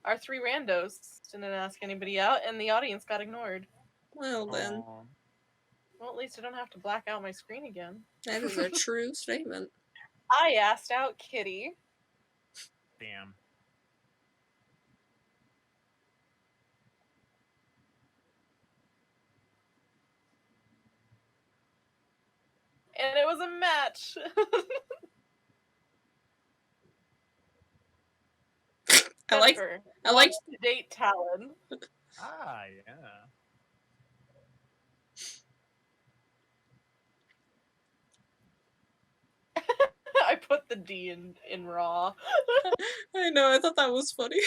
[SPEAKER 3] Our 3 randos didn't ask anybody out, and the audience got ignored.
[SPEAKER 1] Well then,
[SPEAKER 2] Aw.
[SPEAKER 3] Well, at least I don't have to black out my screen again.
[SPEAKER 1] that is a true statement.
[SPEAKER 3] I asked out Kitty.
[SPEAKER 2] Damn.
[SPEAKER 3] and it was a match.
[SPEAKER 1] I like
[SPEAKER 3] Jennifer
[SPEAKER 1] I like
[SPEAKER 3] wants to date Talon.
[SPEAKER 2] Ah, yeah.
[SPEAKER 3] I put the D in raw.
[SPEAKER 1] I know, I thought that was funny.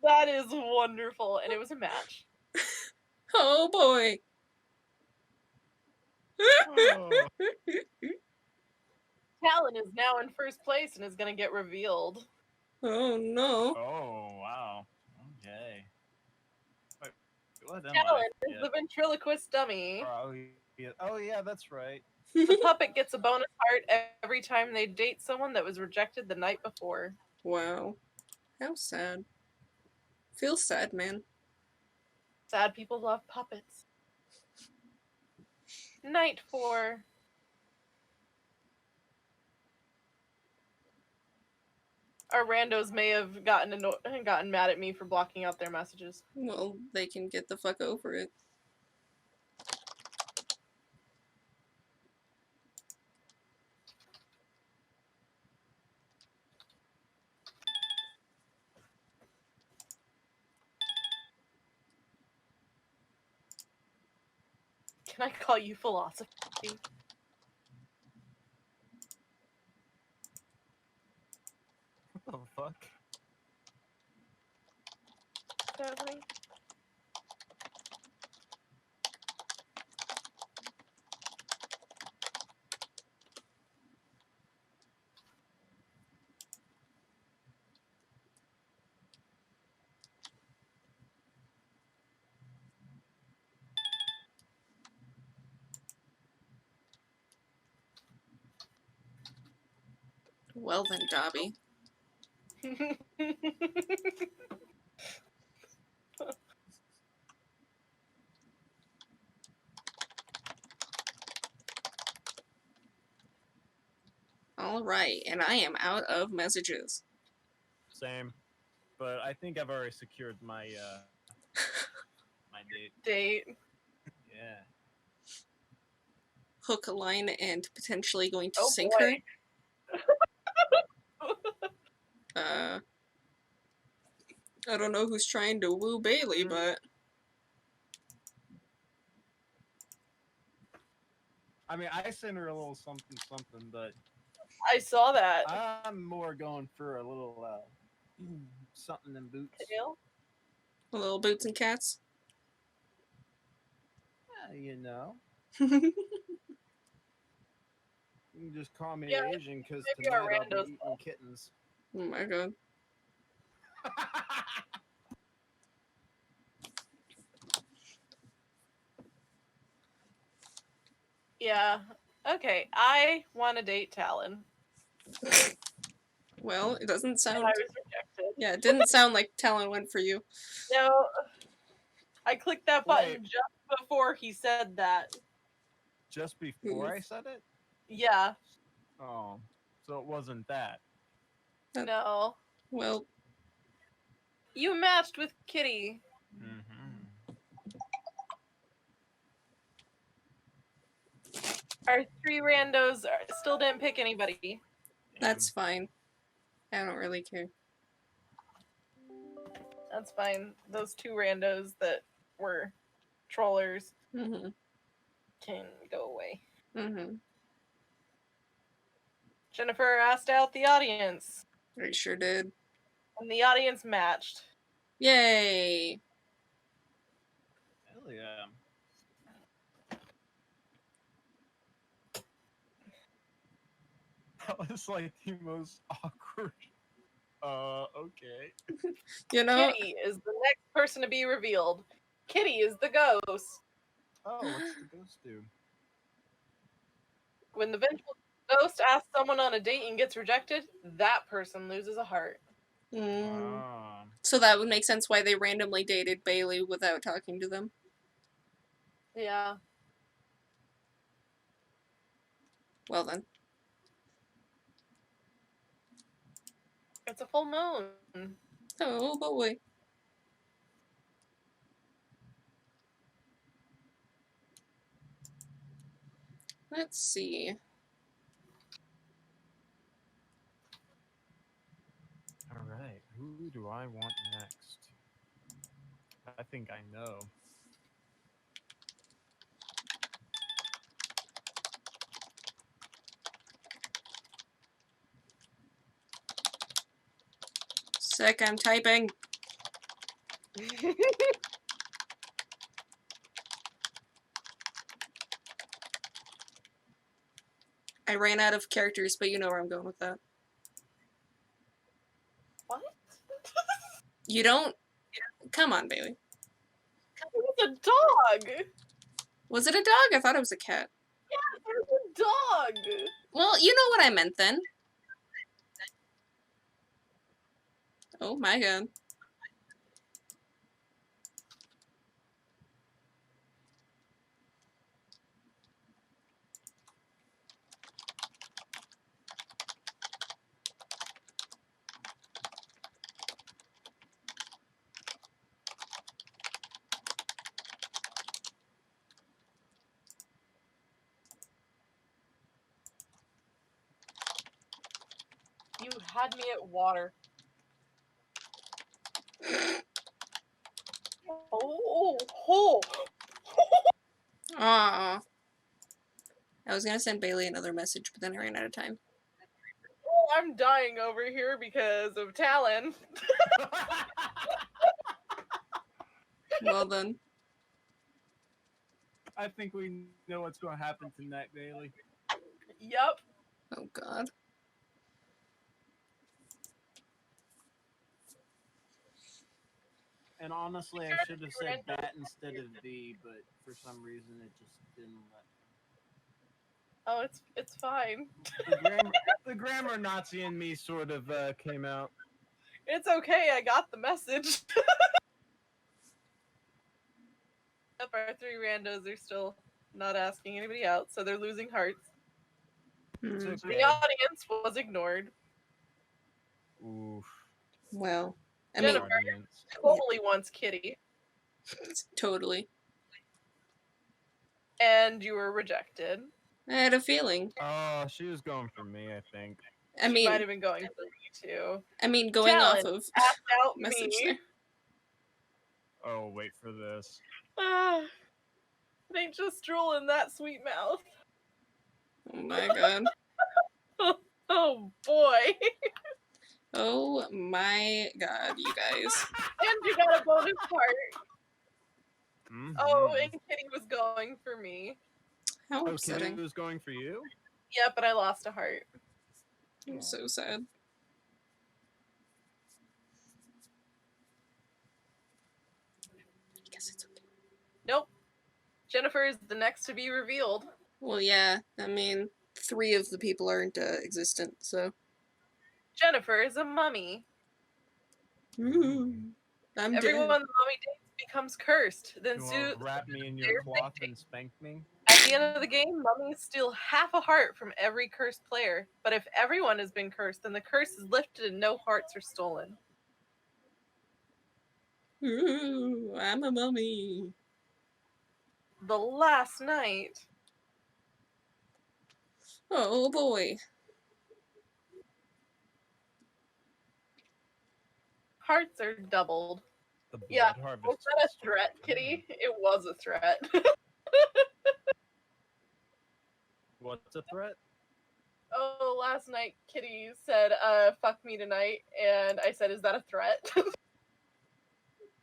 [SPEAKER 3] That is wonderful, and it was a match.
[SPEAKER 1] Oh boy.
[SPEAKER 2] Oh,
[SPEAKER 3] Talon is now in first place and is gonna get revealed.
[SPEAKER 1] Oh no.
[SPEAKER 2] oh wow. Okay. Wait, what am
[SPEAKER 3] Talon
[SPEAKER 2] I?
[SPEAKER 3] is the ventriloquist dummy.
[SPEAKER 2] Oh yeah, that's right.
[SPEAKER 3] The puppet gets a bonus heart every time they date someone that was rejected the night before.
[SPEAKER 1] Wow. How sad. Feels sad, man.
[SPEAKER 3] Sad people love puppets. Night 4. Our randos may have gotten mad at me for blocking out their messages.
[SPEAKER 1] Well, they can get the fuck over it.
[SPEAKER 3] Can I call you philosophy?
[SPEAKER 2] What the fuck?
[SPEAKER 3] Stephanie?
[SPEAKER 1] Well then, Dobby. Alright, and I am out of messages.
[SPEAKER 2] Same. But I think I've already secured my my date.
[SPEAKER 3] Date.
[SPEAKER 2] Yeah.
[SPEAKER 1] Hook, line, and potentially going to
[SPEAKER 3] Oh
[SPEAKER 1] sink
[SPEAKER 3] boy.
[SPEAKER 1] her. I don't know who's trying to woo Bailey, but
[SPEAKER 2] I mean, I sent her a little something, but
[SPEAKER 3] I saw that.
[SPEAKER 2] I'm more going for a little something in boots.
[SPEAKER 3] Tail?
[SPEAKER 1] little boots and cats.
[SPEAKER 2] Yeah, you know. You can just call me
[SPEAKER 3] Yeah,
[SPEAKER 2] Asian because
[SPEAKER 3] maybe our
[SPEAKER 2] tonight I'll
[SPEAKER 3] randos
[SPEAKER 2] be eating kittens.
[SPEAKER 1] Oh my god.
[SPEAKER 3] Yeah. Okay, I want to date Talon.
[SPEAKER 1] Well, it doesn't
[SPEAKER 3] And
[SPEAKER 1] sound.
[SPEAKER 3] I was rejected.
[SPEAKER 1] Yeah, it didn't sound like Talon went for you.
[SPEAKER 3] No. I clicked that button
[SPEAKER 2] Wait.
[SPEAKER 3] just before he said that.
[SPEAKER 2] Just before I said it?
[SPEAKER 3] Yeah.
[SPEAKER 2] Oh, so it wasn't that.
[SPEAKER 3] No.
[SPEAKER 1] Well,
[SPEAKER 3] You matched with Kitty.
[SPEAKER 2] Mm-hmm.
[SPEAKER 3] Our 3 randos still didn't pick anybody.
[SPEAKER 1] that's fine. I don't really care.
[SPEAKER 3] That's fine. Those 2 randos that were trollers
[SPEAKER 1] Mm-hmm.
[SPEAKER 3] can go away.
[SPEAKER 1] Mm-hmm.
[SPEAKER 3] Jennifer asked out the audience,
[SPEAKER 1] I sure did.
[SPEAKER 3] and the audience matched.
[SPEAKER 1] Yay!
[SPEAKER 2] Hell yeah. That was like the most awkward. Okay.
[SPEAKER 1] You know,
[SPEAKER 3] Kitty is the next person to be revealed. Kitty is the ghost.
[SPEAKER 2] Oh, what's the ghost do?
[SPEAKER 3] When the vengeful ghost asks someone on a date and gets rejected, that person loses a heart.
[SPEAKER 2] Ah.
[SPEAKER 1] so that would make sense why they randomly dated Bailey without talking to them.
[SPEAKER 3] Yeah.
[SPEAKER 1] Well then.
[SPEAKER 3] It's a full moon.
[SPEAKER 1] Oh boy. Let's see.
[SPEAKER 2] All right, who do I want next? I think I know.
[SPEAKER 1] Sick, I'm typing. I ran out of characters, but you know where I'm going with that.
[SPEAKER 3] What?
[SPEAKER 1] You don't? Come on, Bailey.
[SPEAKER 3] It's a dog!
[SPEAKER 1] Was it a dog? I thought it was a cat.
[SPEAKER 3] There's a dog!
[SPEAKER 1] Well, you know what I meant then. Oh my god.
[SPEAKER 3] You had me at water. Oh!
[SPEAKER 1] Aw. I was gonna send Bailey another message, but then I ran out of time.
[SPEAKER 3] Oh, I'm dying over here because of Talon.
[SPEAKER 1] Well then.
[SPEAKER 2] I think we know what's going to happen tonight, Bailey.
[SPEAKER 3] Yup.
[SPEAKER 1] Oh god.
[SPEAKER 2] And honestly, I should have said that instead of the, but for some reason it just didn't let me.
[SPEAKER 3] Oh, it's fine.
[SPEAKER 2] The grammar Nazi in me sort of came out.
[SPEAKER 3] It's okay, I got the message. Yep, our 3 randos are still not asking anybody out, so they're losing hearts.
[SPEAKER 2] It's
[SPEAKER 1] Hmm.
[SPEAKER 2] okay.
[SPEAKER 3] The audience was ignored.
[SPEAKER 2] Oof.
[SPEAKER 1] Well, I mean,
[SPEAKER 3] Jennifer
[SPEAKER 2] Audience.
[SPEAKER 3] totally wants Kitty,
[SPEAKER 1] totally.
[SPEAKER 3] and you were rejected.
[SPEAKER 1] I had a feeling.
[SPEAKER 2] Oh, she was going for me, I think.
[SPEAKER 1] I
[SPEAKER 3] She might
[SPEAKER 1] mean,
[SPEAKER 3] have been going for me too.
[SPEAKER 1] going
[SPEAKER 3] Talon
[SPEAKER 1] off of
[SPEAKER 3] asked out
[SPEAKER 1] message
[SPEAKER 3] me.
[SPEAKER 1] there.
[SPEAKER 2] Oh, wait for this.
[SPEAKER 3] Ah, it ain't just drool in that sweet mouth.
[SPEAKER 1] Oh my god.
[SPEAKER 3] Oh boy.
[SPEAKER 1] Oh my god, you guys.
[SPEAKER 3] And you got a bonus part.
[SPEAKER 2] Mhm.
[SPEAKER 3] Oh, and Kitty was going for me.
[SPEAKER 1] How
[SPEAKER 2] Oh, Kitty
[SPEAKER 1] upsetting.
[SPEAKER 2] was going for you?
[SPEAKER 3] Yeah, but I lost a heart.
[SPEAKER 1] I'm so sad. I guess it's okay.
[SPEAKER 3] Nope. Jennifer is the next to be revealed.
[SPEAKER 1] Well, yeah, I mean, 3 of the people aren't existent, so.
[SPEAKER 3] Jennifer is a mummy.
[SPEAKER 1] Ooh, I'm
[SPEAKER 3] Everyone
[SPEAKER 1] dead.
[SPEAKER 3] the mummy dates becomes cursed. Then
[SPEAKER 2] You
[SPEAKER 3] Sue,
[SPEAKER 2] want to wrap me in your cloth and spank me?
[SPEAKER 3] at the end of the game, mummies steal half a heart from every cursed player. But if everyone has been cursed, then the curse is lifted and no hearts are stolen.
[SPEAKER 1] Ooh, I'm a mummy.
[SPEAKER 3] The last night,
[SPEAKER 1] Oh boy.
[SPEAKER 3] hearts are doubled.
[SPEAKER 2] The blood
[SPEAKER 3] Yeah,
[SPEAKER 2] harvest.
[SPEAKER 3] was that a threat, Kitty? It was a threat.
[SPEAKER 2] What's a threat?
[SPEAKER 3] Oh, last night Kitty said, fuck me tonight, and I said, is that a threat?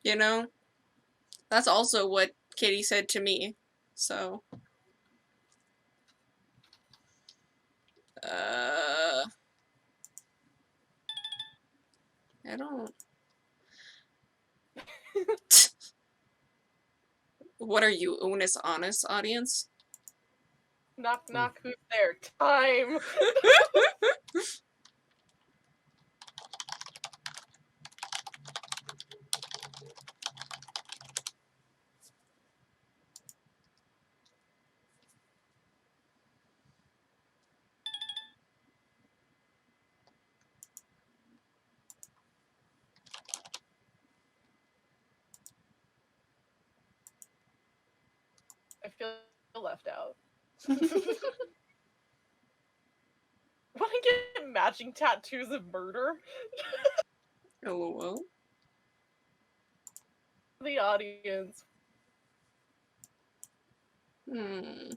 [SPEAKER 1] You know, that's also what Katie said to me, so. I don't. What are you, Unis Honest audience?
[SPEAKER 3] Knock, knock, who's there? Time! I feel left out. Want to get matching tattoos of murder?
[SPEAKER 1] LOL.
[SPEAKER 3] The audience.
[SPEAKER 1] Hmm.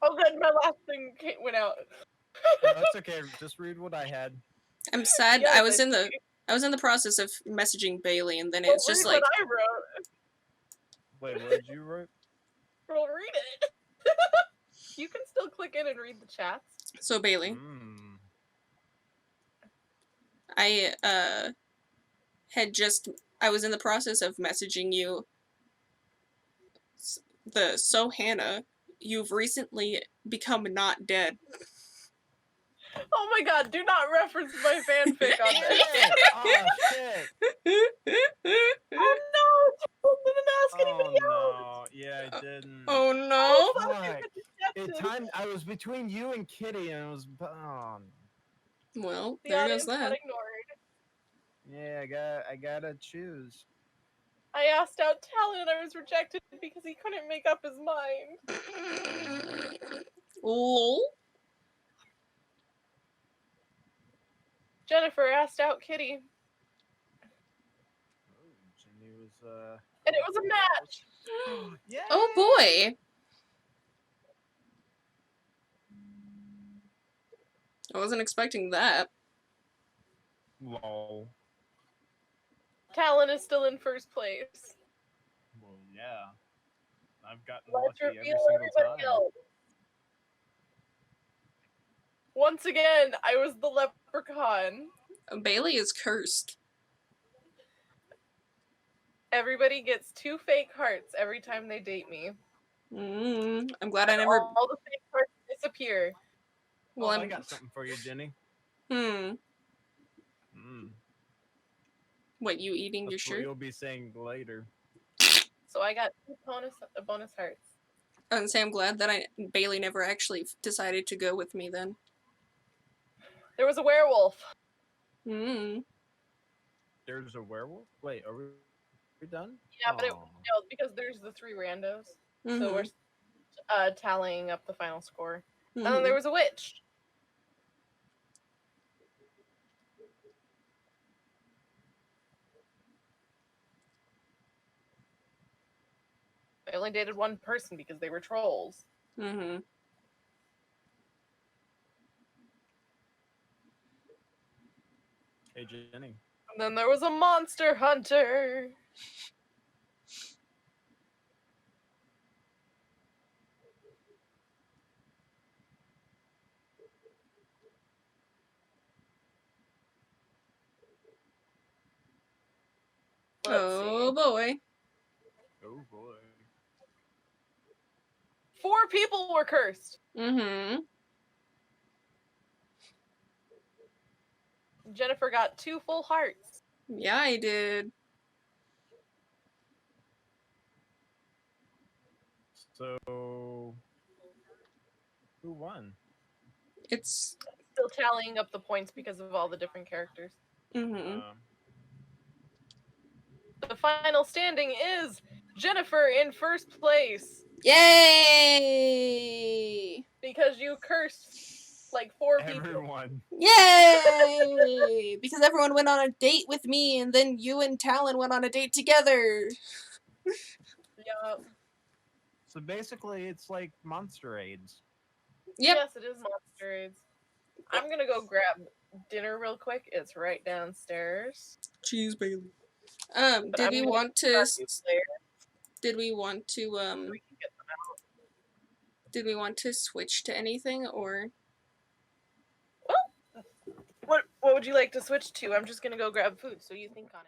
[SPEAKER 3] Oh, good, my last thing went out.
[SPEAKER 2] No, it's okay. Just read what I had.
[SPEAKER 1] I'm sad.
[SPEAKER 3] Yes,
[SPEAKER 1] I was in the process of messaging Bailey, and then it's just
[SPEAKER 3] read
[SPEAKER 1] like,
[SPEAKER 3] what I wrote.
[SPEAKER 2] Wait, what did you write?
[SPEAKER 3] Well, read it. You can still click in and read the chats.
[SPEAKER 1] so Bailey,
[SPEAKER 2] Mm.
[SPEAKER 1] I I was in the process of messaging you. So Hannah, you've recently become not dead.
[SPEAKER 3] Oh my god, do not reference my fanfic on this.
[SPEAKER 2] Oh shit!
[SPEAKER 3] Oh no! I didn't ask
[SPEAKER 2] Oh
[SPEAKER 3] anybody else.
[SPEAKER 2] no! Yeah, I didn't.
[SPEAKER 1] Oh no!
[SPEAKER 3] Fuck, I
[SPEAKER 2] Fuck.
[SPEAKER 3] got
[SPEAKER 2] It
[SPEAKER 3] distracted.
[SPEAKER 2] timed. I was between you and Kitty, and it was. Oh.
[SPEAKER 1] Well,
[SPEAKER 3] The
[SPEAKER 1] there
[SPEAKER 3] audience
[SPEAKER 1] goes
[SPEAKER 3] got
[SPEAKER 1] that.
[SPEAKER 3] ignored.
[SPEAKER 2] Yeah, I gotta choose.
[SPEAKER 3] I asked out Talon and I was rejected because he couldn't make up his mind.
[SPEAKER 1] Lol.
[SPEAKER 3] Jennifer asked out Kitty,
[SPEAKER 2] Oh, Jimmy was
[SPEAKER 3] and it was a match.
[SPEAKER 2] Yeah.
[SPEAKER 1] Oh boy. I wasn't expecting that.
[SPEAKER 2] Lol.
[SPEAKER 3] Talon is still in first place.
[SPEAKER 2] Well, yeah. I've gotten
[SPEAKER 3] Let's
[SPEAKER 2] lucky every
[SPEAKER 3] reveal
[SPEAKER 2] single
[SPEAKER 3] everybody
[SPEAKER 2] time.
[SPEAKER 3] else. Once again, I was the leprechaun.
[SPEAKER 1] Bailey is cursed.
[SPEAKER 3] Everybody gets 2 fake hearts every time they date me.
[SPEAKER 1] I'm glad I never.
[SPEAKER 3] All the fake hearts disappear.
[SPEAKER 1] Well,
[SPEAKER 2] I
[SPEAKER 1] I'm.
[SPEAKER 2] got something for you, Jenny.
[SPEAKER 1] Hmm.
[SPEAKER 2] Mm.
[SPEAKER 1] What, you eating your
[SPEAKER 2] That's what
[SPEAKER 1] shirt?
[SPEAKER 2] you'll be saying later.
[SPEAKER 3] So I got 2 bonus hearts.
[SPEAKER 1] And say I'm glad that Bailey never actually decided to go with me then.
[SPEAKER 3] There was a werewolf.
[SPEAKER 1] Hmm.
[SPEAKER 2] There's a werewolf? Wait, are we done?
[SPEAKER 3] Yeah, but it,
[SPEAKER 2] Aw.
[SPEAKER 3] no, because there's the 3 randos.
[SPEAKER 1] Mm-hmm.
[SPEAKER 3] So we're tallying up the final score.
[SPEAKER 1] Mm-hmm.
[SPEAKER 3] And then there was a witch. I only dated one person because they were trolls.
[SPEAKER 1] Mm-hmm.
[SPEAKER 2] Hey, Jenny.
[SPEAKER 3] And then there was a monster hunter. Let's
[SPEAKER 1] Oh
[SPEAKER 3] see.
[SPEAKER 1] boy.
[SPEAKER 2] Oh boy.
[SPEAKER 3] 4 people were cursed.
[SPEAKER 1] Mm-hmm.
[SPEAKER 3] Jennifer got 2 full hearts.
[SPEAKER 1] Yeah, I did.
[SPEAKER 2] So, who won?
[SPEAKER 1] It's.
[SPEAKER 3] Still tallying up the points because of all the different characters.
[SPEAKER 1] Mm-hmm.
[SPEAKER 3] The final standing is Jennifer in first place
[SPEAKER 1] Yay!
[SPEAKER 3] because you cursed like 4 people.
[SPEAKER 2] Everyone.
[SPEAKER 1] Yay! Because everyone went on a date with me, and then you and Talon went on a date together.
[SPEAKER 3] Yeah.
[SPEAKER 2] So basically, it's like Monster AIDS.
[SPEAKER 1] Yep.
[SPEAKER 3] Yes, it is Monster AIDS. I'm gonna go grab dinner real quick. It's right downstairs.
[SPEAKER 1] Cheese Bailey.
[SPEAKER 3] But
[SPEAKER 1] Did
[SPEAKER 3] I'm
[SPEAKER 1] we
[SPEAKER 3] gonna
[SPEAKER 1] want to?
[SPEAKER 3] start you later.
[SPEAKER 1] Did we want to?
[SPEAKER 3] We can get them out.
[SPEAKER 1] Did we want to switch to anything or?
[SPEAKER 3] What would you like to switch to? I'm just gonna go grab food, so you think on it.